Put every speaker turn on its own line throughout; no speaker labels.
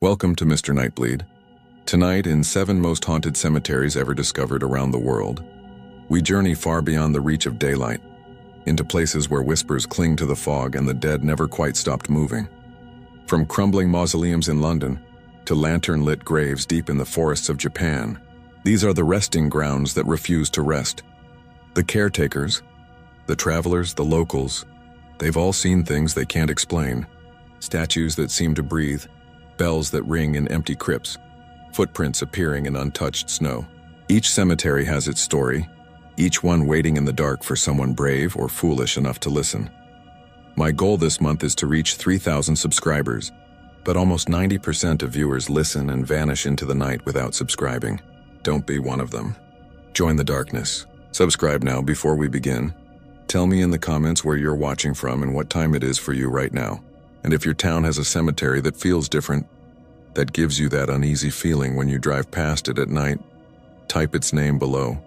Welcome to Mr. Nightbleed. Tonight, in 7 most haunted cemeteries ever discovered around the world, we journey far beyond the reach of daylight, into places where whispers cling to the fog and the dead never quite stopped moving. From crumbling mausoleums in London to lantern-lit graves deep in the forests of Japan, these are the resting grounds that refuse to rest. The caretakers, the travelers, the locals, they've all seen things they can't explain. Statues that seem to breathe, bells that ring in empty crypts, footprints appearing in untouched snow. Each cemetery has its story, each one waiting in the dark for someone brave or foolish enough to listen. My goal this month is to reach 3,000 subscribers, but almost 90% of viewers listen and vanish into the night without subscribing. Don't be one of them. Join the darkness. Subscribe now before we begin. Tell me in the comments where you're watching from and what time it is for you right now. And if your town has a cemetery that feels different, that gives you that uneasy feeling when you drive past it at night, type its name below.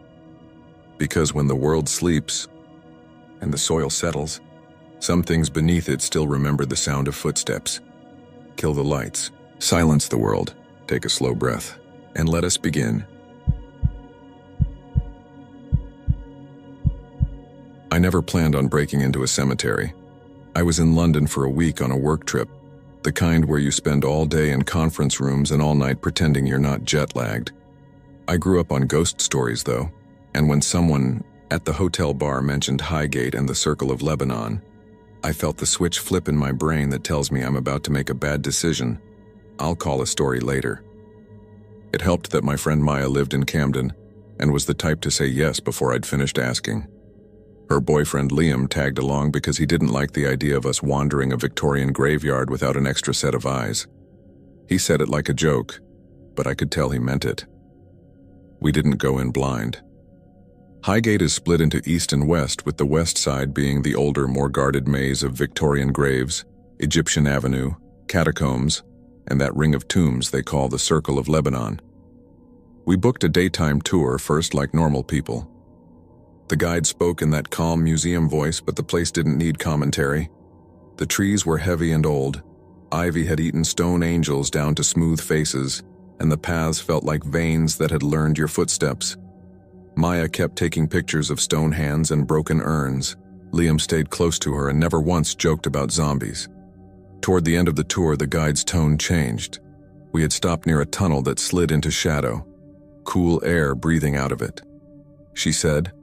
Because when the world sleeps and the soil settles, some things beneath it still remember the sound of footsteps. Kill the lights, silence the world, take a slow breath, and let us begin. I never planned on breaking into a cemetery. I was in London for a week on a work trip, the kind where you spend all day in conference rooms and all night pretending you're not jet-lagged. I grew up on ghost stories, though, and when someone at the hotel bar mentioned Highgate and the Circle of Lebanon, I felt the switch flip in my brain that tells me I'm about to make a bad decision. I'll call a story later. It helped that my friend Maya lived in Camden and was the type to say yes before I'd finished asking. Her boyfriend Liam tagged along because he didn't like the idea of us wandering a Victorian graveyard without an extra set of eyes. He said it like a joke, but I could tell he meant it. We didn't go in blind. Highgate is split into east and west, with the west side being the older, more guarded maze of Victorian graves, Egyptian Avenue, catacombs, and that ring of tombs they call the Circle of Lebanon. We booked a daytime tour first like normal people. The guide spoke in that calm museum voice, but the place didn't need commentary. The trees were heavy and old. Ivy had eaten stone angels down to smooth faces, and the paths felt like veins that had learned your footsteps. Maya kept taking pictures of stone hands and broken urns. Liam stayed close to her and never once joked about zombies. Toward the end of the tour, the guide's tone changed. We had stopped near a tunnel that slid into shadow, cool air breathing out of it. She said,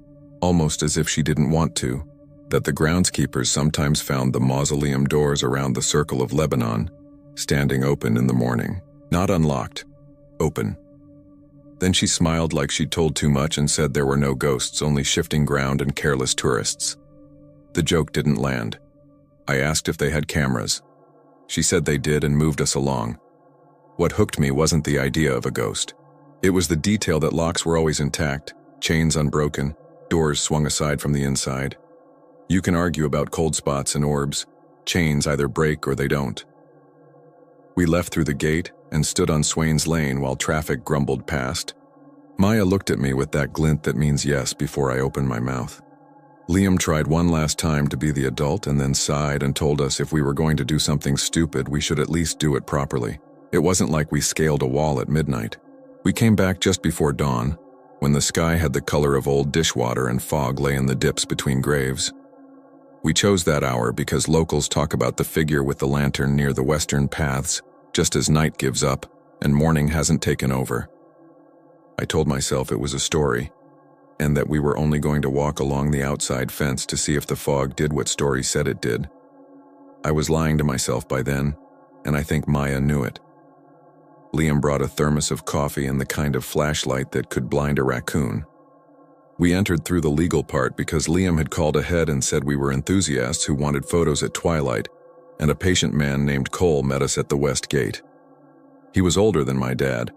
almost as if she didn't want to, that the groundskeepers sometimes found the mausoleum doors around the Circle of Lebanon standing open in the morning. Not unlocked, open. Then she smiled like she'd told too much and said there were no ghosts, only shifting ground and careless tourists. The joke didn't land. I asked if they had cameras. She said they did and moved us along. What hooked me wasn't the idea of a ghost. It was the detail that locks were always intact, chains unbroken, doors swung aside from the inside. You can argue about cold spots and orbs. Chains either break or they don't. We left through the gate and stood on Swain's Lane while traffic grumbled past. Maya looked at me with that glint that means yes before I opened my mouth. Liam tried one last time to be the adult and then sighed and told us if we were going to do something stupid, we should at least do it properly. It wasn't like we scaled a wall at midnight. We came back just before dawn, when the sky had the color of old dishwater and fog lay in the dips between graves. We chose that hour because locals talk about the figure with the lantern near the western paths, just as night gives up and morning hasn't taken over. I told myself it was a story, and that we were only going to walk along the outside fence to see if the fog did what story said it did. I was lying to myself by then, and I think Maya knew it. Liam brought a thermos of coffee and the kind of flashlight that could blind a raccoon. We entered through the legal part because Liam had called ahead and said we were enthusiasts who wanted photos at twilight, and a patient man named Cole met us at the west gate. He was older than my dad,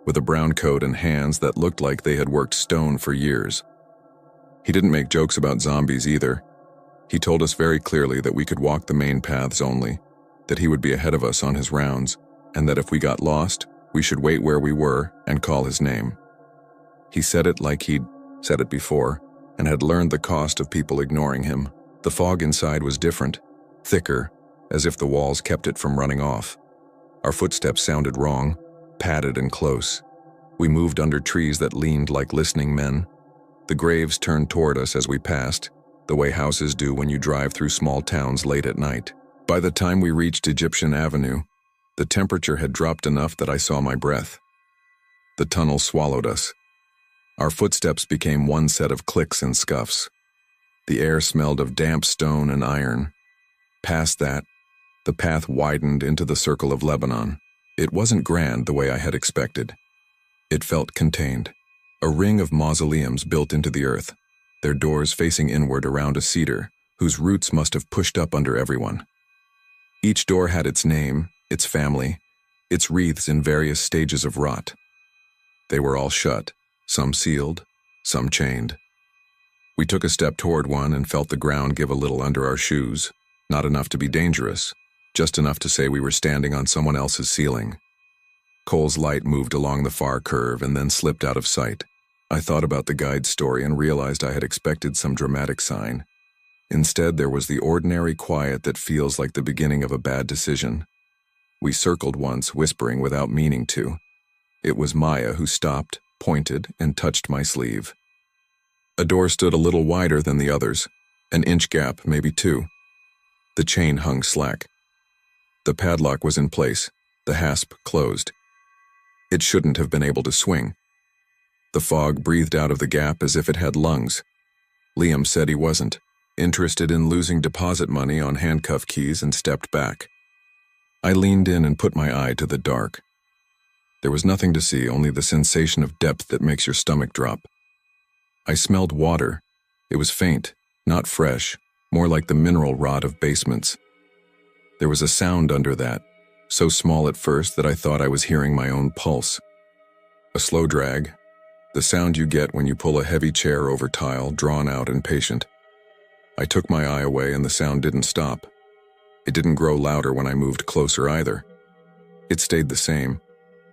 with a brown coat and hands that looked like they had worked stone for years. He didn't make jokes about zombies either. He told us very clearly that we could walk the main paths only, that he would be ahead of us on his rounds, and that if we got lost, we should wait where we were and call his name. He said it like he'd said it before, and had learned the cost of people ignoring him. The fog inside was different, thicker, as if the walls kept it from running off. Our footsteps sounded wrong, padded and close. We moved under trees that leaned like listening men. The graves turned toward us as we passed, the way houses do when you drive through small towns late at night. By the time we reached Egyptian Avenue, the temperature had dropped enough that I saw my breath. The tunnel swallowed us. Our footsteps became one set of clicks and scuffs. The air smelled of damp stone and iron. Past that, the path widened into the circle of Lebanon. It wasn't grand the way I had expected. It felt contained. A ring of mausoleums built into the earth, their doors facing inward around a cedar, whose roots must have pushed up under everyone. Each door had its name, its family, its wreaths in various stages of rot. They were all shut, some sealed, some chained. We took a step toward one and felt the ground give a little under our shoes, not enough to be dangerous, just enough to say we were standing on someone else's ceiling. Cole's light moved along the far curve and then slipped out of sight. I thought about the guide's story and realized I had expected some dramatic sign. Instead, there was the ordinary quiet that feels like the beginning of a bad decision. We circled once, whispering without meaning to. It was Maya who stopped, pointed, and touched my sleeve. A door stood a little wider than the others, an inch gap, maybe two. The chain hung slack. The padlock was in place, the hasp closed. It shouldn't have been able to swing. The fog breathed out of the gap as if it had lungs. Liam said he wasn't, interested in losing deposit money on handcuff keys, and stepped back. I leaned in and put my eye to the dark. There was nothing to see, only the sensation of depth that makes your stomach drop. I smelled water. It was faint, not fresh, more like the mineral rot of basements. There was a sound under that, so small at first that I thought I was hearing my own pulse. A slow drag, the sound you get when you pull a heavy chair over tile, drawn out and patient. I took my eye away and the sound didn't stop. It didn't grow louder when I moved closer either. It stayed the same,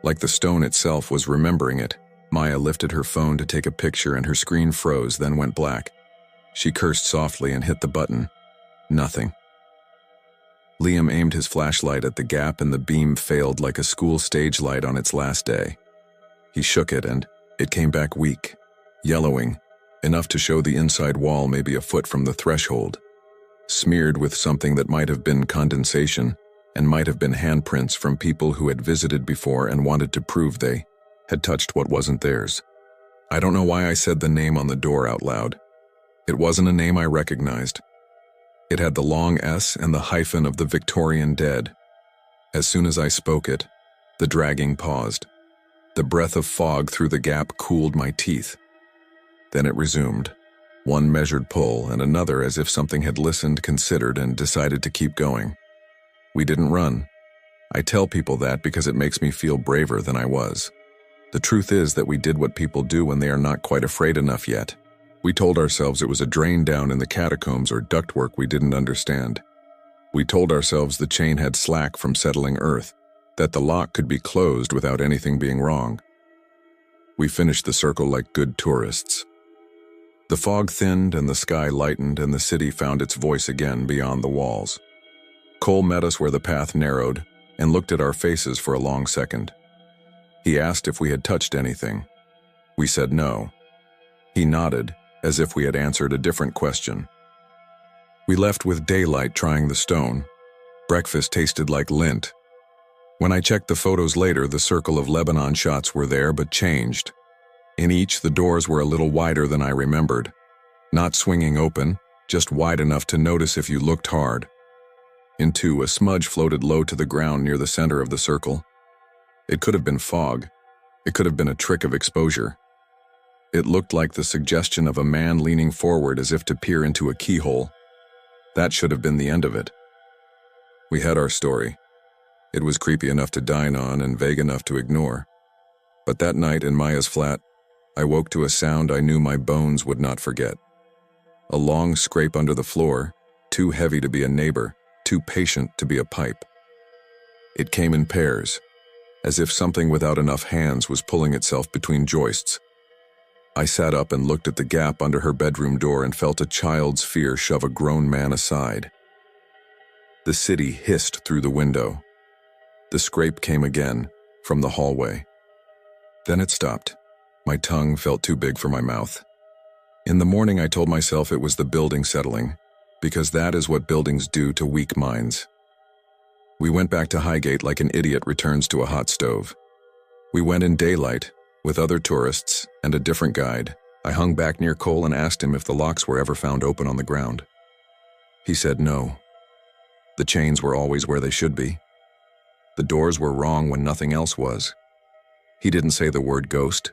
like the stone itself was remembering it. Maya lifted her phone to take a picture and her screen froze, then went black. She cursed softly and hit the button. Nothing. Liam aimed his flashlight at the gap and the beam failed like a school stage light on its last day. He shook it and it came back weak, yellowing, enough to show the inside wall maybe a foot from the threshold, smeared with something that might have been condensation and might have been handprints from people who had visited before and wanted to prove they had touched what wasn't theirs. I don't know why I said the name on the door out loud. It wasn't a name I recognized. It had the long S and the hyphen of the Victorian dead. As soon as I spoke it, the dragging paused. The breath of fog through the gap cooled my teeth. Then it resumed, one measured pull and another as if something had listened, considered, and decided to keep going. We didn't run. I tell people that because it makes me feel braver than I was. The truth is that we did what people do when they are not quite afraid enough yet. We told ourselves it was a drain down in the catacombs or ductwork we didn't understand. We told ourselves the chain had slack from settling earth, that the lock could be closed without anything being wrong. We finished the circle like good tourists. The fog thinned and the sky lightened and the city found its voice again beyond the walls. Cole met us where the path narrowed and looked at our faces for a long second. He asked if we had touched anything. We said no. He nodded, as if we had answered a different question. We left with daylight trying the stone. Breakfast tasted like lint. When I checked the photos later, the circle of Lebanon shots were there but changed. In each, the doors were a little wider than I remembered. Not swinging open, just wide enough to notice if you looked hard. In two, a smudge floated low to the ground near the center of the circle. It could have been fog. It could have been a trick of exposure. It looked like the suggestion of a man leaning forward as if to peer into a keyhole. That should have been the end of it. We had our story. It was creepy enough to dine on and vague enough to ignore. But that night in Maya's flat, I woke to a sound I knew my bones would not forget. A long scrape under the floor, too heavy to be a neighbor, too patient to be a pipe. It came in pairs, as if something without enough hands was pulling itself between joists. I sat up and looked at the gap under her bedroom door and felt a child's fear shove a grown man aside. The city hissed through the window. The scrape came again, from the hallway. Then it stopped. My tongue felt too big for my mouth. In the morning, I told myself it was the building settling, because that is what buildings do to weak minds. We went back to Highgate like an idiot returns to a hot stove. We went in daylight, with other tourists and a different guide. I hung back near Cole and asked him if the locks were ever found open on the ground. He said no. The chains were always where they should be. The doors were wrong when nothing else was. He didn't say the word ghost.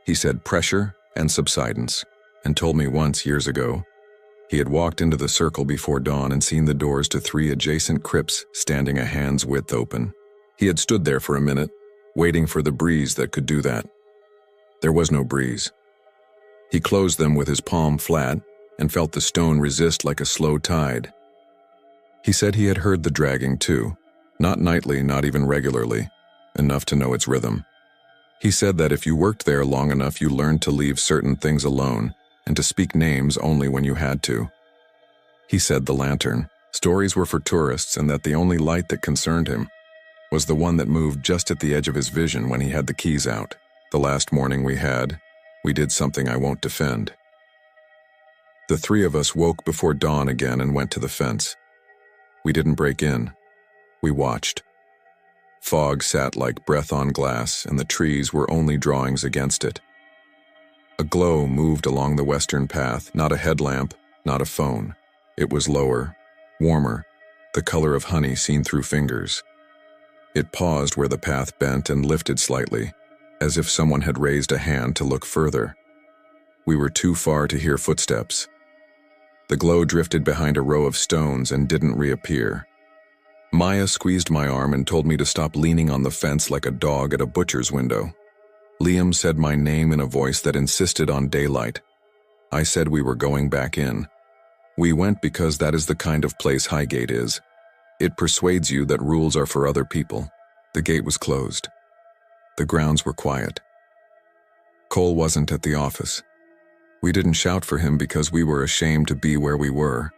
He said pressure and subsidence, and told me once, years ago, he had walked into the circle before dawn and seen the doors to 3 adjacent crypts standing a hand's width open. He had stood there for a minute, waiting for the breeze that could do that. There was no breeze. He closed them with his palm flat and felt the stone resist like a slow tide. He said he had heard the dragging too, not nightly, not even regularly, enough to know its rhythm. He said that if you worked there long enough, you learned to leave certain things alone and to speak names only when you had to. He said the lantern, stories were for tourists, and that the only light that concerned him was the one that moved just at the edge of his vision when he had the keys out. The last morning we did something I won't defend. The 3 of us woke before dawn again and went to the fence. We didn't break in. We watched. Fog sat like breath on glass, and the trees were only drawings against it. A glow moved along the western path, not a headlamp, not a phone. It was lower, warmer, the color of honey seen through fingers. It paused where the path bent and lifted slightly, as if someone had raised a hand to look further. We were too far to hear footsteps. The glow drifted behind a row of stones and didn't reappear. Maya squeezed my arm and told me to stop leaning on the fence like a dog at a butcher's window. Liam said my name in a voice that insisted on daylight. I said we were going back in. We went because that is the kind of place Highgate is. It persuades you that rules are for other people. The gate was closed. The grounds were quiet. Cole wasn't at the office. We didn't shout for him because we were ashamed to be where we were.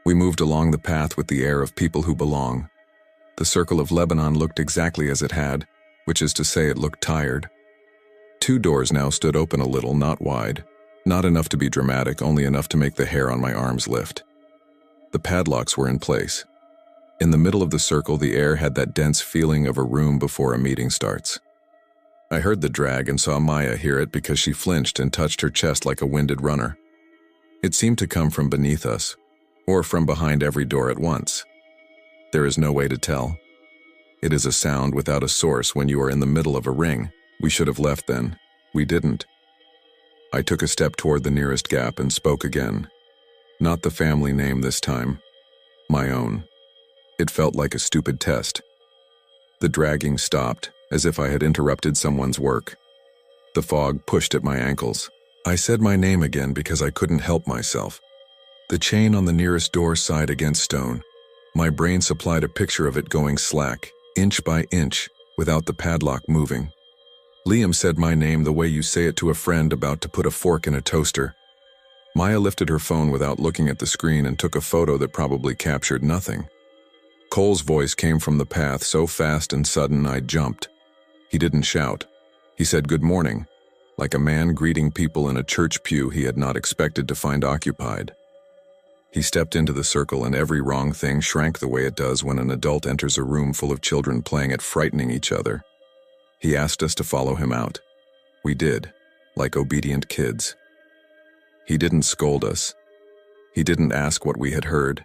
We moved along the path with the air of people who belong. The circle of Lebanon looked exactly as it had, which is to say it looked tired. 2 doors now stood open a little, not wide. Not enough to be dramatic, only enough to make the hair on my arms lift. The padlocks were in place. In the middle of the circle, the air had that dense feeling of a room before a meeting starts. I heard the drag and saw Maya hear it because she flinched and touched her chest like a winded runner. It seemed to come from beneath us, or from behind every door at once. There is no way to tell. It is a sound without a source when you are in the middle of a ring. We should have left then. We didn't. I took a step toward the nearest gap and spoke again. Not the family name this time. My own. It felt like a stupid test. The dragging stopped, as if I had interrupted someone's work. The fog pushed at my ankles. I said my name again because I couldn't help myself. The chain on the nearest door sighed against stone. My brain supplied a picture of it going slack, inch by inch, without the padlock moving. Liam said my name the way you say it to a friend about to put a fork in a toaster. Maya lifted her phone without looking at the screen and took a photo that probably captured nothing. Cole's voice came from the path so fast and sudden I jumped. He didn't shout. He said good morning, like a man greeting people in a church pew he had not expected to find occupied. He stepped into the circle and every wrong thing shrank the way it does when an adult enters a room full of children playing at frightening each other. He asked us to follow him out. We did, like obedient kids. He didn't scold us. He didn't ask what we had heard.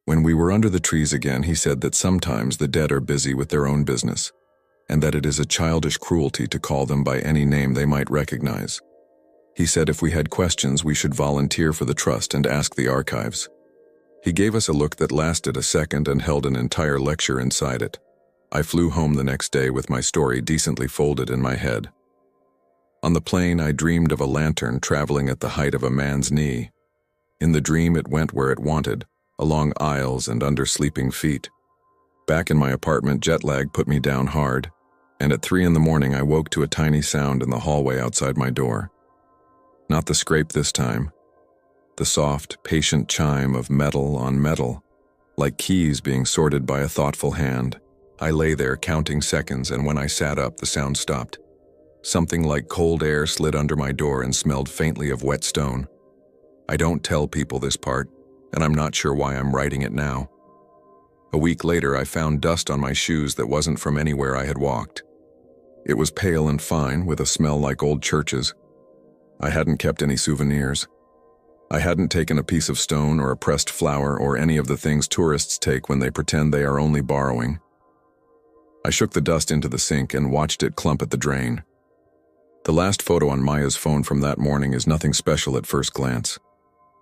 When we were under the trees again, he said that sometimes the dead are busy with their own business, and that it is a childish cruelty to call them by any name they might recognize. He said if we had questions, we should volunteer for the trust and ask the archives. He gave us a look that lasted a second and held an entire lecture inside it. I flew home the next day with my story decently folded in my head. On the plane, I dreamed of a lantern traveling at the height of a man's knee. In the dream, it went where it wanted, along aisles and under sleeping feet. Back in my apartment, jet lag put me down hard, and at 3 a.m. I woke to a tiny sound in the hallway outside my door. Not the scrape this time. The soft, patient chime of metal on metal, like keys being sorted by a thoughtful hand. I lay there counting seconds, and when I sat up, the sound stopped. Something like cold air slid under my door and smelled faintly of wet stone. I don't tell people this part, and I'm not sure why I'm writing it now. A week later, I found dust on my shoes that wasn't from anywhere I had walked. It was pale and fine, with a smell like old churches. I hadn't kept any souvenirs. I hadn't taken a piece of stone or a pressed flower or any of the things tourists take when they pretend they are only borrowing. I shook the dust into the sink and watched it clump at the drain. The last photo on Maya's phone from that morning is nothing special at first glance.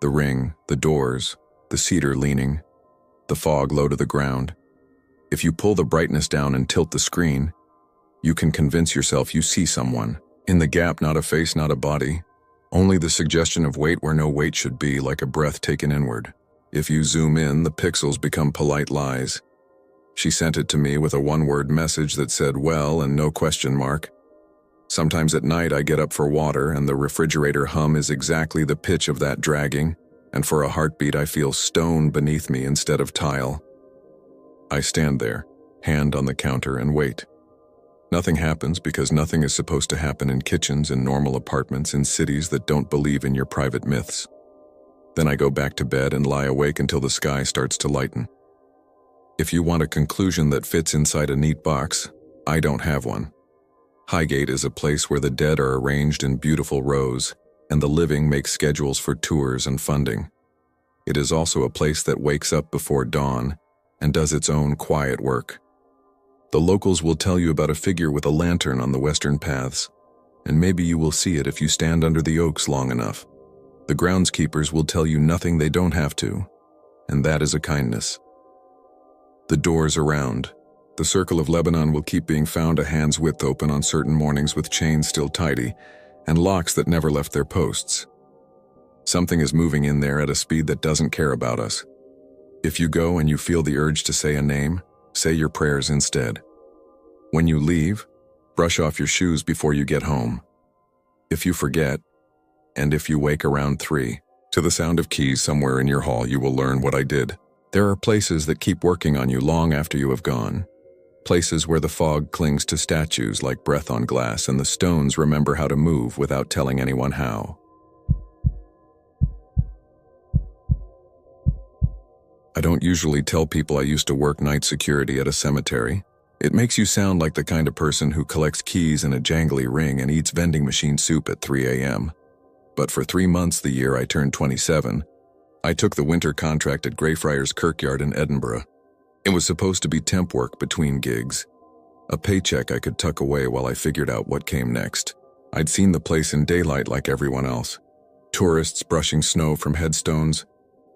The ring, the doors, the cedar leaning, the fog low to the ground. If you pull the brightness down and tilt the screen, you can convince yourself you see someone. In the gap, not a face, not a body. Only the suggestion of weight where no weight should be, like a breath taken inward. If you zoom in, the pixels become polite lies. She sent it to me with a one-word message that said, "well," and no question mark. Sometimes at night I get up for water and the refrigerator hum is exactly the pitch of that dragging, and for a heartbeat I feel stone beneath me instead of tile. I stand there, hand on the counter, and wait. Nothing happens because nothing is supposed to happen in kitchens and normal apartments in cities that don't believe in your private myths. Then I go back to bed and lie awake until the sky starts to lighten. If you want a conclusion that fits inside a neat box, I don't have one. Highgate is a place where the dead are arranged in beautiful rows, and the living make schedules for tours and funding. It is also a place that wakes up before dawn and does its own quiet work. The locals will tell you about a figure with a lantern on the western paths, and maybe you will see it if you stand under the oaks long enough. The groundskeepers will tell you nothing they don't have to, and that is a kindness. The doors around. The Circle of Lebanon will keep being found a hand's width open on certain mornings with chains still tidy, and locks that never left their posts. Something is moving in there at a speed that doesn't care about us. If you go and you feel the urge to say a name, say your prayers instead. When you leave, brush off your shoes before you get home. If you forget, and if you wake around 3, to the sound of keys somewhere in your hall, you will learn what I did. There are places that keep working on you long after you have gone. Places where the fog clings to statues like breath on glass and the stones remember how to move without telling anyone how. I don't usually tell people I used to work night security at a cemetery. It makes you sound like the kind of person who collects keys in a jangly ring and eats vending machine soup at 3 a.m. But for 3 months the year I turned 27, I took the winter contract at Greyfriars Kirkyard in Edinburgh. It was supposed to be temp work between gigs, a paycheck I could tuck away while I figured out what came next. I'd seen the place in daylight like everyone else. Tourists brushing snow from headstones,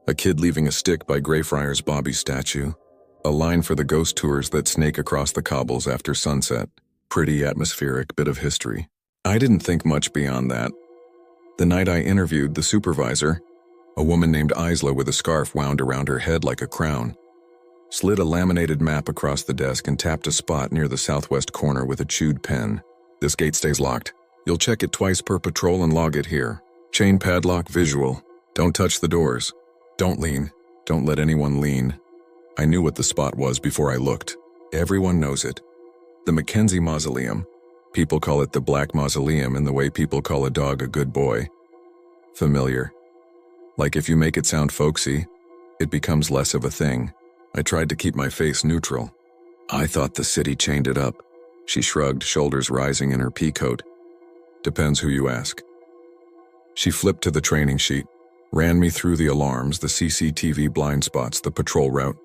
a kid leaving a stick by Greyfriars Bobby statue, a line for the ghost tours that snake across the cobbles after sunset. Pretty atmospheric bit of history. I didn't think much beyond that. The night I interviewed the supervisor, a woman named Isla with a scarf wound around her head like a crown, slid a laminated map across the desk and tapped a spot near the southwest corner with a chewed pen. "This gate stays locked. You'll check it twice per patrol and log it here. Chain padlock visual. Don't touch the doors. Don't lean. Don't let anyone lean." I knew what the spot was before I looked. Everyone knows it. The Mackenzie Mausoleum. People call it the Black Mausoleum in the way people call a dog a good boy. Familiar. Like if you make it sound folksy, it becomes less of a thing. I tried to keep my face neutral. "I thought the city chained it up." She shrugged, shoulders rising in her pea coat. "Depends who you ask." She flipped to the training sheet, ran me through the alarms, the CCTV blind spots, the patrol route.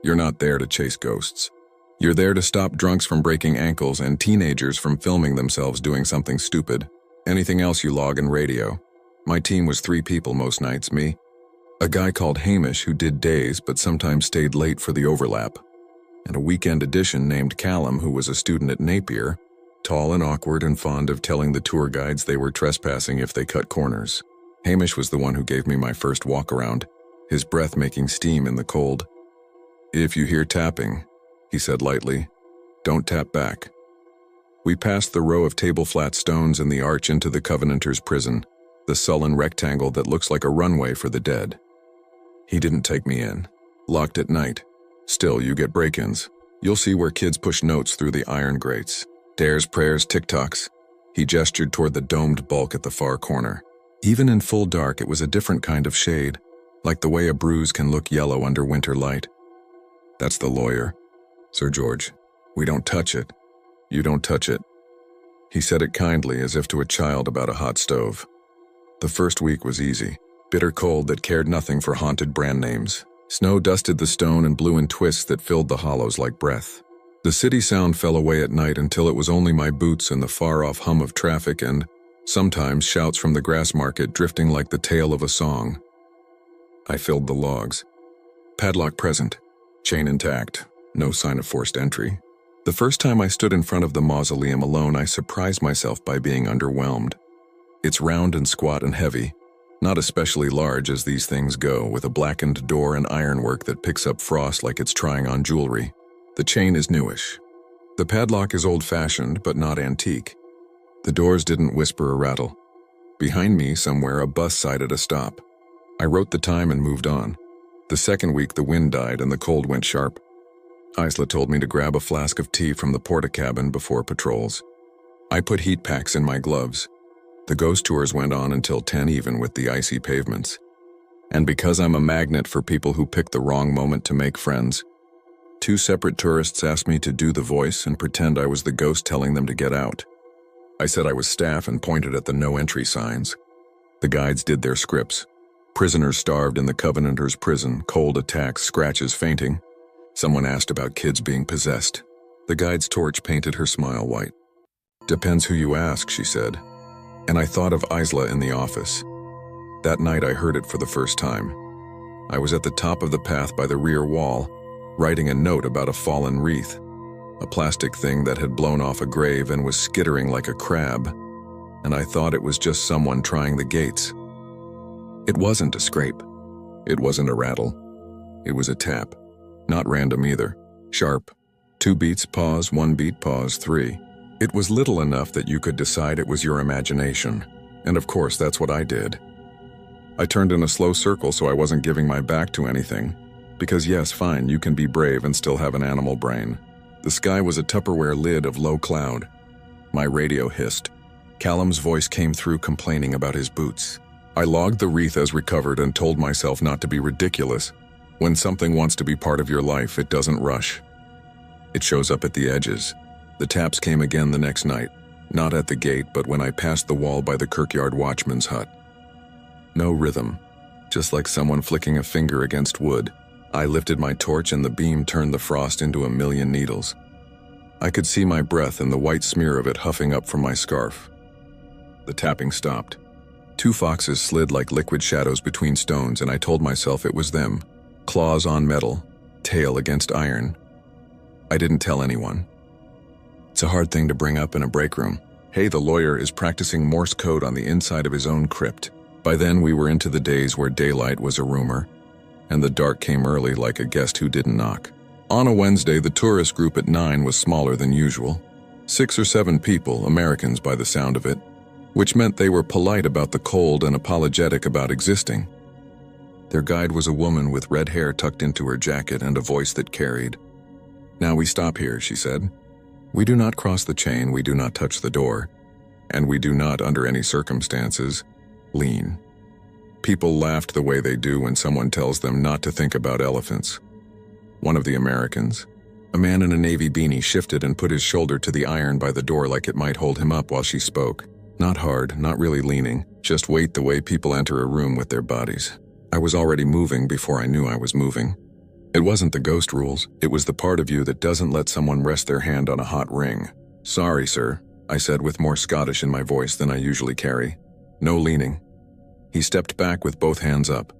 "You're not there to chase ghosts. You're there to stop drunks from breaking ankles and teenagers from filming themselves doing something stupid. Anything else you log and radio." My team was 3 people most nights, me, a guy called Hamish who did days but sometimes stayed late for the overlap, and a weekend addition named Callum who was a student at Napier, tall and awkward and fond of telling the tour guides they were trespassing if they cut corners. Hamish was the one who gave me my first walk-around, his breath making steam in the cold. "If you hear tapping," he said lightly, "don't tap back." We passed the row of table-flat stones in the arch into the Covenanters' prison, the sullen rectangle that looks like a runway for the dead. He didn't take me in. Locked at night. Still, you get break-ins. You'll see where kids push notes through the iron grates. Dares, prayers, TikToks. He gestured toward the domed bulk at the far corner. Even in full dark, it was a different kind of shade, like the way a bruise can look yellow under winter light. That's the lawyer, Sir George. We don't touch it. You don't touch it. He said it kindly, as if to a child about a hot stove. The first week was easy. Bitter cold that cared nothing for haunted brand names. Snow dusted the stone and blew in twists that filled the hollows like breath. The city sound fell away at night until it was only my boots and the far-off hum of traffic and, sometimes, shouts from the grass market drifting like the tale of a song. I filled the logs. Padlock present. Chain intact. No sign of forced entry. The first time I stood in front of the mausoleum alone, I surprised myself by being underwhelmed. It's round and squat and heavy, not especially large as these things go, with a blackened door and ironwork that picks up frost like it's trying on jewelry. The chain is newish. The padlock is old-fashioned, but not antique. The doors didn't whisper or rattle. Behind me, somewhere, a bus sighted a stop. I wrote the time and moved on. The second week, the wind died and the cold went sharp. Isla told me to grab a flask of tea from the porta-cabin before patrols. I put heat packs in my gloves. The ghost tours went on until 10 even with the icy pavements. And because I'm a magnet for people who pick the wrong moment to make friends, 2 separate tourists asked me to do the voice and pretend I was the ghost telling them to get out. I said I was staff and pointed at the no entry signs. The guides did their scripts. Prisoners starved in the Covenanters' prison, cold attacks, scratches, fainting. Someone asked about kids being possessed. The guide's torch painted her smile white. Depends who you ask, she said. And I thought of Isla in the office. That night I heard it for the first time. I was at the top of the path by the rear wall, writing a note about a fallen wreath, a plastic thing that had blown off a grave and was skittering like a crab, and I thought it was just someone trying the gates. It wasn't a scrape. It wasn't a rattle. It was a tap. Not random either. Sharp. 2 beats, pause, 1 beat, pause, 3. It was little enough that you could decide it was your imagination, and of course that's what I did. I turned in a slow circle so I wasn't giving my back to anything, because yes, fine, you can be brave and still have an animal brain. The sky was a Tupperware lid of low cloud. My radio hissed. Callum's voice came through complaining about his boots. I logged the wreath as recovered and told myself not to be ridiculous. When something wants to be part of your life, it doesn't rush. It shows up at the edges. The taps came again the next night, not at the gate, but when I passed the wall by the Kirkyard watchman's hut. No rhythm, just like someone flicking a finger against wood. I lifted my torch and the beam turned the frost into a million needles. I could see my breath and the white smear of it huffing up from my scarf. The tapping stopped. 2 foxes slid like liquid shadows between stones, and I told myself it was them. Claws on metal, tail against iron. I didn't tell anyone. It's a hard thing to bring up in a break room. Hey, the lawyer is practicing Morse code on the inside of his own crypt. By then we were into the days where daylight was a rumor, and the dark came early like a guest who didn't knock. On a Wednesday, the tourist group at 9 was smaller than usual. 6 or 7 people, Americans by the sound of it, which meant they were polite about the cold and apologetic about existing. Their guide was a woman with red hair tucked into her jacket and a voice that carried. Now we stop here, she said. We do not cross the chain, we do not touch the door, and we do not, under any circumstances, lean. People laughed the way they do when someone tells them not to think about elephants. One of the Americans, a man in a navy beanie, shifted and put his shoulder to the iron by the door like it might hold him up while she spoke. Not hard, not really leaning, just weight the way people enter a room with their bodies. I was already moving before I knew I was moving. It wasn't the ghost rules, it was the part of you that doesn't let someone rest their hand on a hot ring. Sorry, sir, I said with more Scottish in my voice than I usually carry. No leaning. He stepped back with both hands up.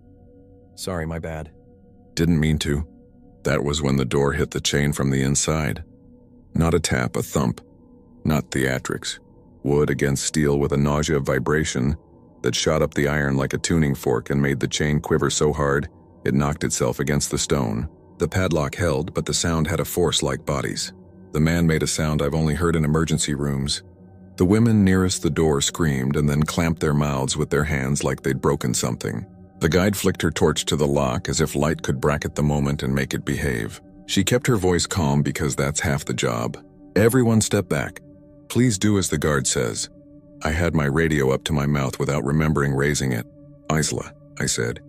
Sorry, my bad.
Didn't mean to. That was when the door hit the chain from the inside. Not a tap, a thump. Not theatrics. Wood against steel with a nausea of vibration that shot up the iron like a tuning fork and made the chain quiver so hard it knocked itself against the stone. The padlock held, but the sound had a force like bodies. The man made a sound I've only heard in emergency rooms. The women nearest the door screamed and then clamped their mouths with their hands like they'd broken something. The guide flicked her torch to the lock as if light could bracket the moment and make it behave. She kept her voice calm because that's half the job. Everyone step back. Please do as the guard says. I had my radio up to my mouth without remembering raising it. Isla, I said.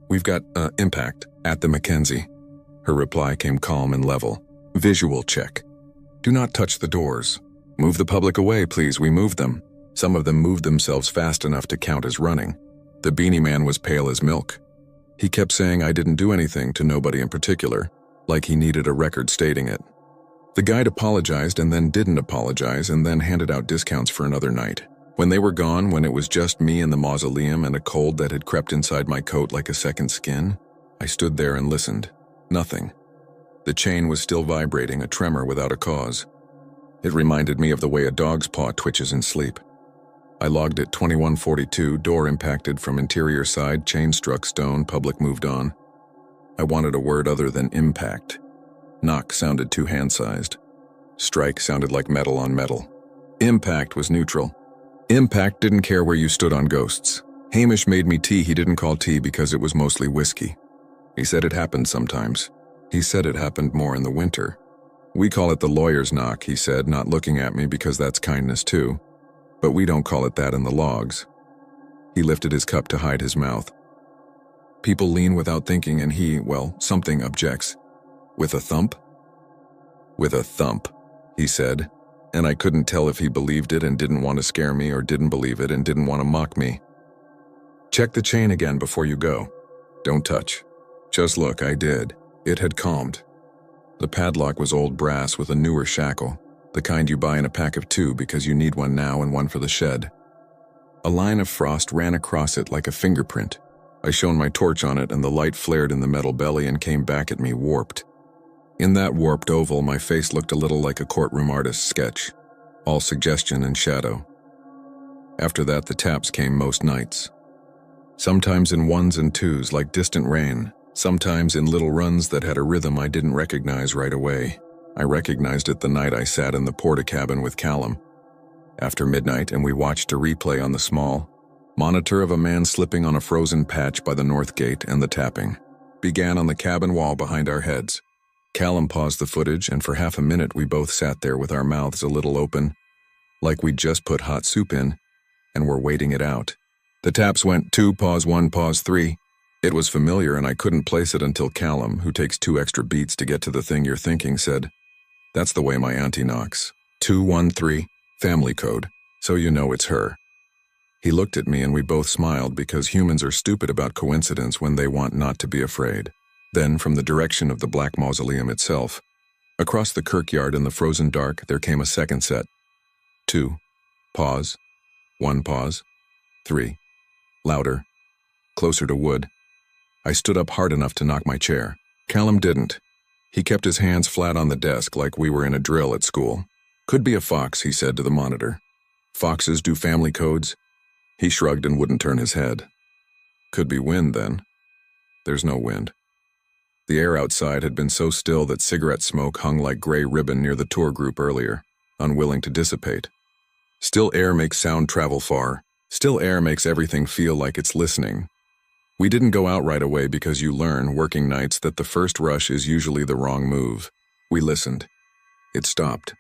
We've got, impact at the Mackenzie. Her reply came calm and level. Visual check. Do not touch the doors. Move the public away, please. We moved them. Some of them moved themselves fast enough to count as running. The beanie man was pale as milk. He kept saying I didn't do anything to nobody in particular, like he needed a record stating it. The guide apologized and then didn't apologize and then handed out discounts for another night. When they were gone, when it was just me in the mausoleum and a cold that had crept inside my coat like a second skin, I stood there and listened. Nothing. The chain was still vibrating, a tremor without a cause. It reminded me of the way a dog's paw twitches in sleep. I logged at 2142, door impacted from interior side, chain struck stone, public moved on. I wanted a word other than impact. Knock sounded too hand-sized. Strike sounded like metal on metal. Impact was neutral. Impact didn't care where you stood on ghosts. Hamish made me tea he didn't call tea because it was mostly whiskey. He said it happened sometimes. He said it happened more in the winter. We call it the lawyer's knock, he said, not looking at me because that's kindness too. But we don't call it that in the logs. He lifted his cup to hide his mouth. People lean without thinking and he, well, something objects. With a thump? With a thump, he said, and I couldn't tell if he believed it and didn't want to scare me or didn't believe it and didn't want to mock me. Check the chain again before you go. Don't touch. Just look, I did. It had calmed. The padlock was old brass with a newer shackle, the kind you buy in a pack of 2 because you need one now and one for the shed. A line of frost ran across it like a fingerprint. I shone my torch on it and the light flared in the metal belly and came back at me warped. In that warped oval, my face looked a little like a courtroom artist's sketch, all suggestion and shadow. After that, the taps came most nights. Sometimes in 1s and 2s like distant rain, sometimes in little runs that had a rhythm I didn't recognize right away. I recognized it the night I sat in the porta-cabin with Callum. After midnight, and we watched a replay on the small monitor of a man slipping on a frozen patch by the north gate, and the tapping began on the cabin wall behind our heads. Callum paused the footage, and for half a minute we both sat there with our mouths a little open, like we'd just put hot soup in, and were waiting it out. The taps went 2, pause 1, pause 3. It was familiar, and I couldn't place it until Callum, who takes 2 extra beats to get to the thing you're thinking, said, "That's the way my auntie knocks. 213, family code, so you know it's her." He looked at me and we both smiled because humans are stupid about coincidence when they want not to be afraid. Then, from the direction of the Black Mausoleum itself, across the kirkyard in the frozen dark, there came a second set. 2, pause, 1, pause, 3, louder, closer to wood. I stood up hard enough to knock my chair. Callum didn't. He kept his hands flat on the desk like we were in a drill at school. "Could be a fox," he said to the monitor. "Foxes do family codes?" He shrugged and wouldn't turn his head. "Could be wind, then." "There's no wind." The air outside had been so still that cigarette smoke hung like gray ribbon near the tour group earlier, unwilling to dissipate. Still air makes sound travel far. Still air makes everything feel like it's listening. We didn't go out right away because you learn, working nights, that the first rush is usually the wrong move. We listened. It stopped.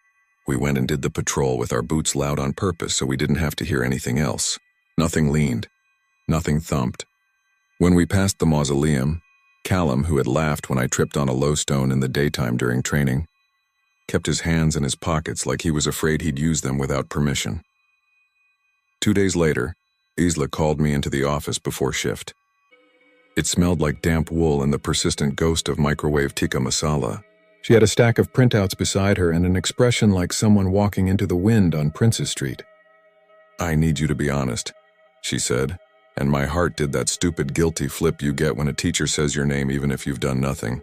We went and did the patrol with our boots loud on purpose so we didn't have to hear anything else. Nothing leaned. Nothing thumped. When we passed the mausoleum, Callum, who had laughed when I tripped on a low stone in the daytime during training, kept his hands in his pockets like he was afraid he'd use them without permission. 2 days later, Isla called me into the office before shift. It smelled like damp wool and the persistent ghost of microwave tikka masala. She had a stack of printouts beside her and an expression like someone walking into the wind on Princess Street. "I need you to be honest," she said, and my heart did that stupid guilty flip you get when a teacher says your name even if you've done nothing.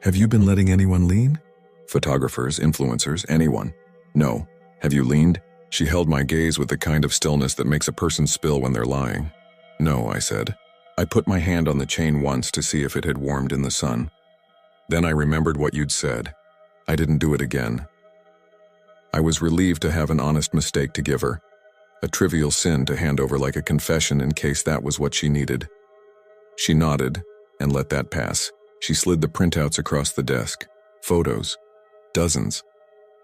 "Have you been letting anyone lean? Photographers, influencers, anyone?" "No. Have you leaned?" She held my gaze with the kind of stillness that makes a person spill when they're lying. "No," I said. I put my hand on the chain once to see if it had warmed in the sun. Then I remembered what you'd said. I didn't do it again. I was relieved to have an honest mistake to give her, a trivial sin to hand over like a confession in case that was what she needed. She nodded and let that pass. She slid the printouts across the desk. Photos. Dozens.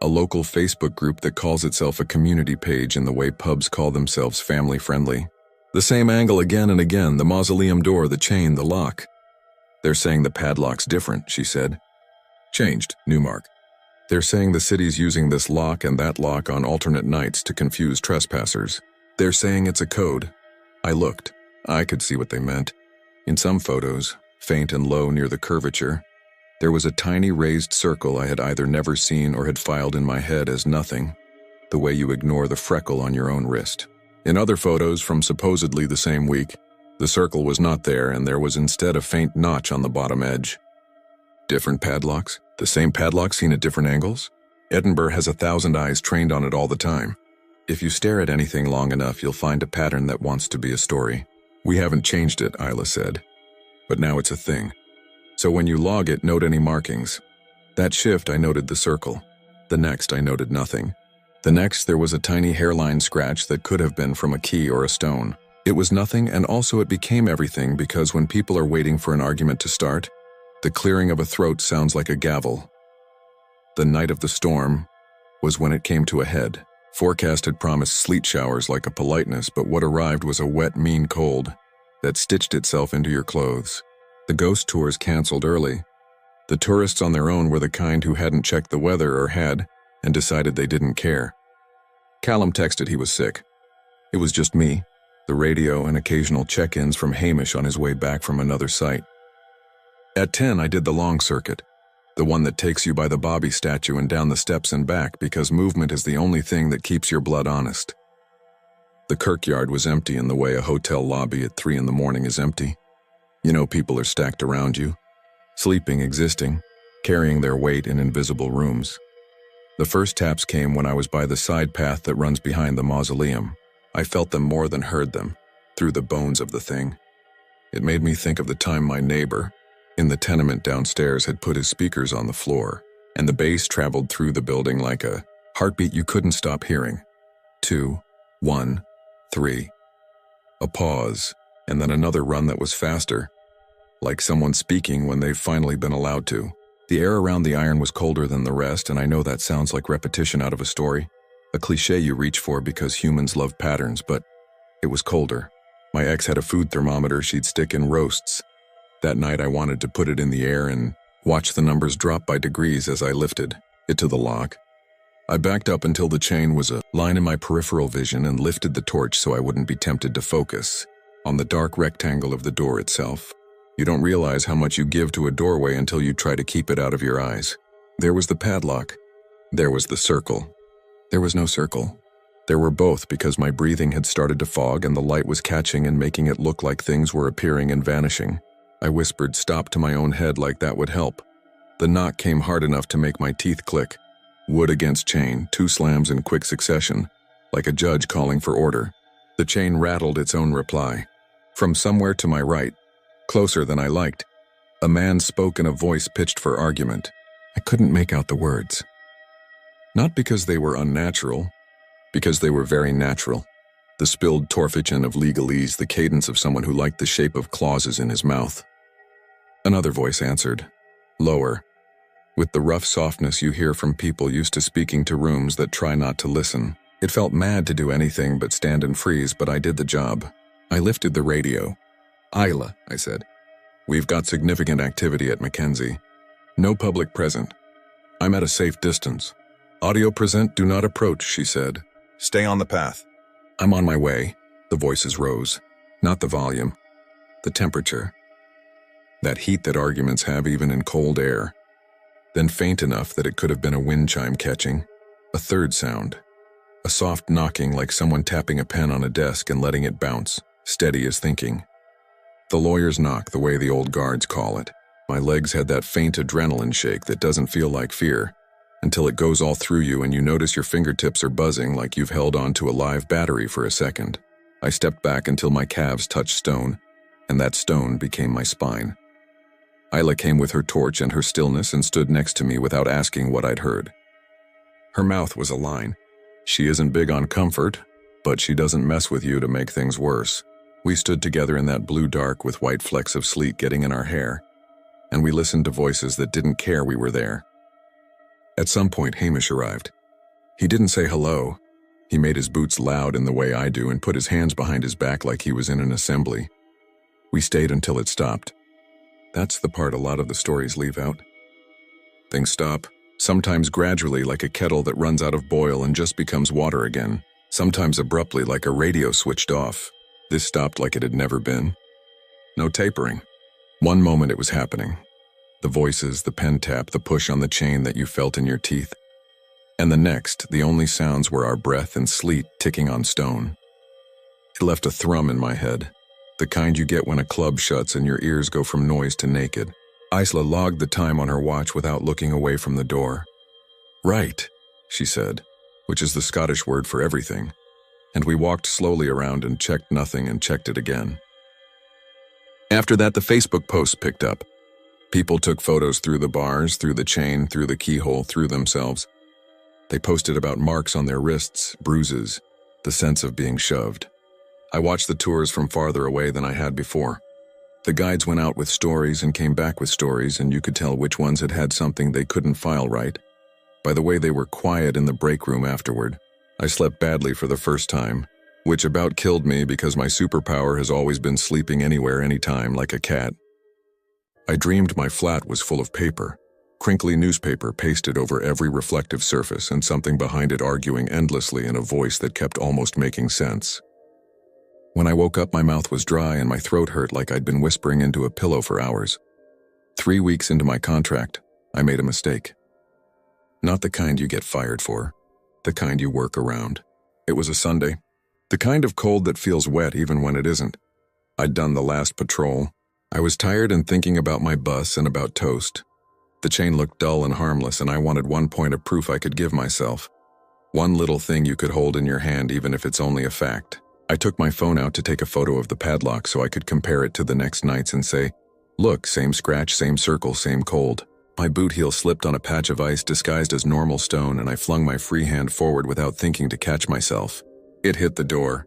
A local Facebook group that calls itself a community page in the way pubs call themselves family-friendly. The same angle again and again, the mausoleum door, the chain, the lock. They're saying the padlock's different, she said. Changed, Newmark. They're saying the city's using this lock and that lock on alternate nights to confuse trespassers. They're saying it's a code. I looked. I could see what they meant. In some photos, faint and low near the curvature, there was a tiny raised circle I had either never seen or had filed in my head as nothing, the way you ignore the freckle on your own wrist. In other photos from supposedly the same week, the circle was not there and there was instead a faint notch on the bottom edge. Different padlocks? The same padlock seen at different angles? Edinburgh has 1,000 eyes trained on it all the time. If you stare at anything long enough, you'll find a pattern that wants to be a story. We haven't changed it, Isla said. But now it's a thing. So when you log it, note any markings. That shift, I noted the circle. The next, I noted nothing. The next, there was a tiny hairline scratch that could have been from a key or a stone. It was nothing, and also it became everything because when people are waiting for an argument to start, the clearing of a throat sounds like a gavel. The night of the storm was when it came to a head. Forecast had promised sleet showers like a politeness, but what arrived was a wet, mean cold that stitched itself into your clothes. The ghost tours canceled early. The tourists on their own were the kind who hadn't checked the weather or had, and decided they didn't care. Callum texted he was sick. It was just me, the radio, and occasional check-ins from Hamish on his way back from another site. At 10, I did the long circuit, the one that takes you by the Bobby statue and down the steps and back because movement is the only thing that keeps your blood honest. The kirkyard was empty in the way a hotel lobby at 3 in the morning is empty. You know, people are stacked around you, sleeping, existing, carrying their weight in invisible rooms. The first taps came when I was by the side path that runs behind the mausoleum. I felt them more than heard them, through the bones of the thing. It made me think of the time my neighbor, in the tenement downstairs, had put his speakers on the floor, and the bass traveled through the building like a heartbeat you couldn't stop hearing. 2, 1, 3. A pause, and then another run that was faster, like someone speaking when they've finally been allowed to. The air around the iron was colder than the rest, and I know that sounds like repetition out of a story, a cliché you reach for because humans love patterns, but it was colder. My ex had a food thermometer she'd stick in roasts. That night I wanted to put it in the air and watch the numbers drop by degrees as I lifted it to the lock. I backed up until the chain was a line in my peripheral vision and lifted the torch so I wouldn't be tempted to focus on the dark rectangle of the door itself. You don't realize how much you give to a doorway until you try to keep it out of your eyes. There was the padlock. There was the circle. There was no circle. There were both because my breathing had started to fog and the light was catching and making it look like things were appearing and vanishing. I whispered stop to my own head like that would help. The knock came hard enough to make my teeth click. Wood against chain, 2 slams in quick succession, like a judge calling for order. The chain rattled its own reply. From somewhere to my right, closer than I liked, a man spoke in a voice pitched for argument. I couldn't make out the words. Not because they were unnatural, because they were very natural. The spilled torfichen of legalese, the cadence of someone who liked the shape of clauses in his mouth. Another voice answered, lower, with the rough softness you hear from people used to speaking to rooms that try not to listen. It felt mad to do anything but stand and freeze, but I did the job. I lifted the radio. Isla, I said. We've got significant activity at Mackenzie. No public present. I'm at a safe distance. Audio present, do not approach, she said.
Stay on the path.
I'm on my way. The voices rose. Not the volume. The temperature. That heat that arguments have even in cold air. Then faint enough that it could have been a wind chime catching. A third sound. A soft knocking like someone tapping a pen on a desk and letting it bounce, steady as thinking. The lawyer's knock, the way the old guards call it. My legs had that faint adrenaline shake that doesn't feel like fear, until it goes all through you and you notice your fingertips are buzzing like you've held onto a live battery for a second. I stepped back until my calves touched stone, and that stone became my spine. Isla came with her torch and her stillness and stood next to me without asking what I'd heard. Her mouth was a line. She isn't big on comfort, but she doesn't mess with you to make things worse. We stood together in that blue dark with white flecks of sleet getting in our hair, and we listened to voices that didn't care we were there. At some point, Hamish arrived. He didn't say hello. He made his boots loud in the way I do and put his hands behind his back like he was in an assembly. We stayed until it stopped. That's the part a lot of the stories leave out. Things stop, sometimes gradually like a kettle that runs out of boil and just becomes water again, sometimes abruptly like a radio switched off. This stopped like it had never been. No tapering. One moment it was happening. The voices, the pen tap, the push on the chain that you felt in your teeth. And the next, the only sounds were our breath and sleet ticking on stone. It left a thrum in my head, the kind you get when a club shuts and your ears go from noise to naked. Isla logged the time on her watch without looking away from the door. "Right," she said, which is the Scottish word for everything, and we walked slowly around and checked nothing and checked it again. After that, the Facebook posts picked up. People took photos through the bars, through the chain, through the keyhole, through themselves. They posted about marks on their wrists, bruises, the sense of being shoved. I watched the tours from farther away than I had before. The guides went out with stories and came back with stories, and you could tell which ones had had something they couldn't file right by the way they were quiet in the break room afterward. I slept badly for the first time, which about killed me because my superpower has always been sleeping anywhere, anytime, like a cat. I dreamed my flat was full of paper, crinkly newspaper pasted over every reflective surface and something behind it arguing endlessly in a voice that kept almost making sense. When I woke up, my mouth was dry and my throat hurt like I'd been whispering into a pillow for hours. 3 weeks into my contract, I made a mistake. Not the kind you get fired for, the kind you work around. It was a Sunday, the kind of cold that feels wet even when it isn't. I'd done the last patrol. I was tired and thinking about my bus and about toast. The chain looked dull and harmless, and I wanted one point of proof I could give myself. One little thing you could hold in your hand, even if it's only a fact. I took my phone out to take a photo of the padlock so I could compare it to the next night's and say, "Look, same scratch, same circle, same cold." My boot heel slipped on a patch of ice disguised as normal stone, and I flung my free hand forward without thinking to catch myself. It hit the door.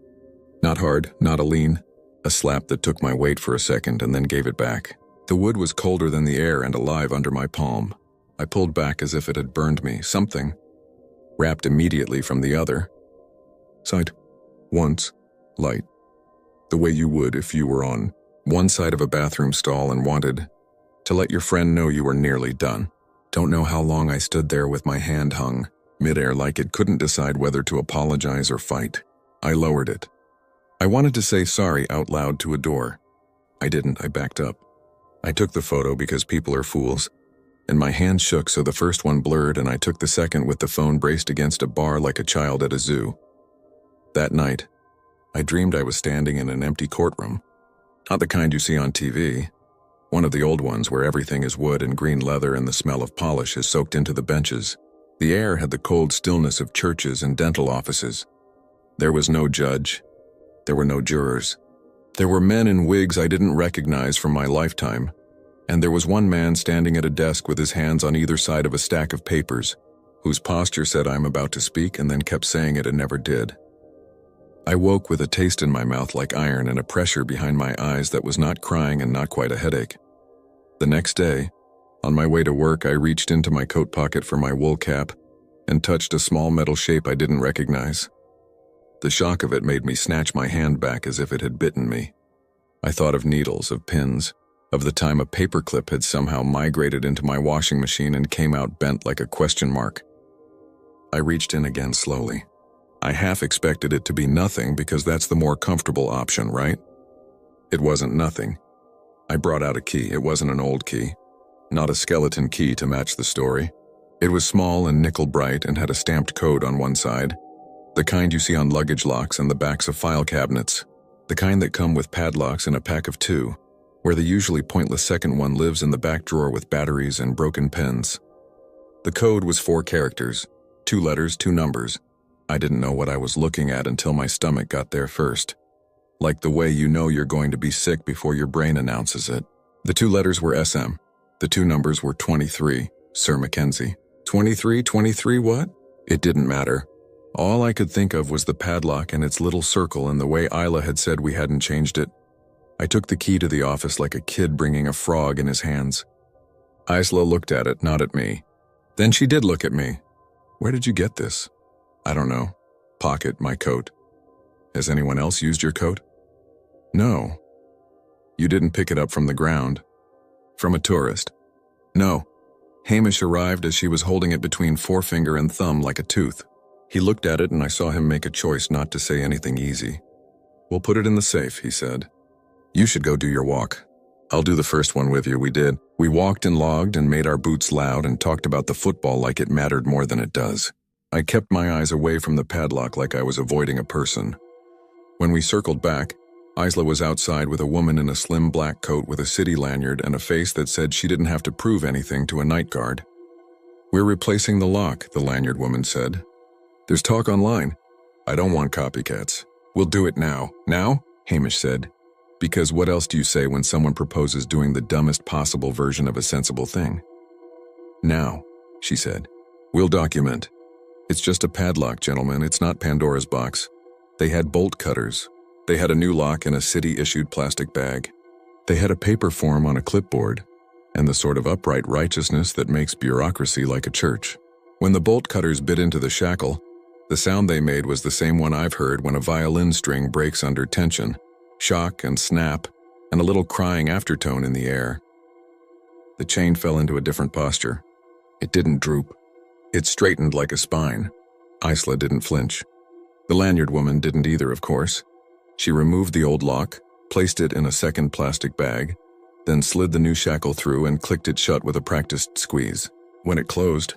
Not hard, not a lean. A slap that took my weight for a second and then gave it back. The wood was colder than the air and alive under my palm. I pulled back as if it had burned me. Something. Wrapped immediately from the other. Sight. Once. Light. The way you would if you were on one side of a bathroom stall and wanted to let your friend know you were nearly done. Don't know how long I stood there with my hand hung midair like it couldn't decide whether to apologize or fight. I lowered it. I wanted to say sorry out loud to a door. I didn't. I backed up. I took the photo because people are fools, and my hand shook so the first one blurred, and I took the second with the phone braced against a bar like a child at a zoo. That night, I dreamed I was standing in an empty courtroom. Not the kind you see on TV. One of the old ones where everything is wood and green leather and the smell of polish is soaked into the benches. The air had the cold stillness of churches and dental offices. There was no judge. There were no jurors. There were men in wigs I didn't recognize from my lifetime, and there was one man standing at a desk with his hands on either side of a stack of papers, whose posture said I'm about to speak and then kept saying it and never did. I woke with a taste in my mouth like iron and a pressure behind my eyes that was not crying and not quite a headache. The next day, on my way to work, I reached into my coat pocket for my wool cap and touched a small metal shape I didn't recognize. The shock of it made me snatch my hand back as if it had bitten me. I thought of needles, of pins, of the time a paperclip had somehow migrated into my washing machine and came out bent like a question mark. I reached in again slowly. I half expected it to be nothing because that's the more comfortable option, right? It wasn't nothing. I brought out a key. It wasn't an old key. Not a skeleton key to match the story. It was small and nickel bright and had a stamped code on one side. The kind you see on luggage locks and the backs of file cabinets. The kind that come with padlocks in a pack of 2, where the usually pointless second one lives in the back drawer with batteries and broken pens. The code was 4 characters, 2 letters, 2 numbers. I didn't know what I was looking at until my stomach got there first. Like the way you know you're going to be sick before your brain announces it. The 2 letters were SM. The 2 numbers were 23, Sir Mackenzie. 23 what? It didn't matter. All I could think of was the padlock and its little circle and the way Isla had said we hadn't changed it. I took the key to the office like a kid bringing a frog in his hands. Isla looked at it, not at me. Then she did look at me. Where did you get this? I don't know. Pocket, my coat. Has anyone else used your coat? No. You didn't pick it up from the ground? From a tourist? No. Hamish arrived as she was holding it between forefinger and thumb like a tooth. He looked at it and I saw him make a choice not to say anything easy. We'll put it in the safe, he said. You should go do your walk. I'll do the first one with you, we did. We walked and logged and made our boots loud and talked about the football like it mattered more than it does. I kept my eyes away from the padlock like I was avoiding a person. When we circled back, Isla was outside with a woman in a slim black coat with a city lanyard and a face that said she didn't have to prove anything to a night guard. We're replacing the lock, the lanyard woman said. There's talk online. I don't want copycats. We'll do it now. Now? Hamish said. Because what else do you say when someone proposes doing the dumbest possible version of a sensible thing? Now, she said. We'll document. It's just a padlock, gentlemen. It's not Pandora's box. They had bolt cutters. They had a new lock in a city-issued plastic bag. They had a paper form on a clipboard, and the sort of upright righteousness that makes bureaucracy like a church. When the bolt cutters bit into the shackle, the sound they made was the same one I've heard when a violin string breaks under tension. Shock and snap, and a little crying aftertone in the air. The chain fell into a different posture. It didn't droop. It straightened like a spine. Isla didn't flinch. The lanyard woman didn't either, of course. She removed the old lock, placed it in a second plastic bag, then slid the new shackle through and clicked it shut with a practiced squeeze. When it closed,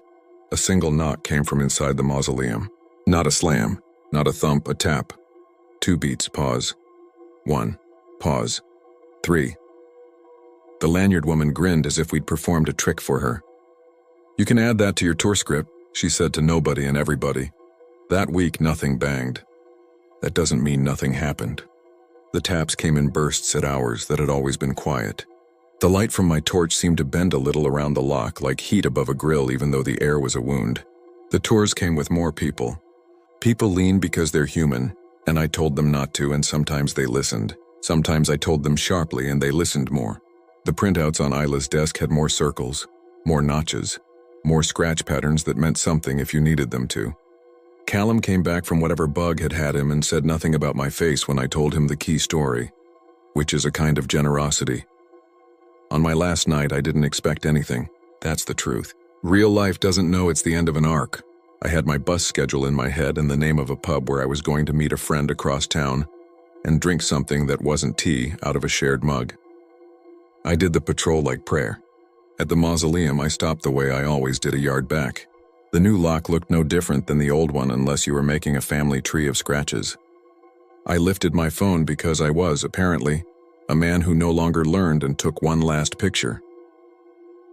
a single knock came from inside the mausoleum. Not a slam, not a thump, a tap. 2 beats, pause. 1, pause. 3. The lanyard woman grinned as if we'd performed a trick for her. You can add that to your tour script, she said to nobody and everybody. That week, nothing banged. That doesn't mean nothing happened. The taps came in bursts at hours that had always been quiet. The light from my torch seemed to bend a little around the lock like heat above a grill even though the air was a wound. The tours came with more people. People lean because they're human, and I told them not to, and sometimes they listened. Sometimes I told them sharply and they listened more. The printouts on Isla's desk had more circles, more notches, more scratch patterns that meant something if you needed them to. Callum came back from whatever bug had had him and said nothing about my face when I told him the key story, which is a kind of generosity. On my last night, I didn't expect anything. That's the truth. Real life doesn't know it's the end of an arc. I had my bus schedule in my head and the name of a pub where I was going to meet a friend across town and drink something that wasn't tea out of a shared mug. I did the patrol like prayer. At the mausoleum, I stopped the way I always did a yard back. The new lock looked no different than the old one unless you were making a family tree of scratches. I lifted my phone because I was, apparently, a man who no longer learned and took one last picture.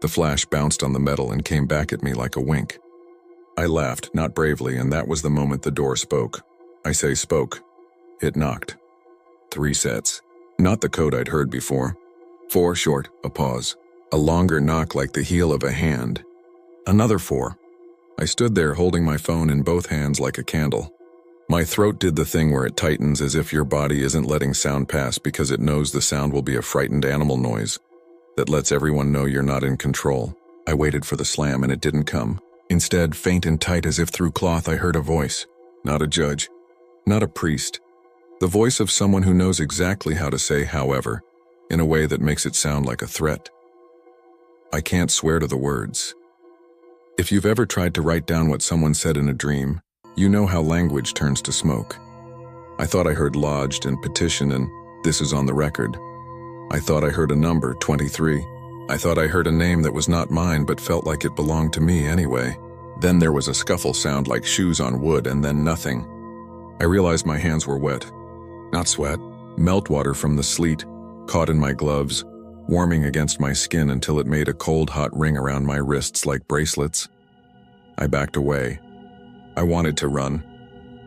The flash bounced on the metal and came back at me like a wink. I laughed, not bravely, and that was the moment the door spoke. I say spoke. It knocked. 3 sets. Not the code I'd heard before. 4 short, a pause. A longer knock like the heel of a hand. Another 4. I stood there holding my phone in both hands like a candle. My throat did the thing where it tightens as if your body isn't letting sound pass because it knows the sound will be a frightened animal noise that lets everyone know you're not in control. I waited for the slam and it didn't come. Instead, faint and tight as if through cloth, I heard a voice. Not a judge. Not a priest. The voice of someone who knows exactly how to say however, in a way that makes it sound like a threat. I can't swear to the words. If you've ever tried to write down what someone said in a dream, you know how language turns to smoke. I thought I heard lodged and petition and this is on the record. I thought I heard a number, 23. I thought I heard a name that was not mine but felt like it belonged to me anyway. Then there was a scuffle sound like shoes on wood and then nothing. I realized my hands were wet. Not sweat, meltwater from the sleet, caught in my gloves, warming against my skin until it made a cold hot ring around my wrists like bracelets. I backed away. I wanted to run.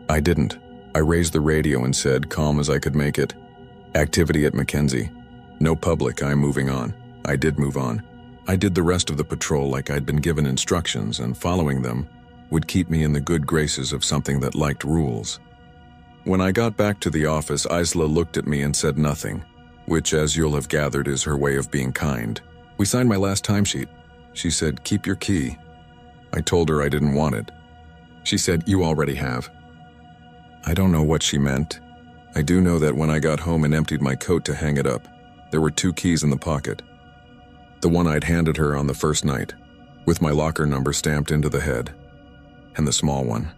I didn't. I raised the radio and said, calm as I could make it, activity at Mackenzie. No public, I'm moving on. I did move on. I did the rest of the patrol like I'd been given instructions, and following them would keep me in the good graces of something that liked rules. When I got back to the office, Isla looked at me and said nothing, which, as you'll have gathered, is her way of being kind. We signed my last timesheet. She said, keep your key. I told her I didn't want it. She said, "You already have." I don't know what she meant. I do know that when I got home and emptied my coat to hang it up, there were 2 keys in the pocket. The one I'd handed her on the first night, with my locker number stamped into the head, and the small one,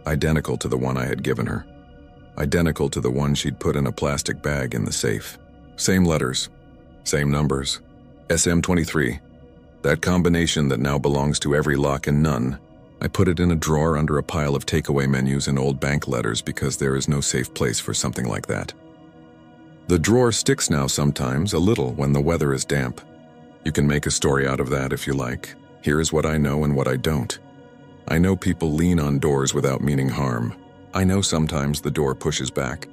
identical to the one I had given her, identical to the one she'd put in a plastic bag in the safe. Same letters, same numbers, SM23, that combination that now belongs to every lock and none. I put it in a drawer under a pile of takeaway menus and old bank letters because there is no safe place for something like that. The drawer sticks now sometimes, a little, when the weather is damp. You can make a story out of that if you like. Here is what I know and what I don't. I know people lean on doors without meaning harm. I know sometimes the door pushes back.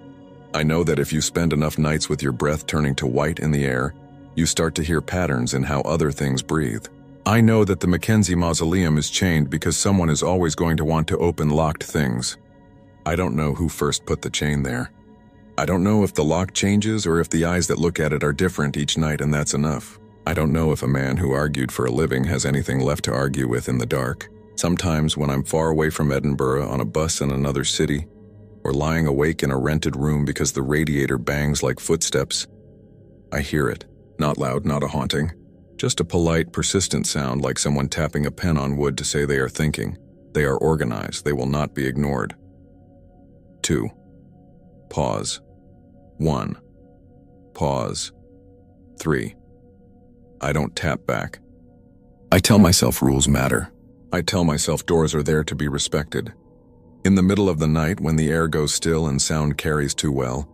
I know that if you spend enough nights with your breath turning to white in the air, you start to hear patterns in how other things breathe. I know that the Mackenzie Mausoleum is chained because someone is always going to want to open locked things. I don't know who first put the chain there. I don't know if the lock changes or if the eyes that look at it are different each night and that's enough. I don't know if a man who argued for a living has anything left to argue with in the dark. Sometimes when I'm far away from Edinburgh on a bus in another city, or lying awake in a rented room because the radiator bangs like footsteps, I hear it. Not loud, not a haunting. Just a polite, persistent sound like someone tapping a pen on wood to say they are thinking. They are organized. They will not be ignored. 2. Pause. 1. Pause. 3. I don't tap back. I tell myself rules matter. I tell myself doors are there to be respected. In the middle of the night, when the air goes still and sound carries too well,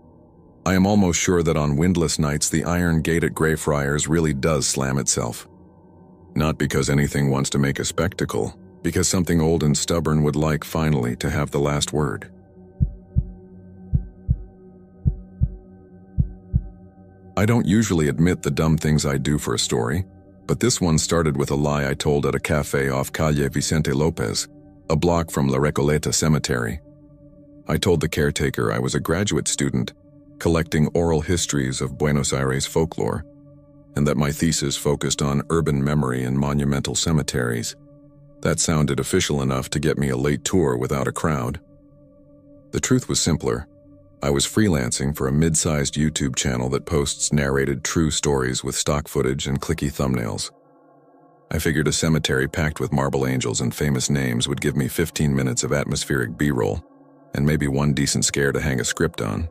I am almost sure that on windless nights the iron gate at Greyfriars really does slam itself. Not because anything wants to make a spectacle, because something old and stubborn would like, finally, to have the last word. I don't usually admit the dumb things I do for a story, but this one started with a lie I told at a cafe off Calle Vicente Lopez, a block from La Recoleta Cemetery. I told the caretaker I was a graduate student collecting oral histories of Buenos Aires folklore, and that my thesis focused on urban memory and monumental cemeteries. That sounded official enough to get me a late tour without a crowd. The truth was simpler. I was freelancing for a mid-sized YouTube channel that posts narrated true stories with stock footage and clicky thumbnails. I figured a cemetery packed with marble angels and famous names would give me 15 minutes of atmospheric B-roll, and maybe one decent scare to hang a script on.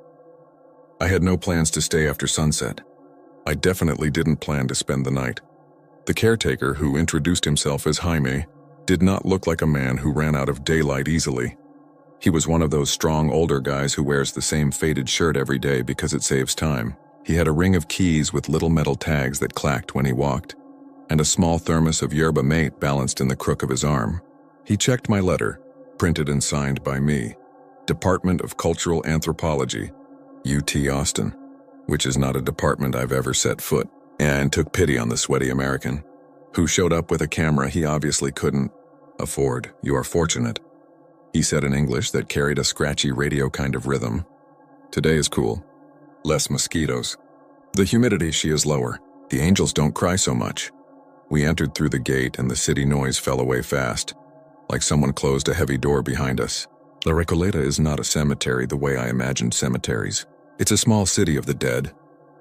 I had no plans to stay after sunset. I definitely didn't plan to spend the night. The caretaker, who introduced himself as Jaime, did not look like a man who ran out of daylight easily. He was one of those strong older guys who wears the same faded shirt every day because it saves time. He had a ring of keys with little metal tags that clacked when he walked, and a small thermos of yerba mate balanced in the crook of his arm. He checked my letter, printed and signed by me, Department of Cultural Anthropology, UT Austin, which is not a department I've ever set foot, and took pity on the sweaty American, who showed up with a camera he obviously couldn't afford. "You are fortunate," he said in English that carried a scratchy radio kind of rhythm. "Today is cool. Less mosquitoes. The humidity she is lower. The angels don't cry so much." We entered through the gate and the city noise fell away fast, like someone closed a heavy door behind us. La Recoleta is not a cemetery the way I imagined cemeteries. It's a small city of the dead,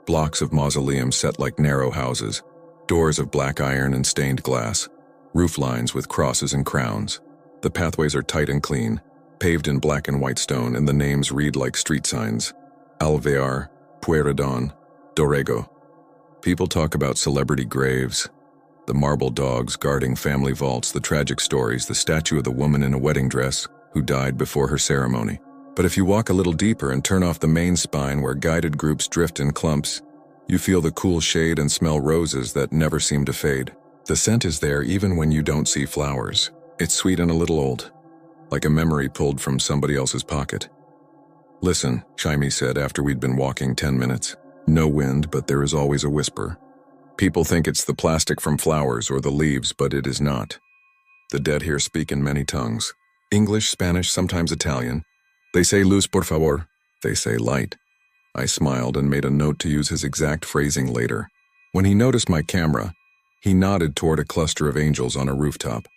blocks of mausoleums set like narrow houses, doors of black iron and stained glass, roof lines with crosses and crowns. The pathways are tight and clean, paved in black and white stone, and the names read like street signs: Alvear, Pueyrredon, Dorrego. People talk about celebrity graves, the marble dogs guarding family vaults, the tragic stories, the statue of the woman in a wedding dress who died before her ceremony. But if you walk a little deeper and turn off the main spine where guided groups drift in clumps, you feel the cool shade and smell roses that never seem to fade. The scent is there even when you don't see flowers. It's sweet and a little old, like a memory pulled from somebody else's pocket. "Listen," Jaime said after we'd been walking 10 minutes. "No wind, but there is always a whisper. People think it's the plastic from flowers or the leaves, but it is not. The dead here speak in many tongues. English, Spanish, sometimes Italian. They say luz por favor. They say light." I smiled and made a note to use his exact phrasing later. When he noticed my camera, he nodded toward a cluster of angels on a rooftop.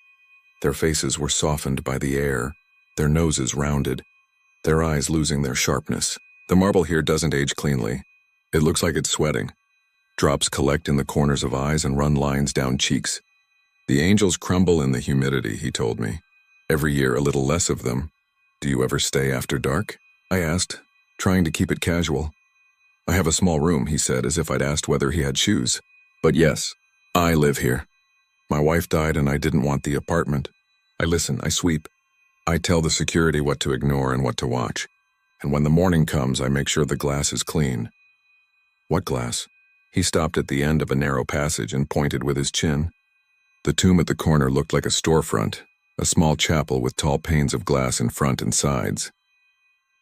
Their faces were softened by the air, their noses rounded, their eyes losing their sharpness. The marble here doesn't age cleanly. It looks like it's sweating. Drops collect in the corners of eyes and run lines down cheeks. The angels crumble in the humidity, he told me. Every year a little less of them. Do you ever stay after dark? I asked, trying to keep it casual. I have a small room, he said, as if I'd asked whether he had shoes. But yes, I live here. My wife died and I didn't want the apartment. I listen, I sweep. I tell the security what to ignore and what to watch. And when the morning comes, I make sure the glass is clean. What glass? He stopped at the end of a narrow passage and pointed with his chin. The tomb at the corner looked like a storefront, a small chapel with tall panes of glass in front and sides.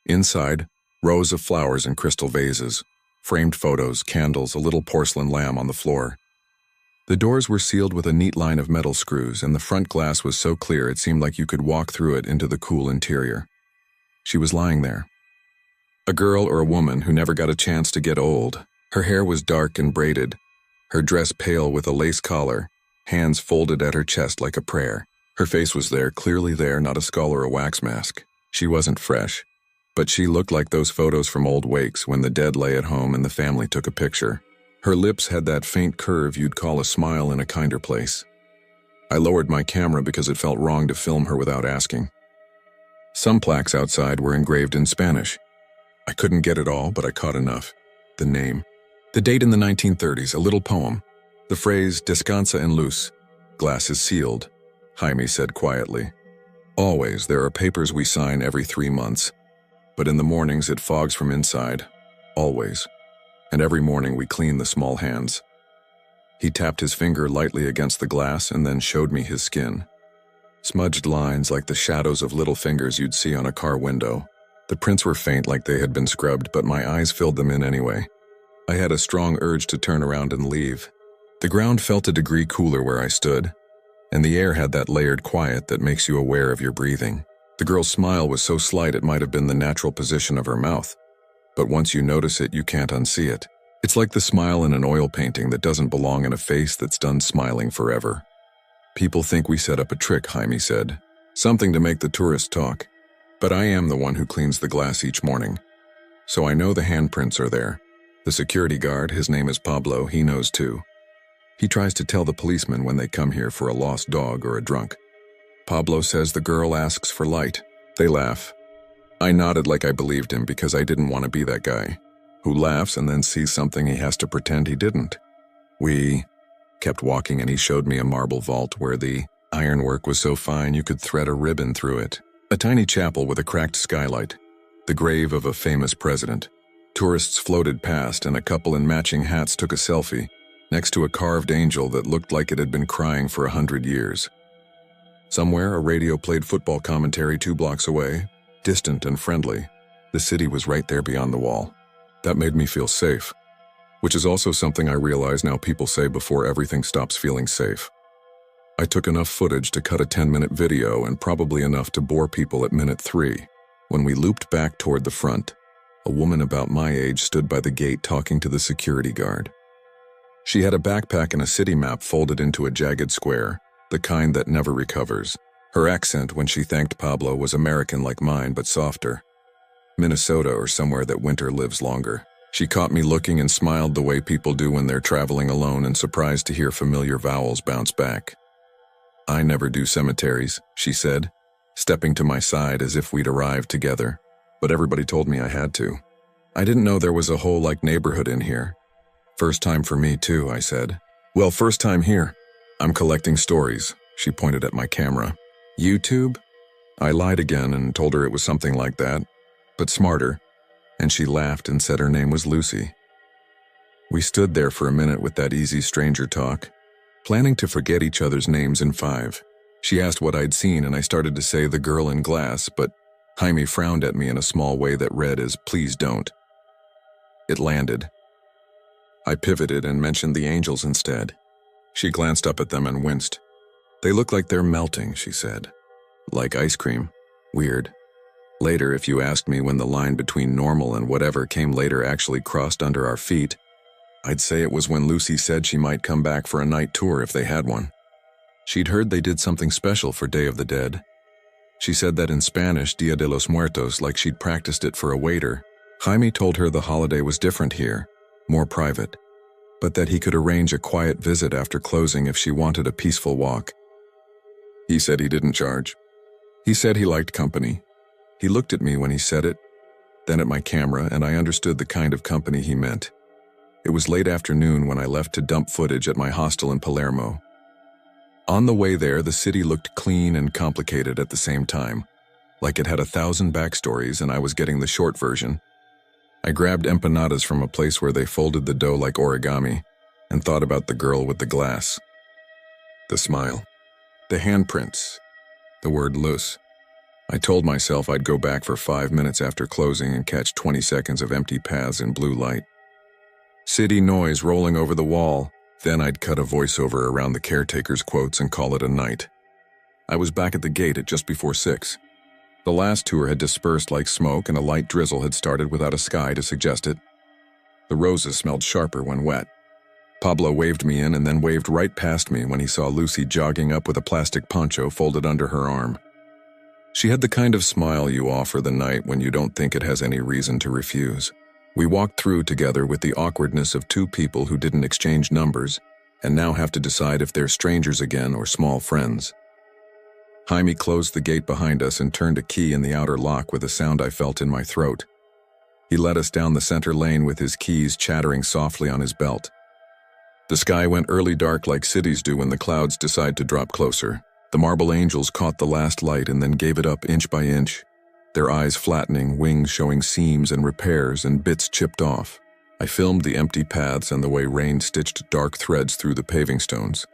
Inside, rows of flowers in crystal vases, framed photos, candles, a little porcelain lamb on the floor. The doors were sealed with a neat line of metal screws, and the front glass was so clear it seemed like you could walk through it into the cool interior. She was lying there. A girl or a woman who never got a chance to get old. Her hair was dark and braided, her dress pale with a lace collar, hands folded at her chest like a prayer. Her face was there, clearly there, not a skull or a wax mask. She wasn't fresh, but she looked like those photos from old wakes when the dead lay at home and the family took a picture. Her lips had that faint curve you'd call a smile in a kinder place. I lowered my camera because it felt wrong to film her without asking. Some plaques outside were engraved in Spanish. I couldn't get it all, but I caught enough. The name. The date in the 1930s, a little poem. The phrase, descansa en luz. Glass is sealed, Jaime said quietly. Always, there are papers we sign every 3 months. But in the mornings it fogs from inside. Always. And every morning we clean the small hands. He tapped his finger lightly against the glass and then showed me his skin. Smudged lines like the shadows of little fingers you'd see on a car window. The prints were faint like they had been scrubbed, but my eyes filled them in anyway. I had a strong urge to turn around and leave. The ground felt a degree cooler where I stood, and the air had that layered quiet that makes you aware of your breathing. The girl's smile was so slight it might have been the natural position of her mouth, but once you notice it, you can't unsee it. It's like the smile in an oil painting that doesn't belong in a face that's done smiling forever. People think we set up a trick, Jaime said. Something to make the tourists talk. But I am the one who cleans the glass each morning. So I know the handprints are there. The security guard, his name is Pablo, he knows too. He tries to tell the policemen when they come here for a lost dog or a drunk. Pablo says the girl asks for light. They laugh. I nodded like I believed him because I didn't want to be that guy who laughs and then sees something he has to pretend he didn't. We kept walking and he showed me a marble vault where the ironwork was so fine you could thread a ribbon through it. A tiny chapel with a cracked skylight, the grave of a famous president. Tourists floated past and a couple in matching hats took a selfie next to a carved angel that looked like it had been crying for 100 years. Somewhere a radio played football commentary 2 blocks away, distant and friendly. The city was right there beyond the wall. That made me feel safe, which is also something I realize now people say before everything stops feeling safe. I took enough footage to cut a 10-minute video and probably enough to bore people at minute 3. When we looped back toward the front, a woman about my age stood by the gate talking to the security guard. She had a backpack and a city map folded into a jagged square, the kind that never recovers. Her accent when she thanked Pablo was American like mine, but softer. Minnesota or somewhere that winter lives longer. She caught me looking and smiled the way people do when they're traveling alone and surprised to hear familiar vowels bounce back. I never do cemeteries, she said, stepping to my side as if we'd arrived together, but everybody told me I had to. I didn't know there was a whole neighborhood in here. First time for me too, I said. Well, first time here. I'm collecting stories, she pointed at my camera. YouTube? I lied again and told her it was something like that, but smarter, and she laughed and said her name was Lucy. We stood there for a minute with that easy stranger talk, planning to forget each other's names in 5. She asked what I'd seen and I started to say The Girl in Glass, but Jaime frowned at me in a small way that read as please don't. It landed. I pivoted and mentioned the angels instead. She glanced up at them and winced. They look like they're melting, she said. Like ice cream. Weird. Later, if you asked me when the line between normal and whatever came later actually crossed under our feet, I'd say it was when Lucy said she might come back for a night tour if they had one. She'd heard they did something special for Day of the Dead. She said that in Spanish, Dia de los Muertos, like she'd practiced it for a waiter. Jaime told her the holiday was different here, more private, but that he could arrange a quiet visit after closing if she wanted a peaceful walk. He said he didn't charge. He said he liked company. He looked at me when he said it, then at my camera, and I understood the kind of company he meant. It was late afternoon when I left to dump footage at my hostel in Palermo. On the way there, the city looked clean and complicated at the same time, like it had 1,000 backstories and I was getting the short version. I grabbed empanadas from a place where they folded the dough like origami and thought about the girl with the glass. The smile. The handprints. The word luz. I told myself I'd go back for 5 minutes after closing and catch 20 seconds of empty paths in blue light. City noise rolling over the wall. Then I'd cut a voiceover around the caretaker's quotes and call it a night. I was back at the gate at just before 6. The last tour had dispersed like smoke and a light drizzle had started without a sky to suggest it. The roses smelled sharper when wet. Pablo waved me in and then waved right past me when he saw Lucy jogging up with a plastic poncho folded under her arm. She had the kind of smile you offer the night when you don't think it has any reason to refuse. We walked through together with the awkwardness of two people who didn't exchange numbers and now have to decide if they're strangers again or small friends. Jaime closed the gate behind us and turned a key in the outer lock with a sound I felt in my throat. He led us down the center lane with his keys chattering softly on his belt. The sky went early dark like cities do when the clouds decide to drop closer. The marble angels caught the last light and then gave it up inch by inch, their eyes flattening, wings showing seams and repairs and bits chipped off. I filmed the empty paths and the way rain stitched dark threads through the paving stones.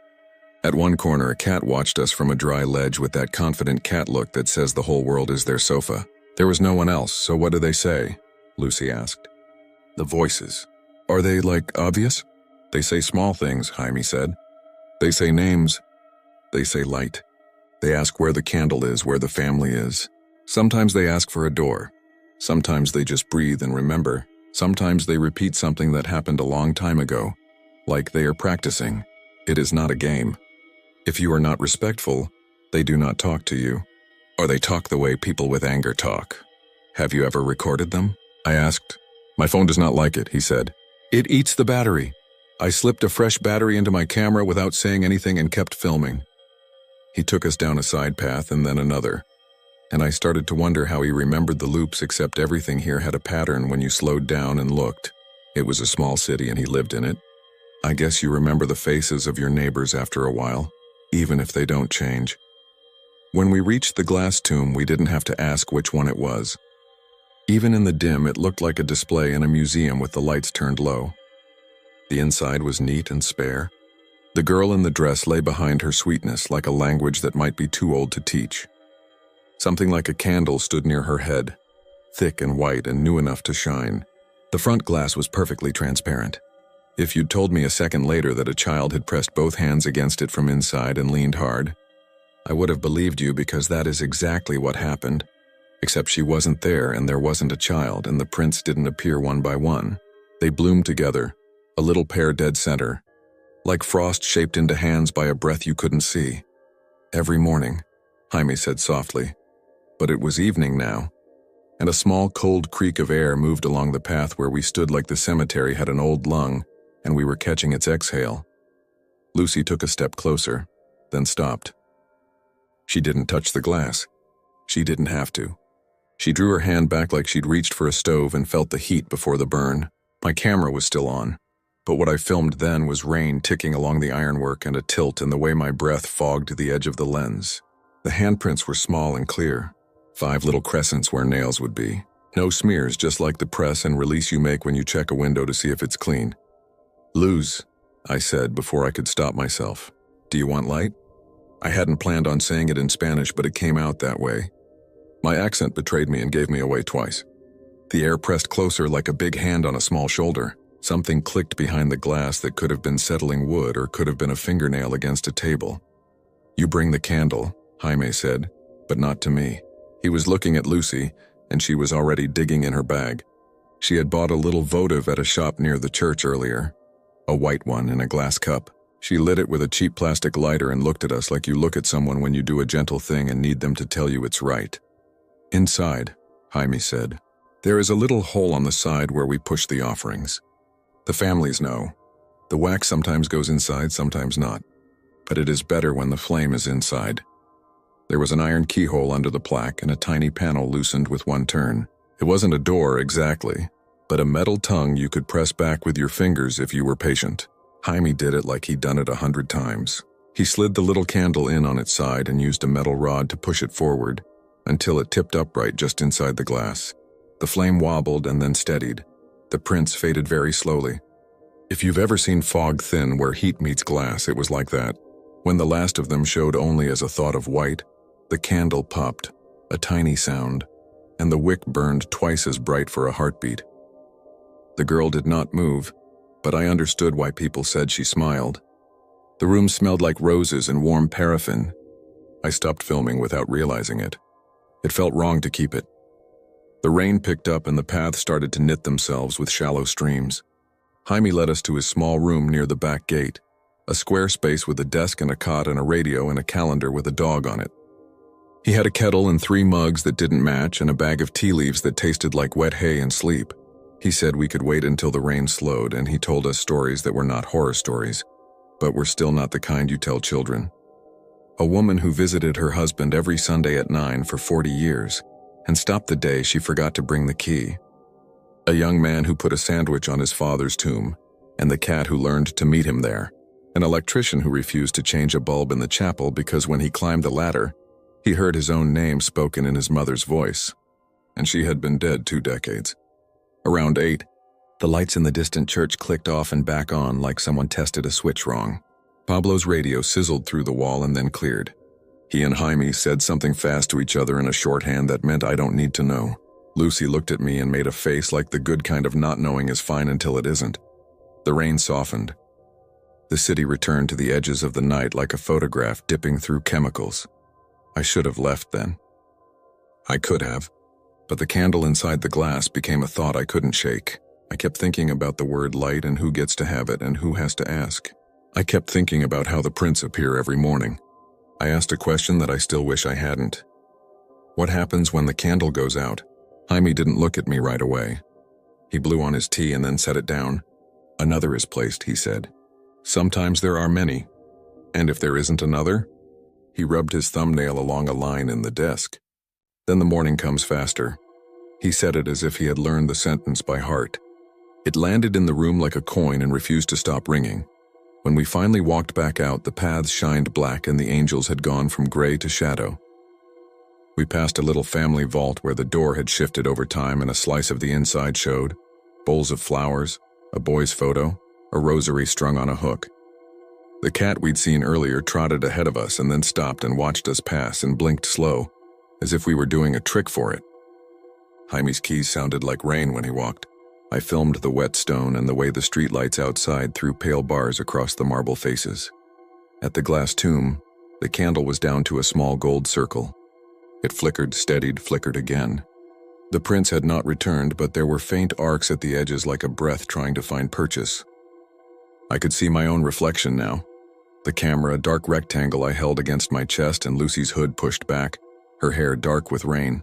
At one corner, a cat watched us from a dry ledge with that confident cat look that says the whole world is their sofa. There was no one else, so what do they say? Lucy asked. The voices. Are they, like, obvious? They say small things, Jaime said. They say names. They say light. They ask where the candle is, where the family is. Sometimes they ask for a door. Sometimes they just breathe and remember. Sometimes they repeat something that happened a long time ago, like they are practicing. It is not a game. If you are not respectful, they do not talk to you. Or they talk the way people with anger talk. Have you ever recorded them? I asked. My phone does not like it, he said. It eats the battery. I slipped a fresh battery into my camera without saying anything and kept filming. He took us down a side path and then another. And I started to wonder how he remembered the loops, except everything here had a pattern when you slowed down and looked. It was a small city and he lived in it. I guess you remember the faces of your neighbors after a while, even if they don't change. When we reached the glass tomb, we didn't have to ask which one it was. Even in the dim, it looked like a display in a museum with the lights turned low. The inside was neat and spare. The girl in the dress lay behind her sweetness like a language that might be too old to teach. Something like a candle stood near her head, thick and white and new enough to shine. The front glass was perfectly transparent. If you'd told me a second later that a child had pressed both hands against it from inside and leaned hard, I would have believed you because that is exactly what happened. Except she wasn't there and there wasn't a child and the prints didn't appear one by one. They bloomed together, a little pair dead center, like frost shaped into hands by a breath you couldn't see. Every morning, Jaime said softly. But it was evening now, and a small cold creak of air moved along the path where we stood like the cemetery had an old lung, and we were catching its exhale. Lucy took a step closer, then stopped. She didn't touch the glass. She didn't have to. She drew her hand back like she'd reached for a stove and felt the heat before the burn. My camera was still on, but what I filmed then was rain ticking along the ironwork and a tilt in the way my breath fogged the edge of the lens. The handprints were small and clear. 5 little crescents where nails would be. No smears, just like the press and release you make when you check a window to see if it's clean. Luz, I said before I could stop myself. Do you want light? I hadn't planned on saying it in Spanish, but it came out that way. My accent betrayed me and gave me away twice. The air pressed closer like a big hand on a small shoulder. Something clicked behind the glass that could have been settling wood or could have been a fingernail against a table. You bring the candle, Jaime said, but not to me. He was looking at Lucy, and she was already digging in her bag. She had bought a little votive at a shop near the church earlier, a white one in a glass cup. She lit it with a cheap plastic lighter and looked at us like you look at someone when you do a gentle thing and need them to tell you it's right. Inside, Jaime said, there is a little hole on the side where we push the offerings. The families know. The wax sometimes goes inside, sometimes not. But it is better when the flame is inside. There was an iron keyhole under the plaque and a tiny panel loosened with one turn. It wasn't a door exactly, but a metal tongue you could press back with your fingers if you were patient. Jaime did it like he'd done it 100 times. He slid the little candle in on its side and used a metal rod to push it forward until it tipped upright just inside the glass. The flame wobbled and then steadied. The prints faded very slowly. If you've ever seen fog thin where heat meets glass, it was like that. When the last of them showed only as a thought of white, the candle popped, a tiny sound, and the wick burned twice as bright for a heartbeat. The girl did not move, but I understood why people said she smiled. The room smelled like roses and warm paraffin. I stopped filming without realizing it. It felt wrong to keep it. The rain picked up and the paths started to knit themselves with shallow streams. Jaime led us to his small room near the back gate, a square space with a desk and a cot and a radio and a calendar with a dog on it. He had a kettle and 3 mugs that didn't match and a bag of tea leaves that tasted like wet hay and sleep. He said we could wait until the rain slowed, and he told us stories that were not horror stories, but were still not the kind you tell children. A woman who visited her husband every Sunday at 9 for 40 years and stopped the day she forgot to bring the key. A young man who put a sandwich on his father's tomb, and the cat who learned to meet him there. An electrician who refused to change a bulb in the chapel because when he climbed the ladder, he heard his own name spoken in his mother's voice, and she had been dead 2 decades. Around 8, the lights in the distant church clicked off and back on like someone tested a switch wrong. Pablo's radio sizzled through the wall and then cleared. He and Jaime said something fast to each other in a shorthand that meant I don't need to know. Lucy looked at me and made a face like the good kind of not knowing is fine until it isn't. The rain softened. The city returned to the edges of the night like a photograph dipping through chemicals. I should have left then. I could have. But the candle inside the glass became a thought I couldn't shake. I kept thinking about the word light and who gets to have it and who has to ask. I kept thinking about how the prints appear every morning. I asked a question that I still wish I hadn't. What happens when the candle goes out? Jaime didn't look at me right away. He blew on his tea and then set it down. Another is placed, he said. Sometimes there are many. And if there isn't another? He rubbed his thumbnail along a line in the desk. Then the morning comes faster. He said it as if he had learned the sentence by heart. It landed in the room like a coin and refused to stop ringing. When we finally walked back out, the paths shined black and the angels had gone from gray to shadow. We passed a little family vault where the door had shifted over time and a slice of the inside showed. Bowls of flowers, a boy's photo, a rosary strung on a hook. The cat we'd seen earlier trotted ahead of us and then stopped and watched us pass and blinked slow, as if we were doing a trick for it. Jaime's keys sounded like rain when he walked. I filmed the wet stone and the way the streetlights outside threw pale bars across the marble faces. At the glass tomb, the candle was down to a small gold circle. It flickered, steadied, flickered again. The prints had not returned, but there were faint arcs at the edges like a breath trying to find purchase. I could see my own reflection now. The camera, a dark rectangle I held against my chest, and Lucy's hood pushed back, her hair dark with rain.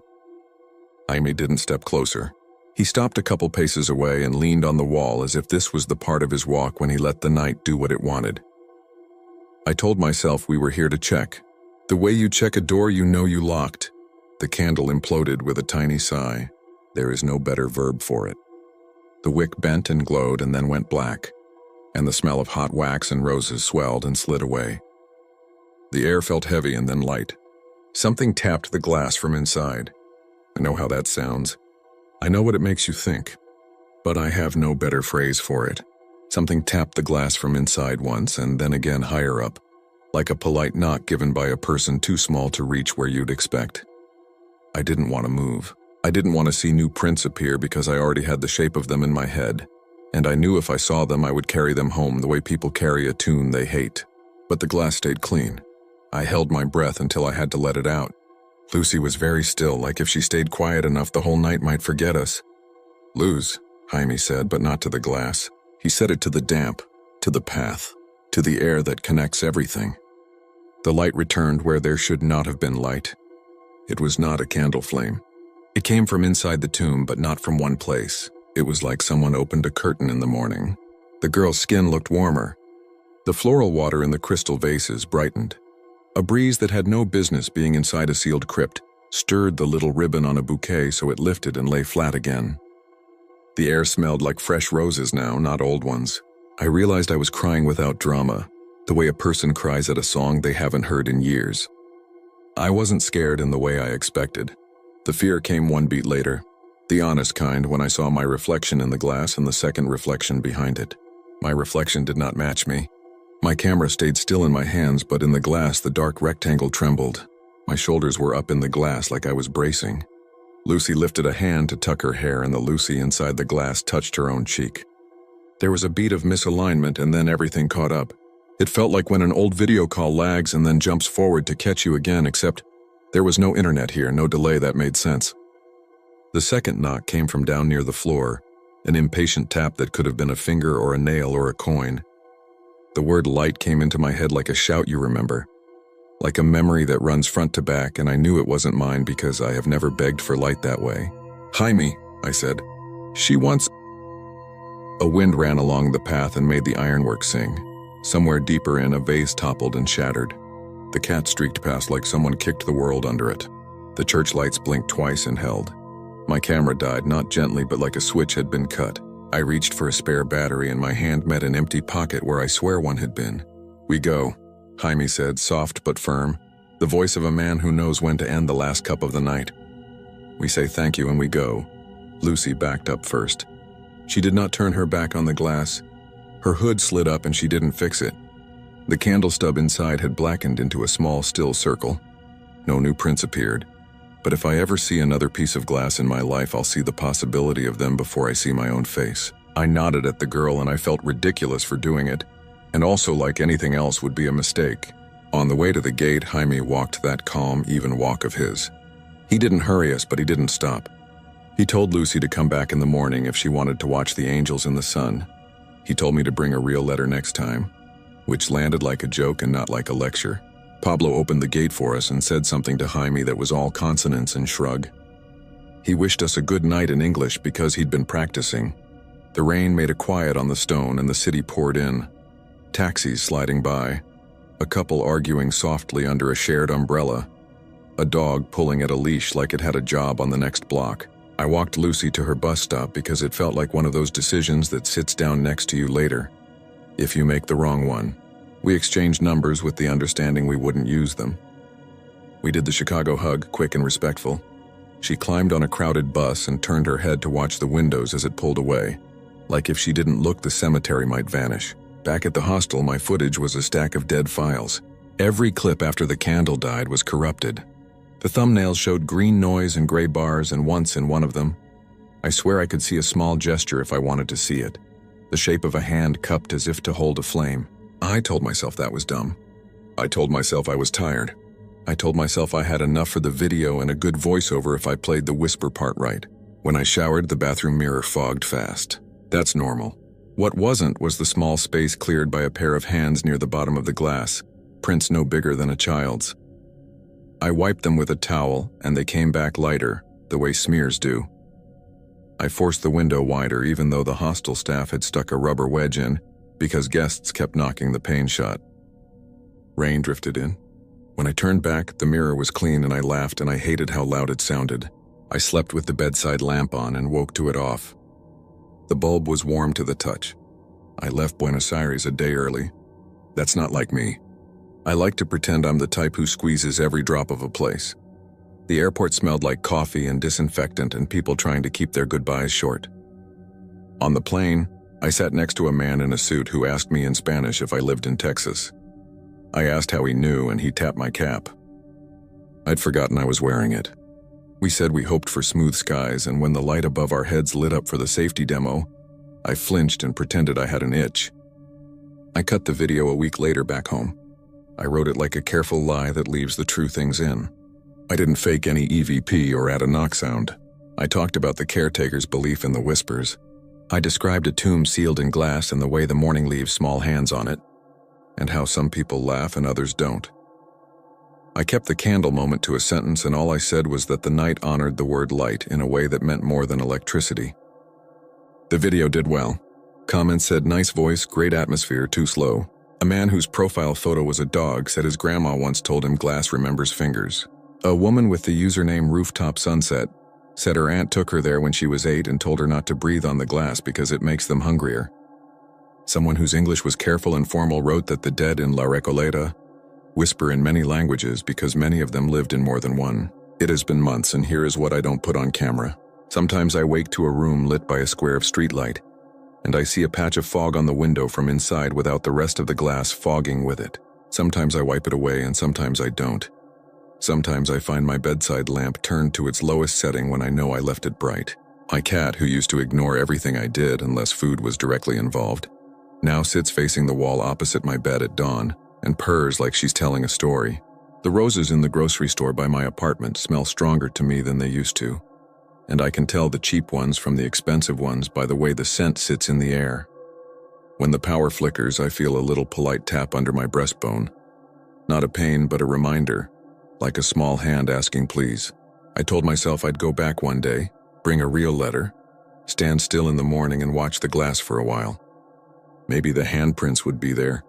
Jaime didn't step closer. He stopped a couple paces away and leaned on the wall as if this was the part of his walk when he let the night do what it wanted. I told myself we were here to check. The way you check a door you know you locked. The candle imploded with a tiny sigh. There is no better verb for it. The wick bent and glowed and then went black, and the smell of hot wax and roses swelled and slid away. The air felt heavy and then light. Something tapped the glass from inside. I know how that sounds. I know what it makes you think, but I have no better phrase for it. Something tapped the glass from inside once and then again higher up, like a polite knock given by a person too small to reach where you'd expect. I didn't want to move. I didn't want to see new prints appear because I already had the shape of them in my head, and I knew if I saw them I would carry them home the way people carry a tune they hate. But the glass stayed clean. I held my breath until I had to let it out. Lucy was very still, like if she stayed quiet enough the whole night might forget us. Luz, Jaime said, but not to the glass. He said it to the damp, to the path. to the air that connects everything. The light returned where there should not have been light. It was not a candle flame. It came from inside the tomb, but not from one place. It was like someone opened a curtain in the morning. The girl's skin looked warmer. The floral water in the crystal vases brightened. A breeze that had no business being inside a sealed crypt stirred the little ribbon on a bouquet so it lifted and lay flat again. The air smelled like fresh roses now, not old ones. I realized I was crying without drama, the way a person cries at a song they haven't heard in years. I wasn't scared in the way I expected. The fear came one beat later, the honest kind, when I saw my reflection in the glass and the second reflection behind it. My reflection did not match me. My camera stayed still in my hands, but in the glass the dark rectangle trembled. My shoulders were up in the glass like I was bracing. Lucy lifted a hand to tuck her hair, and the Lucy inside the glass touched her own cheek. There was a beat of misalignment, and then everything caught up. It felt like when an old video call lags and then jumps forward to catch you again, except there was no internet here, no delay that made sense. The second knock came from down near the floor, an impatient tap that could have been a finger or a nail or a coin. The word light came into my head like a shout you remember, like a memory that runs front to back, and I knew it wasn't mine because I have never begged for light that way. "Jaime," I said. "She wants—" A wind ran along the path and made the ironwork sing. Somewhere deeper in, a vase toppled and shattered. The cat streaked past like someone kicked the world under it. The church lights blinked twice and held. My camera died, not gently, but like a switch had been cut. I reached for a spare battery and my hand met an empty pocket where I swear one had been. "We go," Jaime said, soft but firm, the voice of a man who knows when to end the last cup of the night. "We say thank you and we go." Lucy backed up first. She did not turn her back on the glass. Her hood slid up and she didn't fix it. The candle stub inside had blackened into a small, still circle. No new prints appeared. But if I ever see another piece of glass in my life, I'll see the possibility of them before I see my own face. I nodded at the girl and I felt ridiculous for doing it, and also like anything else would be a mistake. On the way to the gate, Jaime walked that calm, even walk of his. He didn't hurry us, but he didn't stop. He told Lucy to come back in the morning if she wanted to watch the angels in the sun. He told me to bring a real letter next time, which landed like a joke and not like a lecture. Pablo opened the gate for us and said something to Jaime that was all consonants and shrug. He wished us a good night in English because he'd been practicing. The rain made a quiet on the stone and the city poured in. Taxis sliding by. A couple arguing softly under a shared umbrella. A dog pulling at a leash like it had a job on the next block. I walked Lucy to her bus stop because it felt like one of those decisions that sits down next to you later, if you make the wrong one. We exchanged numbers with the understanding we wouldn't use them. We did the Chicago hug, quick and respectful. She climbed on a crowded bus and turned her head to watch the windows as it pulled away. Like if she didn't look, the cemetery might vanish. Back at the hostel, my footage was a stack of dead files. Every clip after the candle died was corrupted. The thumbnails showed green noise and gray bars, and once in one of them, I swear I could see a small gesture if I wanted to see it. The shape of a hand cupped as if to hold a flame. I told myself that was dumb. I told myself I was tired. I told myself I had enough for the video and a good voiceover if I played the whisper part right. When I showered, the bathroom mirror fogged fast. That's normal. What wasn't was the small space cleared by a pair of hands near the bottom of the glass, prints no bigger than a child's. I wiped them with a towel, and they came back lighter, the way smears do. I forced the window wider even though the hostel staff had stuck a rubber wedge in, because guests kept knocking the pane shut. Rain drifted in. When I turned back, the mirror was clean and I laughed and I hated how loud it sounded. I slept with the bedside lamp on and woke to it off. The bulb was warm to the touch. I left Buenos Aires a day early. That's not like me. I like to pretend I'm the type who squeezes every drop of a place. The airport smelled like coffee and disinfectant and people trying to keep their goodbyes short. On the plane, I sat next to a man in a suit who asked me in Spanish if I lived in Texas. I asked how he knew and he tapped my cap. I'd forgotten I was wearing it. We said we hoped for smooth skies, and when the light above our heads lit up for the safety demo, I flinched and pretended I had an itch. I cut the video a week later back home. I wrote it like a careful lie that leaves the true things in. I didn't fake any EVP or add a knock sound. I talked about the caretaker's belief in the whispers. I described a tomb sealed in glass and the way the mourning leaves small hands on it. and how some people laugh and others don't. I kept the candle moment to a sentence, and all I said was that the night honored the word light in a way that meant more than electricity. The video did well. Comments said, "Nice voice, great atmosphere, too slow." A man whose profile photo was a dog said his grandma once told him glass remembers fingers. A woman with the username Rooftop Sunset said her aunt took her there when she was 8 and told her not to breathe on the glass because it makes them hungrier. Someone whose English was careful and formal wrote that the dead in La Recoleta whisper in many languages because many of them lived in more than one. It has been months, and here is what I don't put on camera. Sometimes I wake to a room lit by a square of streetlight, and I see a patch of fog on the window from inside without the rest of the glass fogging with it. Sometimes I wipe it away, and sometimes I don't. Sometimes I find my bedside lamp turned to its lowest setting when I know I left it bright. My cat, who used to ignore everything I did unless food was directly involved, now sits facing the wall opposite my bed at dawn and purrs like she's telling a story. The roses in the grocery store by my apartment smell stronger to me than they used to, and I can tell the cheap ones from the expensive ones by the way the scent sits in the air. When the power flickers, I feel a little polite tap under my breastbone. Not a pain, but a reminder, like a small hand asking please. I told myself I'd go back one day, bring a real letter, stand still in the morning and watch the glass for a while. Maybe the handprints would be there.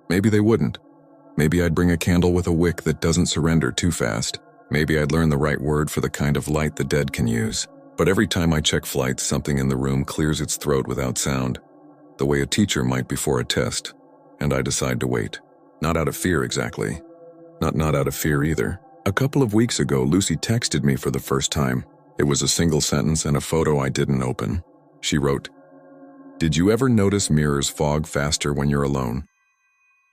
Maybe they wouldn't. Maybe I'd bring a candle with a wick that doesn't surrender too fast. Maybe I'd learn the right word for the kind of light the dead can use. But every time I check flights, something in the room clears its throat without sound, the way a teacher might before a test, and I decide to wait. Not out of fear exactly. Not out of fear either. A couple of weeks ago, Lucy texted me for the first time. It was a single sentence and a photo I didn't open. She wrote, "Did you ever notice mirrors fog faster when you're alone?"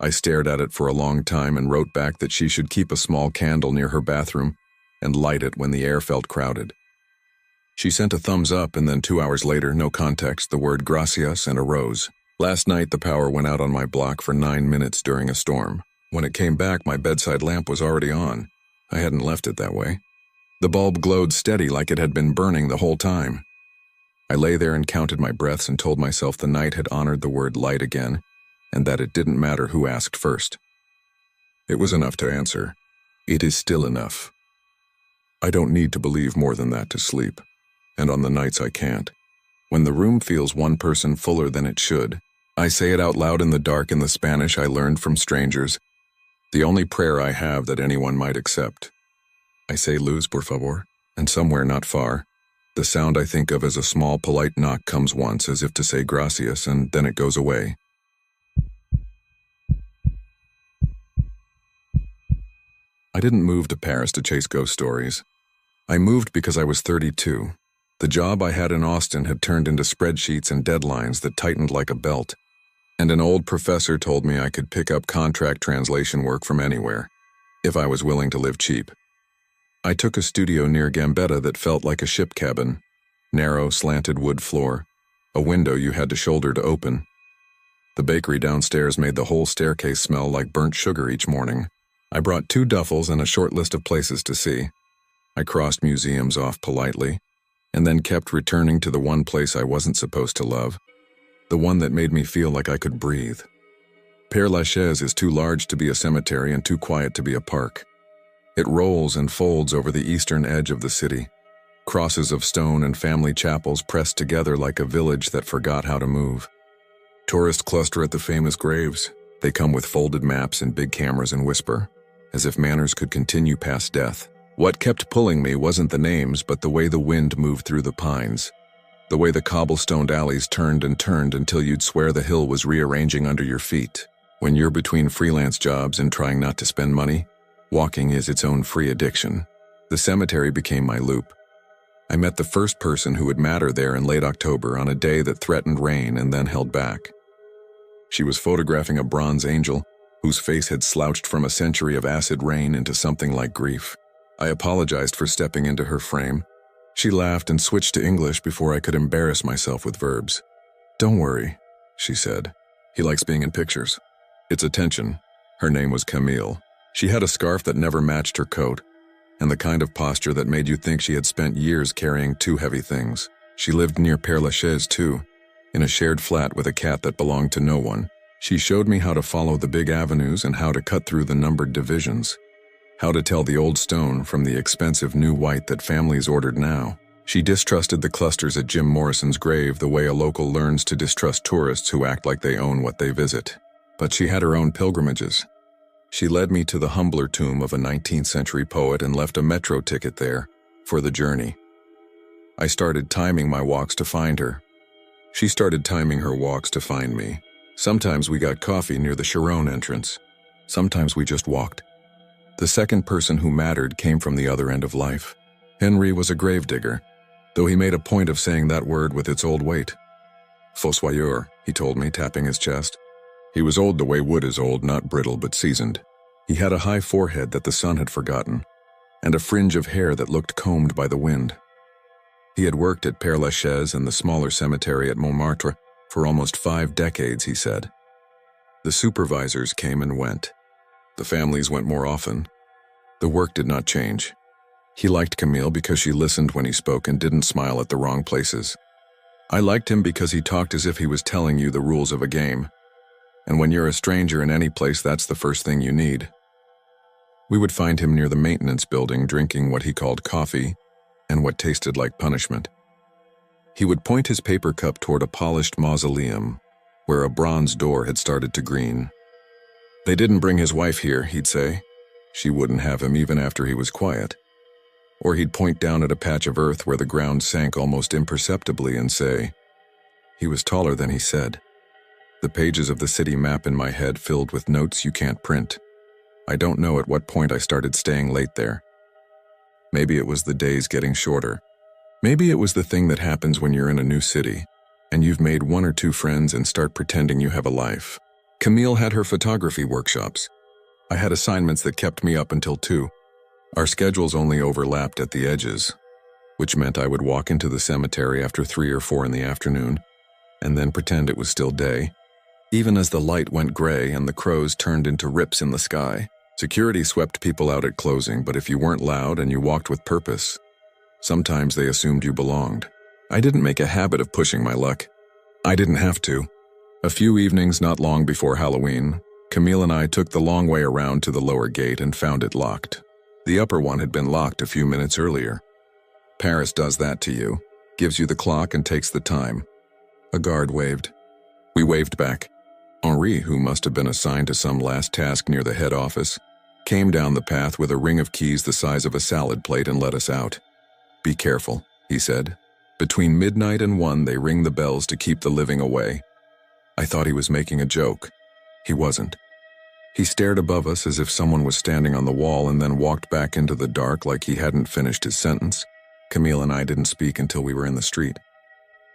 I stared at it for a long time and wrote back that she should keep a small candle near her bathroom and light it when the air felt crowded. She sent a thumbs up, and then 2 hours later, no context, the word gracias and a rose. Last night, the power went out on my block for 9 minutes during a storm. When it came back, my bedside lamp was already on. I hadn't left it that way. The bulb glowed steady like it had been burning the whole time. I lay there and counted my breaths and told myself the night had honored the word light again, and that it didn't matter who asked first. It was enough to answer. It is still enough. I don't need to believe more than that to sleep, and on the nights I can't. When the room feels one person fuller than it should, I say it out loud in the dark in the Spanish I learned from strangers, the only prayer I have that anyone might accept. I say luz por favor, and somewhere not far, the sound I think of as a small polite knock comes once as if to say gracias, and then it goes away. I didn't move to Paris to chase ghost stories. I moved because I was 32. The job I had in Austin had turned into spreadsheets and deadlines that tightened like a belt, and an old professor told me I could pick up contract translation work from anywhere, if I was willing to live cheap. I took a studio near Gambetta that felt like a ship cabin, narrow, slanted wood floor, a window you had to shoulder to open. The bakery downstairs made the whole staircase smell like burnt sugar each morning. I brought 2 duffels and a short list of places to see. I crossed museums off politely, and then kept returning to the one place I wasn't supposed to love, the one that made me feel like I could breathe. Père Lachaise is too large to be a cemetery and too quiet to be a park. It rolls and folds over the eastern edge of the city, crosses of stone and family chapels pressed together like a village that forgot how to move. Tourists cluster at the famous graves. They come with folded maps and big cameras and whisper, as if manners could continue past death. What kept pulling me wasn't the names, but the way the wind moved through the pines, the way the cobblestoned alleys turned and turned until you'd swear the hill was rearranging under your feet. When you're between freelance jobs and trying not to spend money, walking is its own free addiction. The cemetery became my loop. I met the first person who would matter there in late October on a day that threatened rain and then held back. She was photographing a bronze angel whose face had slouched from a century of acid rain into something like grief. I apologized for stepping into her frame. She laughed and switched to English before I could embarrass myself with verbs. "Don't worry," she said. "He likes being in pictures." It's attention. Her name was Camille. She had a scarf that never matched her coat, and the kind of posture that made you think she had spent years carrying 2 heavy things. She lived near Père Lachaise too, in a shared flat with a cat that belonged to no one. She showed me how to follow the big avenues and how to cut through the numbered divisions, how to tell the old stone from the expensive new white that families ordered now. She distrusted the clusters at Jim Morrison's grave the way a local learns to distrust tourists who act like they own what they visit. But she had her own pilgrimages. She led me to the humbler tomb of a 19th century poet and left a metro ticket there for the journey. I started timing my walks to find her. She started timing her walks to find me. Sometimes we got coffee near the Sharon entrance. Sometimes we just walked. The second person who mattered came from the other end of life. Henry was a gravedigger, though he made a point of saying that word with its old weight. Fossoyeur, he told me, tapping his chest. He was old the way wood is old, not brittle but seasoned. He had a high forehead that the sun had forgotten, and a fringe of hair that looked combed by the wind. He had worked at Père Lachaise and the smaller cemetery at Montmartre for almost 5 decades, he said. The supervisors came and went. The families went more often. The work did not change. He liked Camille because she listened when he spoke and didn't smile at the wrong places. I liked him because he talked as if he was telling you the rules of a game. And when you're a stranger in any place, that's the first thing you need. We would find him near the maintenance building drinking what he called coffee and what tasted like punishment. He would point his paper cup toward a polished mausoleum where a bronze door had started to green. They didn't bring his wife here, he'd say. She wouldn't have him even after he was quiet. Or he'd point down at a patch of earth where the ground sank almost imperceptibly and say, he was taller than he said. The pages of the city map in my head filled with notes you can't print. I don't know at what point I started staying late there. Maybe it was the days getting shorter. Maybe it was the thing that happens when you're in a new city, and you've made 1 or 2 friends and start pretending you have a life. Camille had her photography workshops. I had assignments that kept me up until 2. Our schedules only overlapped at the edges, which meant I would walk into the cemetery after 3 or 4 in the afternoon, and then pretend it was still day. Even as the light went gray and the crows turned into rips in the sky, security swept people out at closing, but if you weren't loud and you walked with purpose, sometimes they assumed you belonged. I didn't make a habit of pushing my luck. I didn't have to. A few evenings not long before Halloween, Camille and I took the long way around to the lower gate and found it locked. The upper one had been locked a few minutes earlier. Paris does that to you, gives you the clock and takes the time. A guard waved. We waved back. Henri, who must have been assigned to some last task near the head office, came down the path with a ring of keys the size of a salad plate and let us out. Be careful, he said. Between midnight and 1 they ring the bells to keep the living away. I thought he was making a joke. He wasn't. He stared above us as if someone was standing on the wall and then walked back into the dark like he hadn't finished his sentence. Camille and I didn't speak until we were in the street.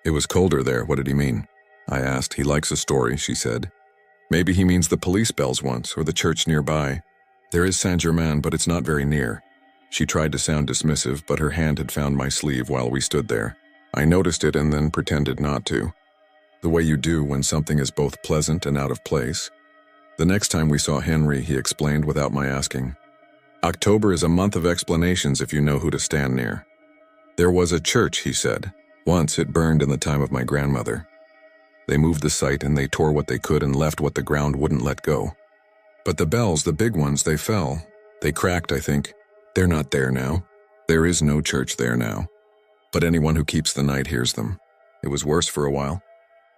It was colder there, what did he mean? I asked. He likes a story, she said. Maybe he means the police bells once, or the church nearby. There is Saint-Germain, but it's not very near. She tried to sound dismissive, but her hand had found my sleeve while we stood there. I noticed it and then pretended not to. The way you do when something is both pleasant and out of place. The next time we saw Henry, he explained without my asking. October is a month of explanations if you know who to stand near. There was a church, he said. Once it burned in the time of my grandmother. They moved the site and they tore what they could and left what the ground wouldn't let go. But the bells, the big ones, they fell. They cracked, I think. They're not there now. There is no church there now. But anyone who keeps the night hears them. It was worse for a while.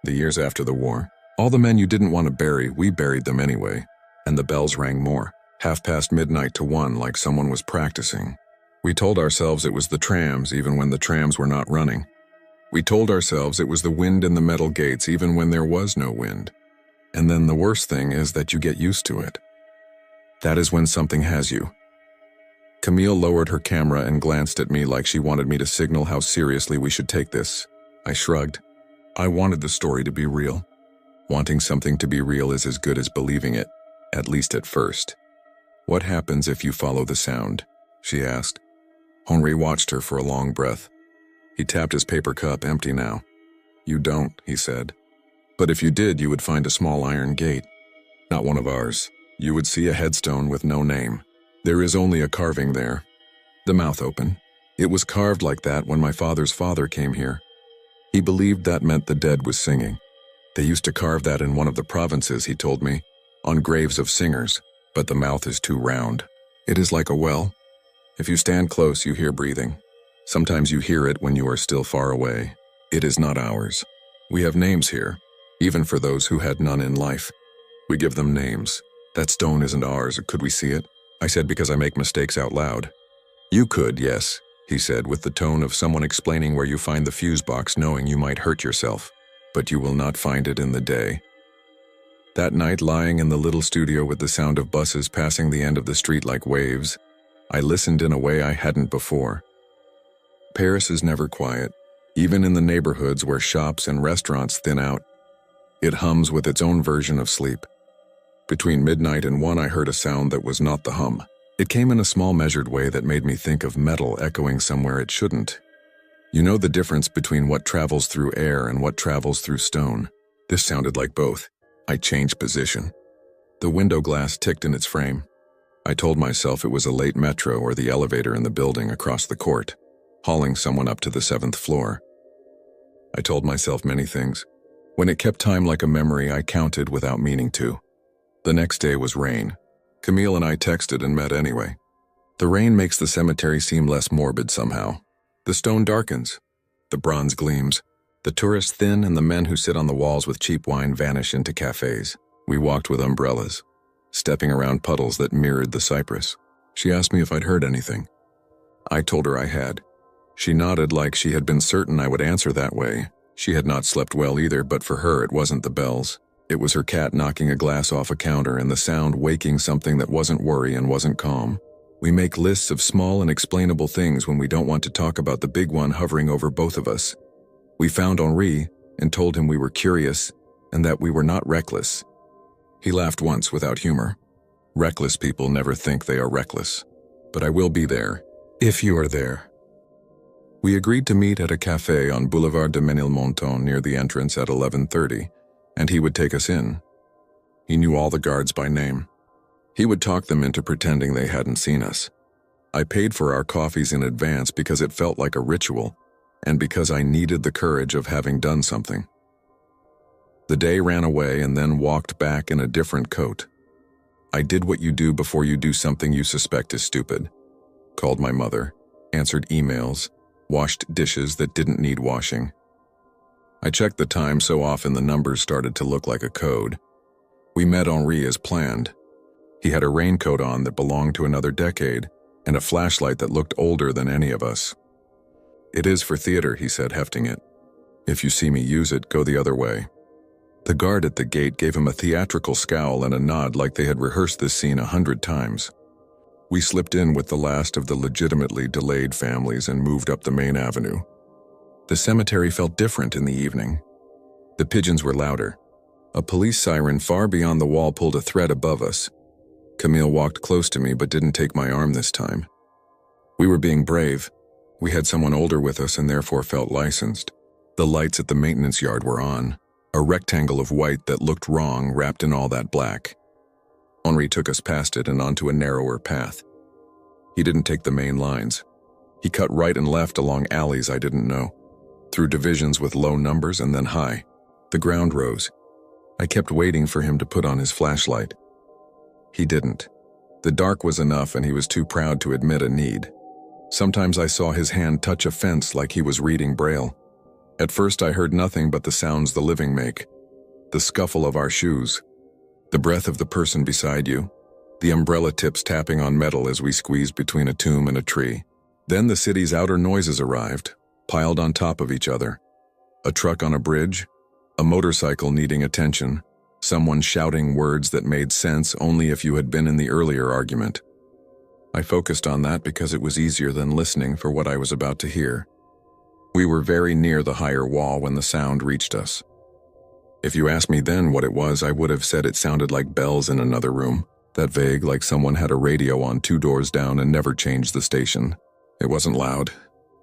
The years after the war. All the men you didn't want to bury, we buried them anyway. And the bells rang more. midnight to 1, like someone was practicing. We told ourselves it was the trams, even when the trams were not running. We told ourselves it was the wind in the metal gates, even when there was no wind. And then the worst thing is that you get used to it. That is when something has you. Camille lowered her camera and glanced at me like she wanted me to signal how seriously we should take this. I shrugged. I wanted the story to be real. Wanting something to be real is as good as believing it, at least at first. What happens if you follow the sound? She asked. Henri watched her for a long breath. He tapped his paper cup, empty now. You don't, he said. But if you did, you would find a small iron gate. Not one of ours. You would see a headstone with no name. There is only a carving there. The mouth open. It was carved like that when my father's father came here. He believed that meant the dead was singing. They used to carve that in one of the provinces, he told me, on graves of singers, but the mouth is too round. It is like a well. If you stand close, you hear breathing. Sometimes you hear it when you are still far away. It is not ours. We have names here, even for those who had none in life. We give them names. That stone isn't ours, could we see it? I said because I make mistakes out loud. You could, yes, he said with the tone of someone explaining where you find the fuse box knowing you might hurt yourself. But you will not find it in the day. That night, lying in the little studio with the sound of buses passing the end of the street like waves, I listened in a way I hadn't before. Paris is never quiet, even in the neighborhoods where shops and restaurants thin out. It hums with its own version of sleep. Between midnight and 1, I heard a sound that was not the hum. It came in a small measured way that made me think of metal echoing somewhere it shouldn't. You know the difference between what travels through air and what travels through stone. This sounded like both. I changed position. The window glass ticked in its frame. I told myself it was a late metro or the elevator in the building across the court, hauling someone up to the 7th floor. I told myself many things. When it kept time like a memory, I counted without meaning to. The next day was rain. Camille and I texted and met anyway. The rain makes the cemetery seem less morbid somehow. The stone darkens. The bronze gleams. The tourists thin and the men who sit on the walls with cheap wine vanish into cafes. We walked with umbrellas, stepping around puddles that mirrored the cypress. She asked me if I'd heard anything. I told her I had. She nodded like she had been certain I would answer that way. She had not slept well either, but for her it wasn't the bells. It was her cat knocking a glass off a counter and the sound waking something that wasn't worry and wasn't calm. We make lists of small and explainable things when we don't want to talk about the big one hovering over both of us. We found Henri and told him we were curious and that we were not reckless. He laughed once without humor. Reckless people never think they are reckless. But I will be there, if you are there. We agreed to meet at a cafe on Boulevard de Ménilmontant near the entrance at 11:30, and he would take us in. He knew all the guards by name. He would talk them into pretending they hadn't seen us. I paid for our coffees in advance because it felt like a ritual, and because I needed the courage of having done something. The day ran away and then walked back in a different coat. I did what you do before you do something you suspect is stupid. Called my mother, answered emails, washed dishes that didn't need washing. I checked the time so often the numbers started to look like a code. We met Henri as planned. He had a raincoat on that belonged to another decade, and a flashlight that looked older than any of us. "It is for theater," he said, hefting it. "If you see me use it, go the other way." The guard at the gate gave him a theatrical scowl and a nod like they had rehearsed this scene 100 times. We slipped in with the last of the legitimately delayed families and moved up the main avenue. The cemetery felt different in the evening. The pigeons were louder. A police siren far beyond the wall pulled a thread above us. Camille walked close to me but didn't take my arm this time. We were being brave. We had someone older with us and therefore felt licensed. The lights at the maintenance yard were on, a rectangle of white that looked wrong wrapped in all that black. Henri took us past it and onto a narrower path. He didn't take the main lines. He cut right and left along alleys I didn't know, through divisions with low numbers and then high. The ground rose. I kept waiting for him to put on his flashlight. He didn't. The dark was enough and he was too proud to admit a need. Sometimes I saw his hand touch a fence like he was reading Braille. At first I heard nothing but the sounds the living make. The scuffle of our shoes. The breath of the person beside you. The umbrella tips tapping on metal as we squeezed between a tomb and a tree. Then the city's outer noises arrived, piled on top of each other. A truck on a bridge. A motorcycle needing attention. Someone shouting words that made sense only if you had been in the earlier argument. I focused on that because it was easier than listening for what I was about to hear. We were very near the higher wall when the sound reached us. If you asked me then what it was, I would have said it sounded like bells in another room, that vague like someone had a radio on 2 doors down and never changed the station. It wasn't loud.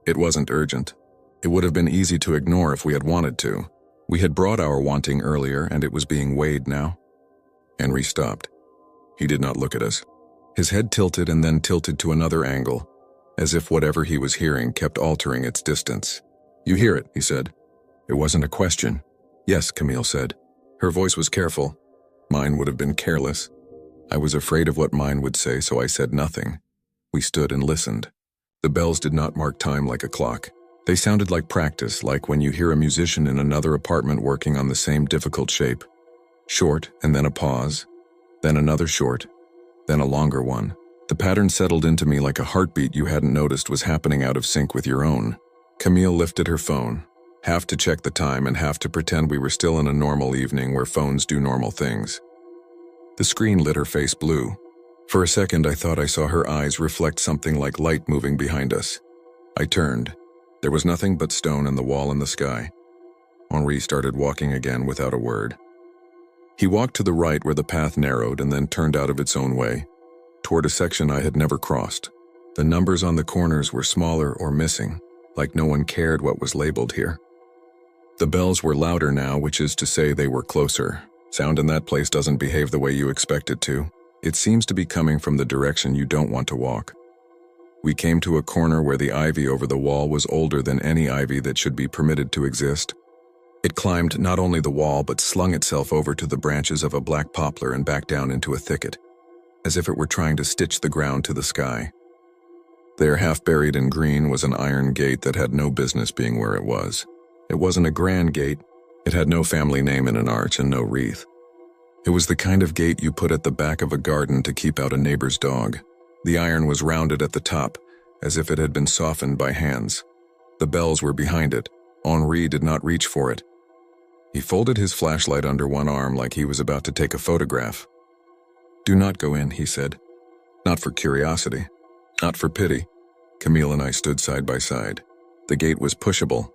It wasn't urgent. It would have been easy to ignore if we had wanted to. We had brought our wanting earlier and it was being weighed now. Henri stopped. He did not look at us. His head tilted and then tilted to another angle, as if whatever he was hearing kept altering its distance. "You hear it," he said. It wasn't a question. "Yes," Camille said. Her voice was careful. Mine would have been careless. I was afraid of what mine would say, so I said nothing. We stood and listened. The bells did not mark time like a clock. They sounded like practice, like when you hear a musician in another apartment working on the same difficult shape. Short, and then a pause, then another short, then a longer one. The pattern settled into me like a heartbeat you hadn't noticed was happening out of sync with your own. Camille lifted her phone, half to check the time and half to pretend we were still in a normal evening where phones do normal things. The screen lit her face blue. For a second, I thought I saw her eyes reflect something like light moving behind us. I turned. There was nothing but stone and the wall and the sky. Henri started walking again without a word. He walked to the right where the path narrowed and then turned out of its own way, toward a section I had never crossed. The numbers on the corners were smaller or missing, like no one cared what was labeled here. The bells were louder now, which is to say they were closer. Sound in that place doesn't behave the way you expect it to. It seems to be coming from the direction you don't want to walk. We came to a corner where the ivy over the wall was older than any ivy that should be permitted to exist. It climbed not only the wall but slung itself over to the branches of a black poplar and back down into a thicket, as if it were trying to stitch the ground to the sky. There, half buried in green, was an iron gate that had no business being where it was. It wasn't a grand gate. It had no family name in an arch and no wreath. It was the kind of gate you put at the back of a garden to keep out a neighbor's dog. The iron was rounded at the top, as if it had been softened by hands. The bells were behind it. Henri did not reach for it. He folded his flashlight under one arm like he was about to take a photograph. "Do not go in," he said. "Not for curiosity. Not for pity." Camille and I stood side by side. The gate was pushable.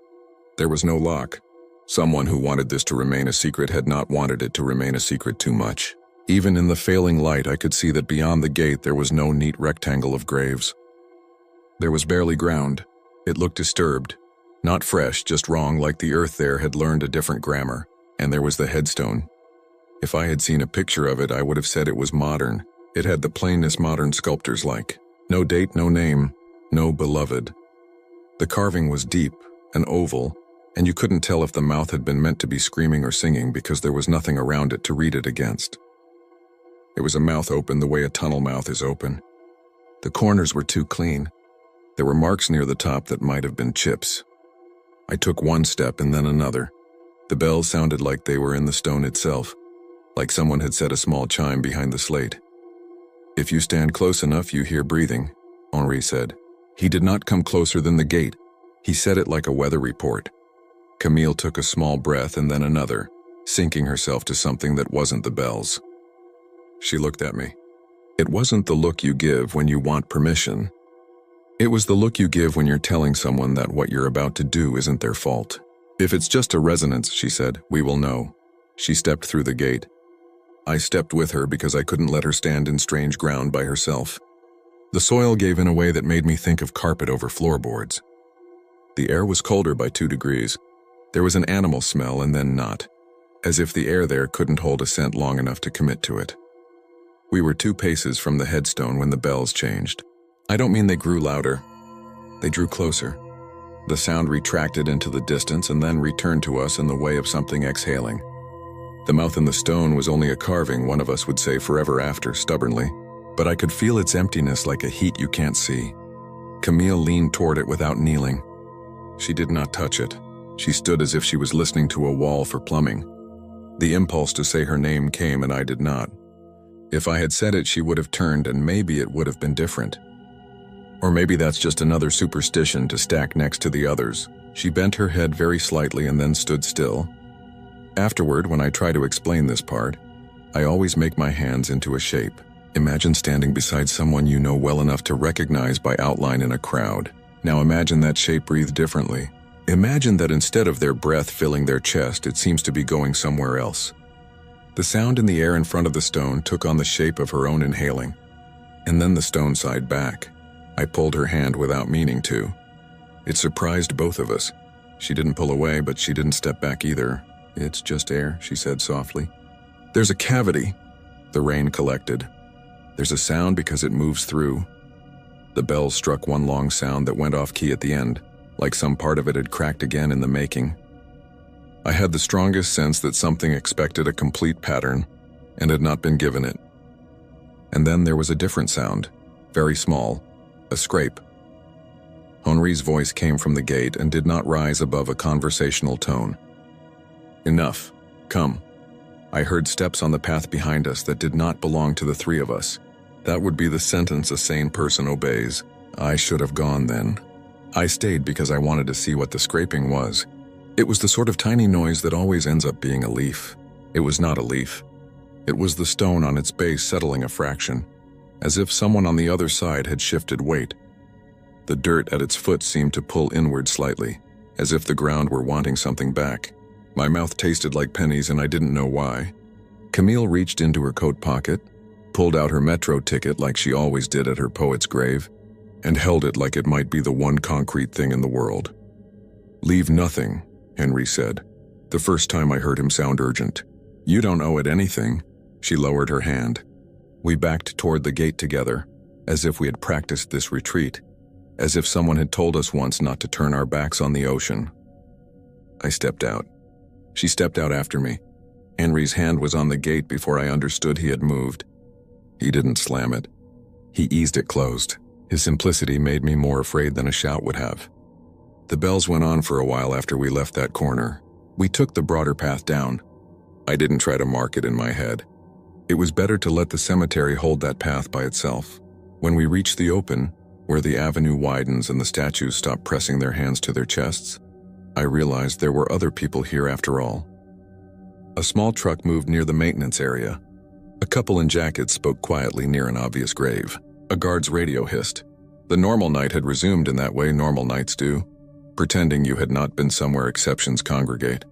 There was no lock. Someone who wanted this to remain a secret had not wanted it to remain a secret too much. Even in the failing light, I could see that beyond the gate there was no neat rectangle of graves. There was barely ground. It looked disturbed. Not fresh, just wrong, like the earth there had learned a different grammar. And there was the headstone. If I had seen a picture of it, I would have said it was modern. It had the plainness modern sculptors like. No date, no name, no beloved. The carving was deep, an oval, and you couldn't tell if the mouth had been meant to be screaming or singing because there was nothing around it to read it against. It was a mouth open the way a tunnel mouth is open. The corners were too clean. There were marks near the top that might have been chips. I took one step and then another. The bells sounded like they were in the stone itself, like someone had set a small chime behind the slate. "If you stand close enough, you hear breathing," Henri said. He did not come closer than the gate. He said it like a weather report. Camille took a small breath and then another, sinking herself to something that wasn't the bells. She looked at me. It wasn't the look you give when you want permission. It was the look you give when you're telling someone that what you're about to do isn't their fault. "If it's just a resonance," she said, "we will know." She stepped through the gate. I stepped with her because I couldn't let her stand in strange ground by herself. The soil gave in a way that made me think of carpet over floorboards. The air was colder by 2 degrees. There was an animal smell and then not, as if the air there couldn't hold a scent long enough to commit to it. We were 2 paces from the headstone when the bells changed. I don't mean they grew louder. They drew closer. The sound retracted into the distance and then returned to us in the way of something exhaling. The mouth in the stone was only a carving, one of us would say forever after, stubbornly, but I could feel its emptiness like a heat you can't see. Camille leaned toward it without kneeling. She did not touch it. She stood as if she was listening to a wall for plumbing. The impulse to say her name came and I did not. If I had said it, she would have turned and maybe it would have been different. Or maybe that's just another superstition to stack next to the others. She bent her head very slightly and then stood still. Afterward, when I try to explain this part, I always make my hands into a shape. Imagine standing beside someone you know well enough to recognize by outline in a crowd. Now imagine that shape breathe differently. Imagine that instead of their breath filling their chest, it seems to be going somewhere else. The sound in the air in front of the stone took on the shape of her own inhaling, and then the stone sighed back. I pulled her hand without meaning to. It surprised both of us. She didn't pull away, but she didn't step back either. "It's just air," she said softly. "There's a cavity." The rain collected. "There's a sound because it moves through." The bells struck one long sound that went off key at the end, like some part of it had cracked again in the making. I had the strongest sense that something expected a complete pattern and had not been given it. And then there was a different sound, very small, a scrape. Henri's voice came from the gate and did not rise above a conversational tone. "Enough. Come." I heard steps on the path behind us that did not belong to the three of us. That would be the sentence a sane person obeys. I should have gone then. I stayed because I wanted to see what the scraping was. It was the sort of tiny noise that always ends up being a leaf. It was not a leaf. It was the stone on its base settling a fraction, as if someone on the other side had shifted weight. The dirt at its foot seemed to pull inward slightly, as if the ground were wanting something back. My mouth tasted like pennies and I didn't know why. Camille reached into her coat pocket, pulled out her metro ticket like she always did at her poet's grave, and held it like it might be the one concrete thing in the world. "Leave nothing," Henri said, the first time I heard him sound urgent. "You don't owe it anything." She lowered her hand. We backed toward the gate together, as if we had practiced this retreat, as if someone had told us once not to turn our backs on the ocean. I stepped out. She stepped out after me. Henri's hand was on the gate before I understood he had moved. He didn't slam it. He eased it closed. His simplicity made me more afraid than a shout would have. The bells went on for a while after we left that corner. We took the broader path down. I didn't try to mark it in my head. It was better to let the cemetery hold that path by itself. When we reached the open, where the avenue widens and the statues stop pressing their hands to their chests, I realized there were other people here after all. A small truck moved near the maintenance area. A couple in jackets spoke quietly near an obvious grave. A guard's radio hissed. The normal night had resumed in that way normal nights do, pretending you had not been somewhere exceptions congregate.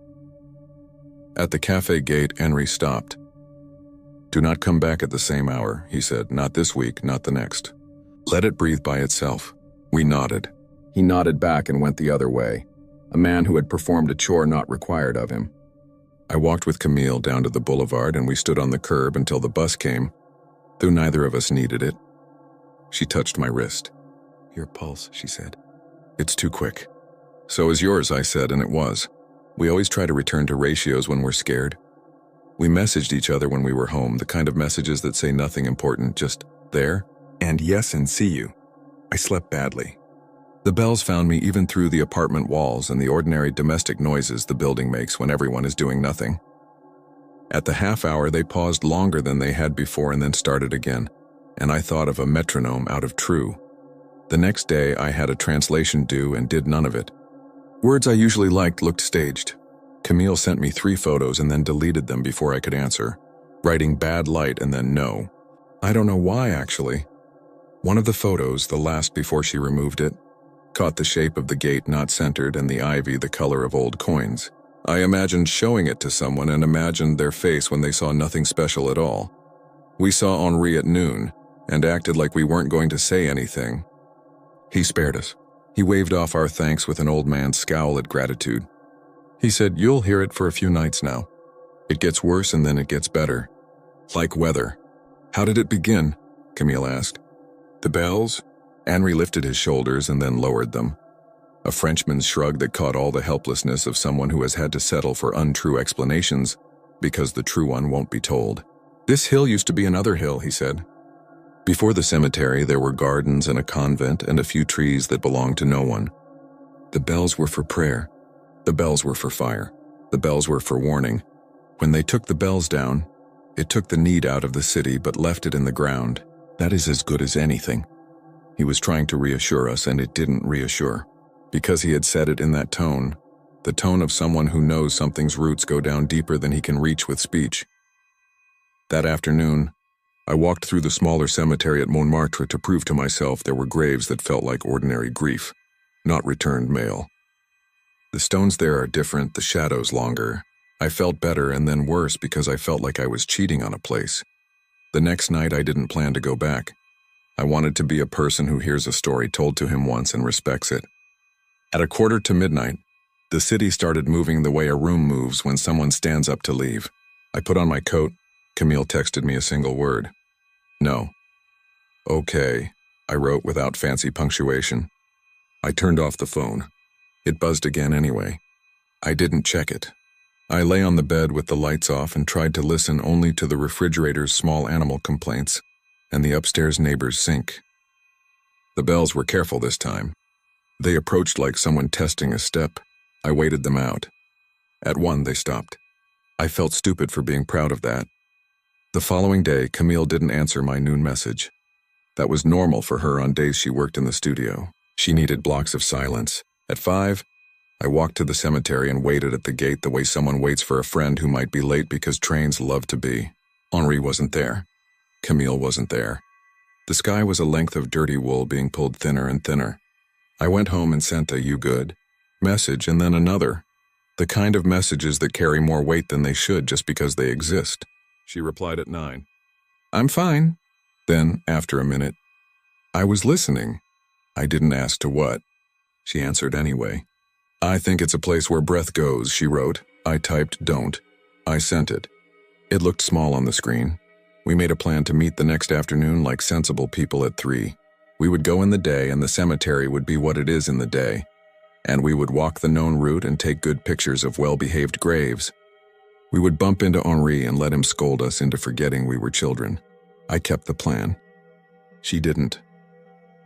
At the cafe gate, Henri stopped. "Do not come back at the same hour," he said. "Not this week, not the next. Let it breathe by itself." We nodded. He nodded back and went the other way, a man who had performed a chore not required of him. I walked with Camille down to the boulevard and we stood on the curb until the bus came, though neither of us needed it. She touched my wrist. "Your pulse," she said. "It's too quick." "So is yours," I said, and it was. We always try to return to ratios when we're scared. We messaged each other when we were home, the kind of messages that say nothing important, just there, and yes and see you. I slept badly. The bells found me even through the apartment walls and the ordinary domestic noises the building makes when everyone is doing nothing. At the half hour, they paused longer than they had before and then started again, and I thought of a metronome out of True. The next day, I had a translation due and did none of it. Words I usually liked looked staged. Camille sent me 3 photos and then deleted them before I could answer, writing bad light and then no. I don't know why, actually. One of the photos, the last before she removed it, caught the shape of the gate not centered and the ivy the color of old coins. I imagined showing it to someone and imagined their face when they saw nothing special at all. We saw Henri at noon and acted like we weren't going to say anything. He spared us. He waved off our thanks with an old man's scowl at gratitude. He said, "You'll hear it for a few nights now. It gets worse and then it gets better. Like weather." "How did it begin?" Camille asked. "The bells?" Henri lifted his shoulders and then lowered them. A Frenchman's shrug that caught all the helplessness of someone who has had to settle for untrue explanations because the true one won't be told. "This hill used to be another hill," he said. Before the cemetery, there were gardens and a convent and a few trees that belonged to no one. The bells were for prayer. The bells were for fire. The bells were for warning. When they took the bells down, it took the need out of the city but left it in the ground. That is as good as anything. He was trying to reassure us, and it didn't reassure. Because he had said it in that tone, the tone of someone who knows something's roots go down deeper than he can reach with speech. That afternoon, I walked through the smaller cemetery at Montmartre to prove to myself there were graves that felt like ordinary grief, not returned mail. The stones there are different, the shadows longer. I felt better and then worse because I felt like I was cheating on a place. The next night I didn't plan to go back. I wanted to be a person who hears a story told to him once and respects it. At 1:45, the city started moving the way a room moves when someone stands up to leave. I put on my coat. Camille texted me a single word. "No." "Okay," I wrote without fancy punctuation. I turned off the phone. It buzzed again anyway. I didn't check it. I lay on the bed with the lights off and tried to listen only to the refrigerator's small animal complaints and the upstairs neighbor's sink. The bells were careful this time. They approached like someone testing a step. I waited them out. At one, they stopped. I felt stupid for being proud of that. The following day, Camille didn't answer my noon message. That was normal for her on days she worked in the studio. She needed blocks of silence. At 5, I walked to the cemetery and waited at the gate the way someone waits for a friend who might be late because trains love to be. Henri wasn't there. Camille wasn't there. The sky was a length of dirty wool being pulled thinner and thinner. I went home and sent a "you good" message and then another. The kind of messages that carry more weight than they should just because they exist. She replied at 9. "I'm fine." Then, after a minute, "I was listening. I didn't ask to what." She answered anyway. "I think it's a place where breath goes," she wrote. I typed "don't." I sent it. It looked small on the screen. We made a plan to meet the next afternoon like sensible people at 3. We would go in the day and the cemetery would be what it is in the day. And we would walk the known route and take good pictures of well-behaved graves. We would bump into Henri and let him scold us into forgetting we were children. I kept the plan. She didn't.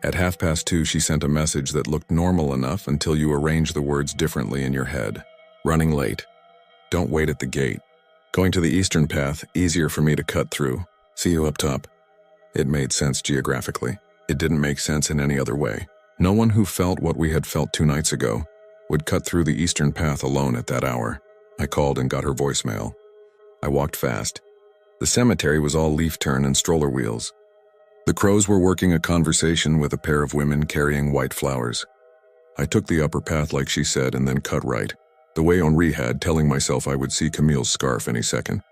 At 2:30, she sent a message that looked normal enough until you arrange the words differently in your head. "Running late. Don't wait at the gate. Going to the eastern path, easier for me to cut through. See you up top." It made sense geographically. It didn't make sense in any other way. No one who felt what we had felt 2 nights ago would cut through the eastern path alone at that hour. I called and got her voicemail. I walked fast. The cemetery was all leaf turn and stroller wheels. The crows were working a conversation with a pair of women carrying white flowers. I took the upper path like she said and then cut right, the way Henri had, telling myself I would see Camille's scarf any second.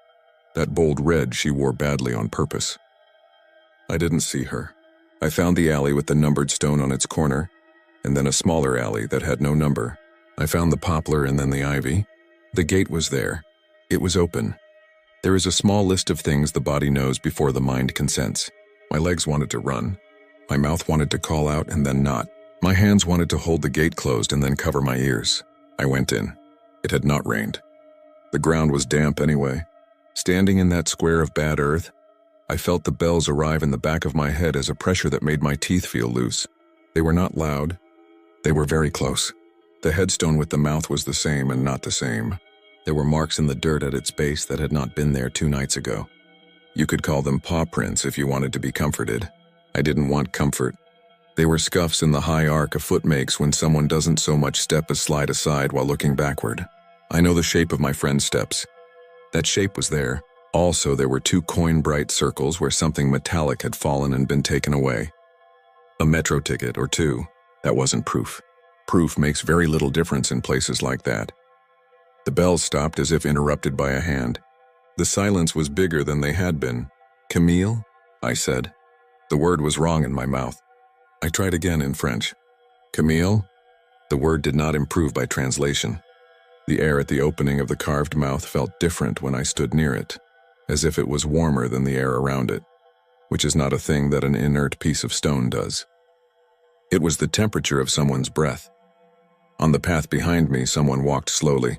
That bold red she wore badly on purpose. I didn't see her. I found the alley with the numbered stone on its corner, and then a smaller alley that had no number. I found the poplar and then the ivy. The gate was there. It was open. There is a small list of things the body knows before the mind consents. My legs wanted to run. My mouth wanted to call out and then not. My hands wanted to hold the gate closed and then cover my ears. I went in. It had not rained. The ground was damp anyway. Standing in that square of bad earth, I felt the bells arrive in the back of my head as a pressure that made my teeth feel loose. They were not loud. They were very close. The headstone with the mouth was the same and not the same. There were marks in the dirt at its base that had not been there 2 nights ago. You could call them paw prints if you wanted to be comforted. I didn't want comfort. They were scuffs in the high arc a foot makes when someone doesn't so much step as slide aside while looking backward. I know the shape of my friend's steps. That shape was there. Also, there were 2 coin-bright circles where something metallic had fallen and been taken away. A metro ticket or 2. That wasn't proof. Proof makes very little difference in places like that. The bells stopped as if interrupted by a hand. The silence was bigger than they had been. "Camille?" I said. The word was wrong in my mouth. I tried again in French. "Camille?" The word did not improve by translation. The air at the opening of the carved mouth felt different when I stood near it, as if it was warmer than the air around it, which is not a thing that an inert piece of stone does. It was the temperature of someone's breath. On the path behind me, someone walked slowly.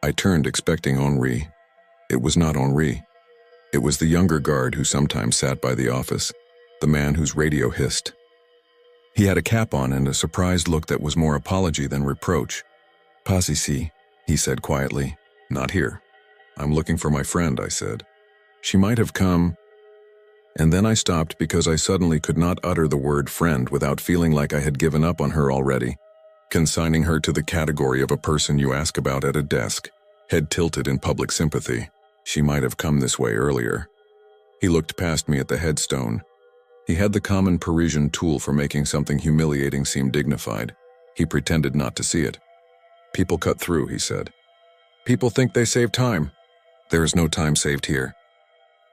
I turned expecting Henri. It was not Henri. It was the younger guard who sometimes sat by the office, the man whose radio hissed. He had a cap on and a surprised look that was more apology than reproach. "Pas ici," he said quietly. "Not here." "I'm looking for my friend," I said. "She might have come." And then I stopped because I suddenly could not utter the word friend without feeling like I had given up on her already, consigning her to the category of a person you ask about at a desk, head tilted in public sympathy. She might have come this way earlier. He looked past me at the headstone. He had the common Parisian tool for making something humiliating seem dignified. He pretended not to see it. "People cut through," he said. "People think they save time. There is no time saved here."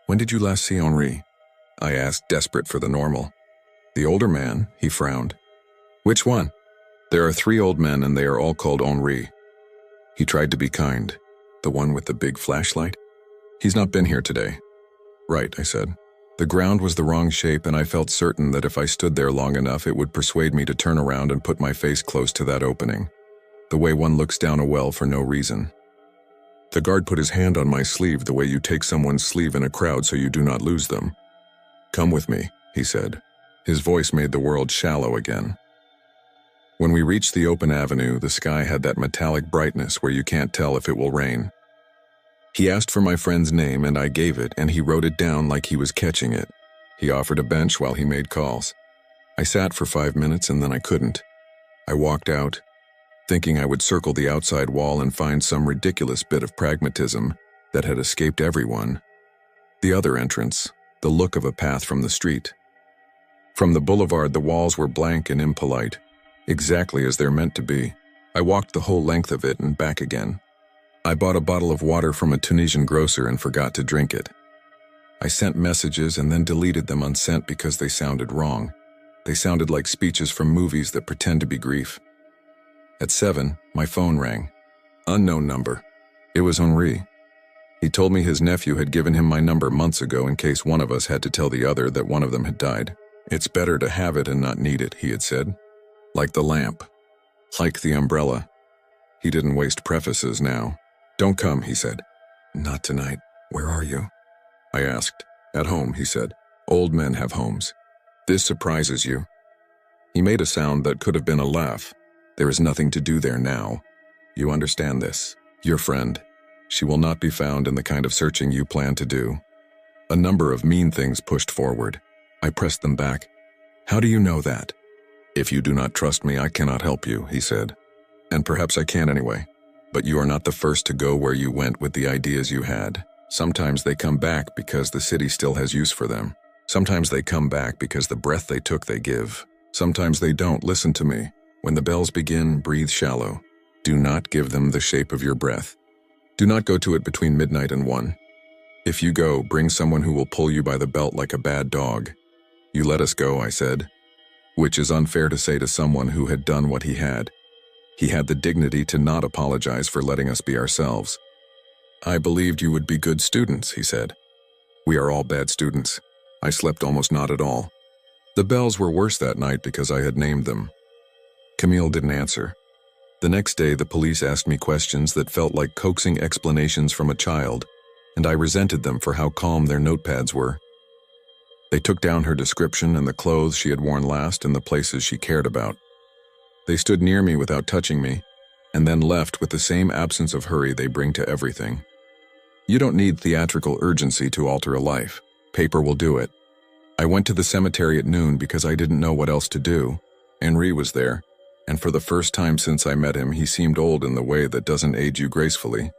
"When did you last see Henri?" I asked, desperate for the normal. "The older man," he frowned. "Which one?" "There are 3 old men and they are all called Henri." He tried to be kind. "The one with the big flashlight?" "He's not been here today." "Right," I said. The ground was the wrong shape and I felt certain that if I stood there long enough it would persuade me to turn around and put my face close to that opening, the way one looks down a well for no reason. The guard put his hand on my sleeve the way you take someone's sleeve in a crowd so you do not lose them. "Come with me," he said. His voice made the world shallow again. When we reached the open avenue, the sky had that metallic brightness where you can't tell if it will rain. He asked for my friend's name and I gave it, and he wrote it down like he was catching it. He offered a bench while he made calls. I sat for 5 minutes and then I couldn't. I walked out, thinking I would circle the outside wall and find some ridiculous bit of pragmatism that had escaped everyone. The other entrance, the look of a path from the street. From the boulevard, the walls were blank and impolite, exactly as they're meant to be. I walked the whole length of it and back again. I bought a bottle of water from a Tunisian grocer and forgot to drink it. I sent messages and then deleted them unsent because they sounded wrong. They sounded like speeches from movies that pretend to be grief. At 7, my phone rang. Unknown number. It was Henri. He told me his nephew had given him my number months ago in case one of us had to tell the other that one of them had died. "It's better to have it and not need it," he had said. Like the lamp. Like the umbrella. He didn't waste prefaces now. "Don't come," he said. "Not tonight. Where are you?" I asked. "At home," he said. "Old men have homes. This surprises you." He made a sound that could have been a laugh. "There is nothing to do there now. You understand this. Your friend. She will not be found in the kind of searching you plan to do." A number of mean things pushed forward. I pressed them back. "How do you know that?" "If you do not trust me, I cannot help you," he said. "And perhaps I can anyway. But you are not the first to go where you went with the ideas you had. Sometimes they come back because the city still has use for them. Sometimes they come back because the breath they took they give. Sometimes they don't. Listen to me. When the bells begin, breathe shallow. Do not give them the shape of your breath. Do not go to it between midnight and 1. If you go, bring someone who will pull you by the belt like a bad dog. You let us go," I said, which is unfair to say to someone who had done what he had. He had the dignity to not apologize for letting us be ourselves. "I believed you would be good students," he said. "We are all bad students." I slept almost not at all. The bells were worse that night because I had named them. Camille didn't answer. The next day, the police asked me questions that felt like coaxing explanations from a child, and I resented them for how calm their notepads were. They took down her description and the clothes she had worn last and the places she cared about. They stood near me without touching me, and then left with the same absence of hurry they bring to everything. You don't need theatrical urgency to alter a life. Paper will do it. I went to the cemetery at noon because I didn't know what else to do. Henri was there, and for the first time since I met him, he seemed old in the way that doesn't age you gracefully.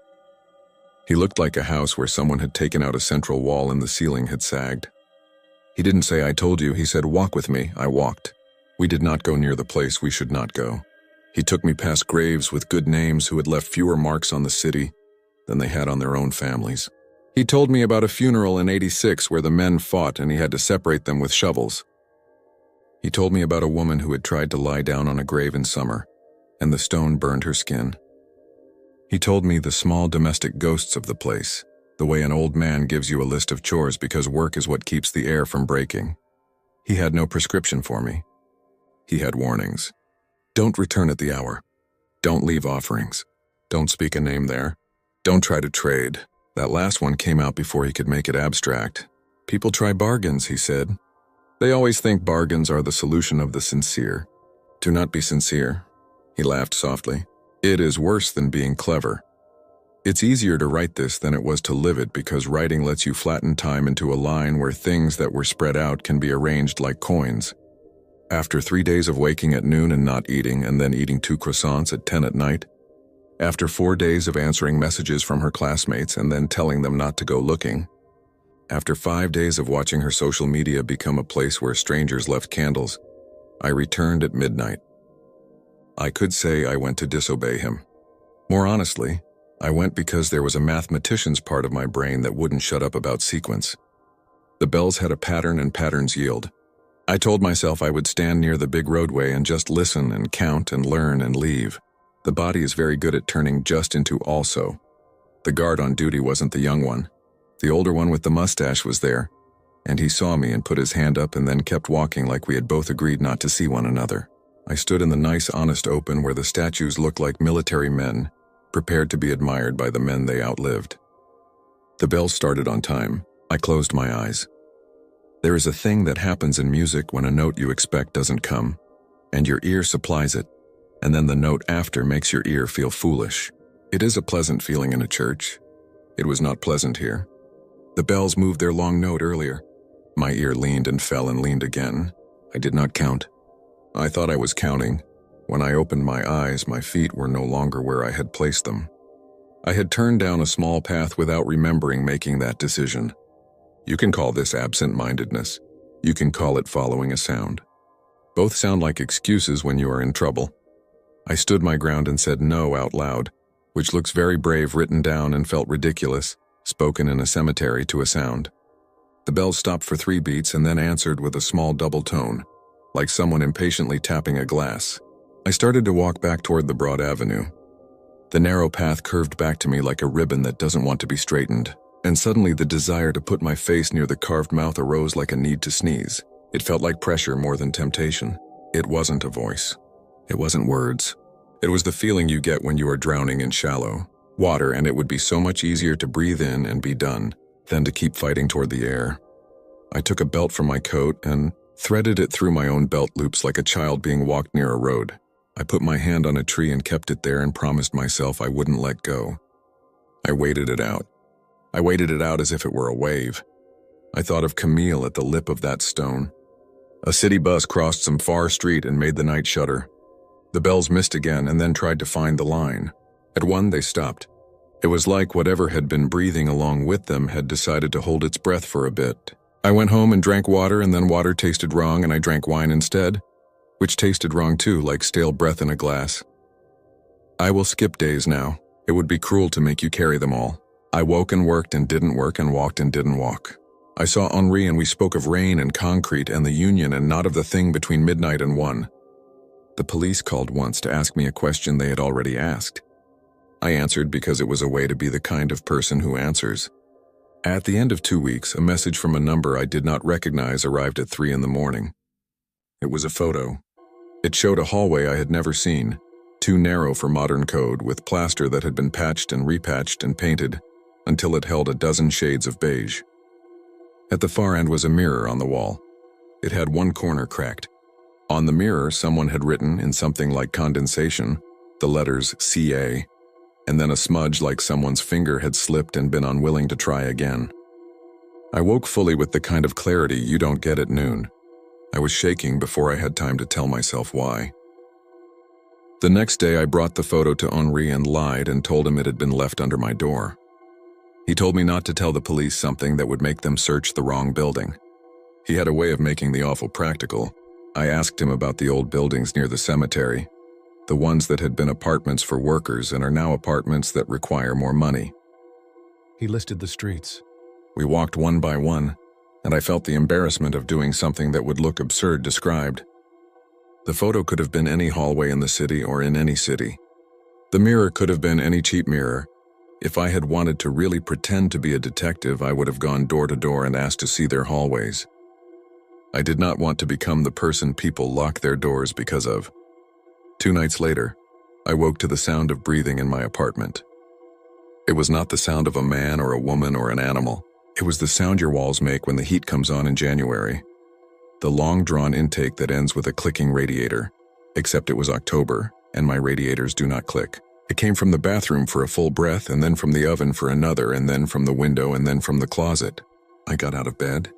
He looked like a house where someone had taken out a central wall and the ceiling had sagged. He didn't say, "I told you." He said, "Walk with me." I walked. We did not go near the place we should not go. He took me past graves with good names who had left fewer marks on the city than they had on their own families. He told me about a funeral in '86 where the men fought and he had to separate them with shovels. He told me about a woman who had tried to lie down on a grave in summer, and the stone burned her skin. He told me the small domestic ghosts of the place, the way an old man gives you a list of chores because work is what keeps the air from breaking. He had no prescription for me. He had warnings. Don't return at the hour. Don't leave offerings. Don't speak a name there. Don't try to trade. That last one came out before he could make it abstract. People try bargains, he said. They always think bargains are the solution of the sincere. Do not be sincere. He laughed softly. It is worse than being clever. It's easier to write this than it was to live it because writing lets you flatten time into a line where things that were spread out can be arranged like coins. After 3 days of waking at noon and not eating, and then eating 2 croissants at 10 at night, after 4 days of answering messages from her classmates and then telling them not to go looking, after 5 days of watching her social media become a place where strangers left candles, I returned at midnight. I could say I went to disobey him. More honestly, I went because there was a mathematician's part of my brain that wouldn't shut up about sequence. The bells had a pattern and patterns yield. I told myself I would stand near the big roadway and just listen and count and learn and leave. The body is very good at turning just into also. The guard on duty wasn't the young one. The older one with the mustache was there, and he saw me and put his hand up and then kept walking like we had both agreed not to see one another. I stood in the nice, honest open where the statues looked like military men, prepared to be admired by the men they outlived. The bells started on time. I closed my eyes. There is a thing that happens in music when a note you expect doesn't come, and your ear supplies it, and then the note after makes your ear feel foolish. It is a pleasant feeling in a church. It was not pleasant here. The bells moved their long note earlier. My ear leaned and fell and leaned again. I did not count. I thought I was counting. When I opened my eyes, my feet were no longer where I had placed them. I had turned down a small path without remembering making that decision. You can call this absent-mindedness. You can call it following a sound. Both sound like excuses when you are in trouble. I stood my ground and said no out loud, which looks very brave written down and felt ridiculous, spoken in a cemetery to a sound. The bells stopped for 3 beats and then answered with a small double tone, like someone impatiently tapping a glass. I started to walk back toward the broad avenue. The narrow path curved back to me like a ribbon that doesn't want to be straightened, and suddenly the desire to put my face near the carved mouth arose like a need to sneeze. It felt like pressure more than temptation. It wasn't a voice. It wasn't words. It was the feeling you get when you are drowning in shallow water, and it would be so much easier to breathe in and be done than to keep fighting toward the air. I took a belt from my coat and threaded it through my own belt loops like a child being walked near a road. I put my hand on a tree and kept it there and promised myself I wouldn't let go. I waited it out. I waited it out as if it were a wave. I thought of Camille at the lip of that stone. A city bus crossed some far street and made the night shudder. The bells missed again and then tried to find the line. At one, they stopped. It was like whatever had been breathing along with them had decided to hold its breath for a bit. I went home and drank water, and then water tasted wrong and I drank wine instead, which tasted wrong too, like stale breath in a glass. I will skip days now. It would be cruel to make you carry them all. I woke and worked and didn't work and walked and didn't walk. I saw Henri and we spoke of rain and concrete and the union and not of the thing between midnight and 1. The police called once to ask me a question they had already asked. I answered because it was a way to be the kind of person who answers. At the end of 2 weeks, a message from a number I did not recognize arrived at 3 in the morning. It was a photo. It showed a hallway I had never seen, too narrow for modern code, with plaster that had been patched and repatched and painted until it held a dozen shades of beige. At the far end was a mirror on the wall. It had one corner cracked. On the mirror, someone had written, in something like condensation, the letters CA, and then a smudge like someone's finger had slipped and been unwilling to try again. I woke fully with the kind of clarity you don't get at noon. I was shaking before I had time to tell myself why. The next day I brought the photo to Henri and lied and told him it had been left under my door. He told me not to tell the police something that would make them search the wrong building. He had a way of making the awful practical. I asked him about the old buildings near the cemetery, the ones that had been apartments for workers and are now apartments that require more money.
He listed the streets.
We walked one by one, and I felt the embarrassment of doing something that would look absurd described. The photo could have been any hallway in the city or in any city. The mirror could have been any cheap mirror. If I had wanted to really pretend to be a detective, I would have gone door to door and asked to see their hallways. I did not want to become the person people lock their doors because of. 2 nights later, I woke to the sound of breathing in my apartment. It was not the sound of a man or a woman or an animal. It was the sound your walls make when the heat comes on in January. The long-drawn intake that ends with a clicking radiator, except it was October, and my radiators do not click. It came from the bathroom for a full breath, and then from the oven for another, and then from the window, and then from the closet. I got out of bed.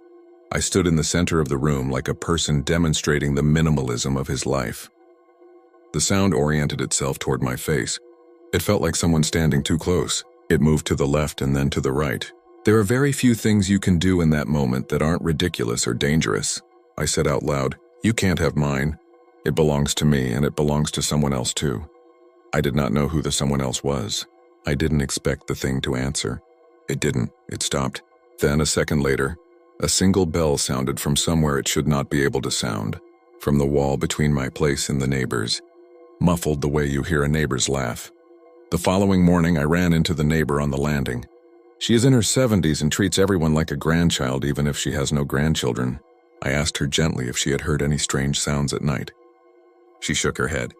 I stood in the center of the room like a person demonstrating the minimalism of his life. The sound oriented itself toward my face. It felt like someone standing too close. It moved to the left and then to the right. There are very few things you can do in that moment that aren't ridiculous or dangerous. I said out loud, "You can't have mine. It belongs to me, and it belongs to someone else too." I did not know who the someone else was. I didn't expect the thing to answer. It didn't. It stopped. Then, a second later, a single bell sounded from somewhere it should not be able to sound, from the wall between my place and the neighbor's, muffled the way you hear a neighbor's laugh. The following morning, I ran into the neighbor on the landing. She is in her 70s and treats everyone like a grandchild even if she has no grandchildren. I asked her gently if she had heard any strange sounds at night. She shook her head.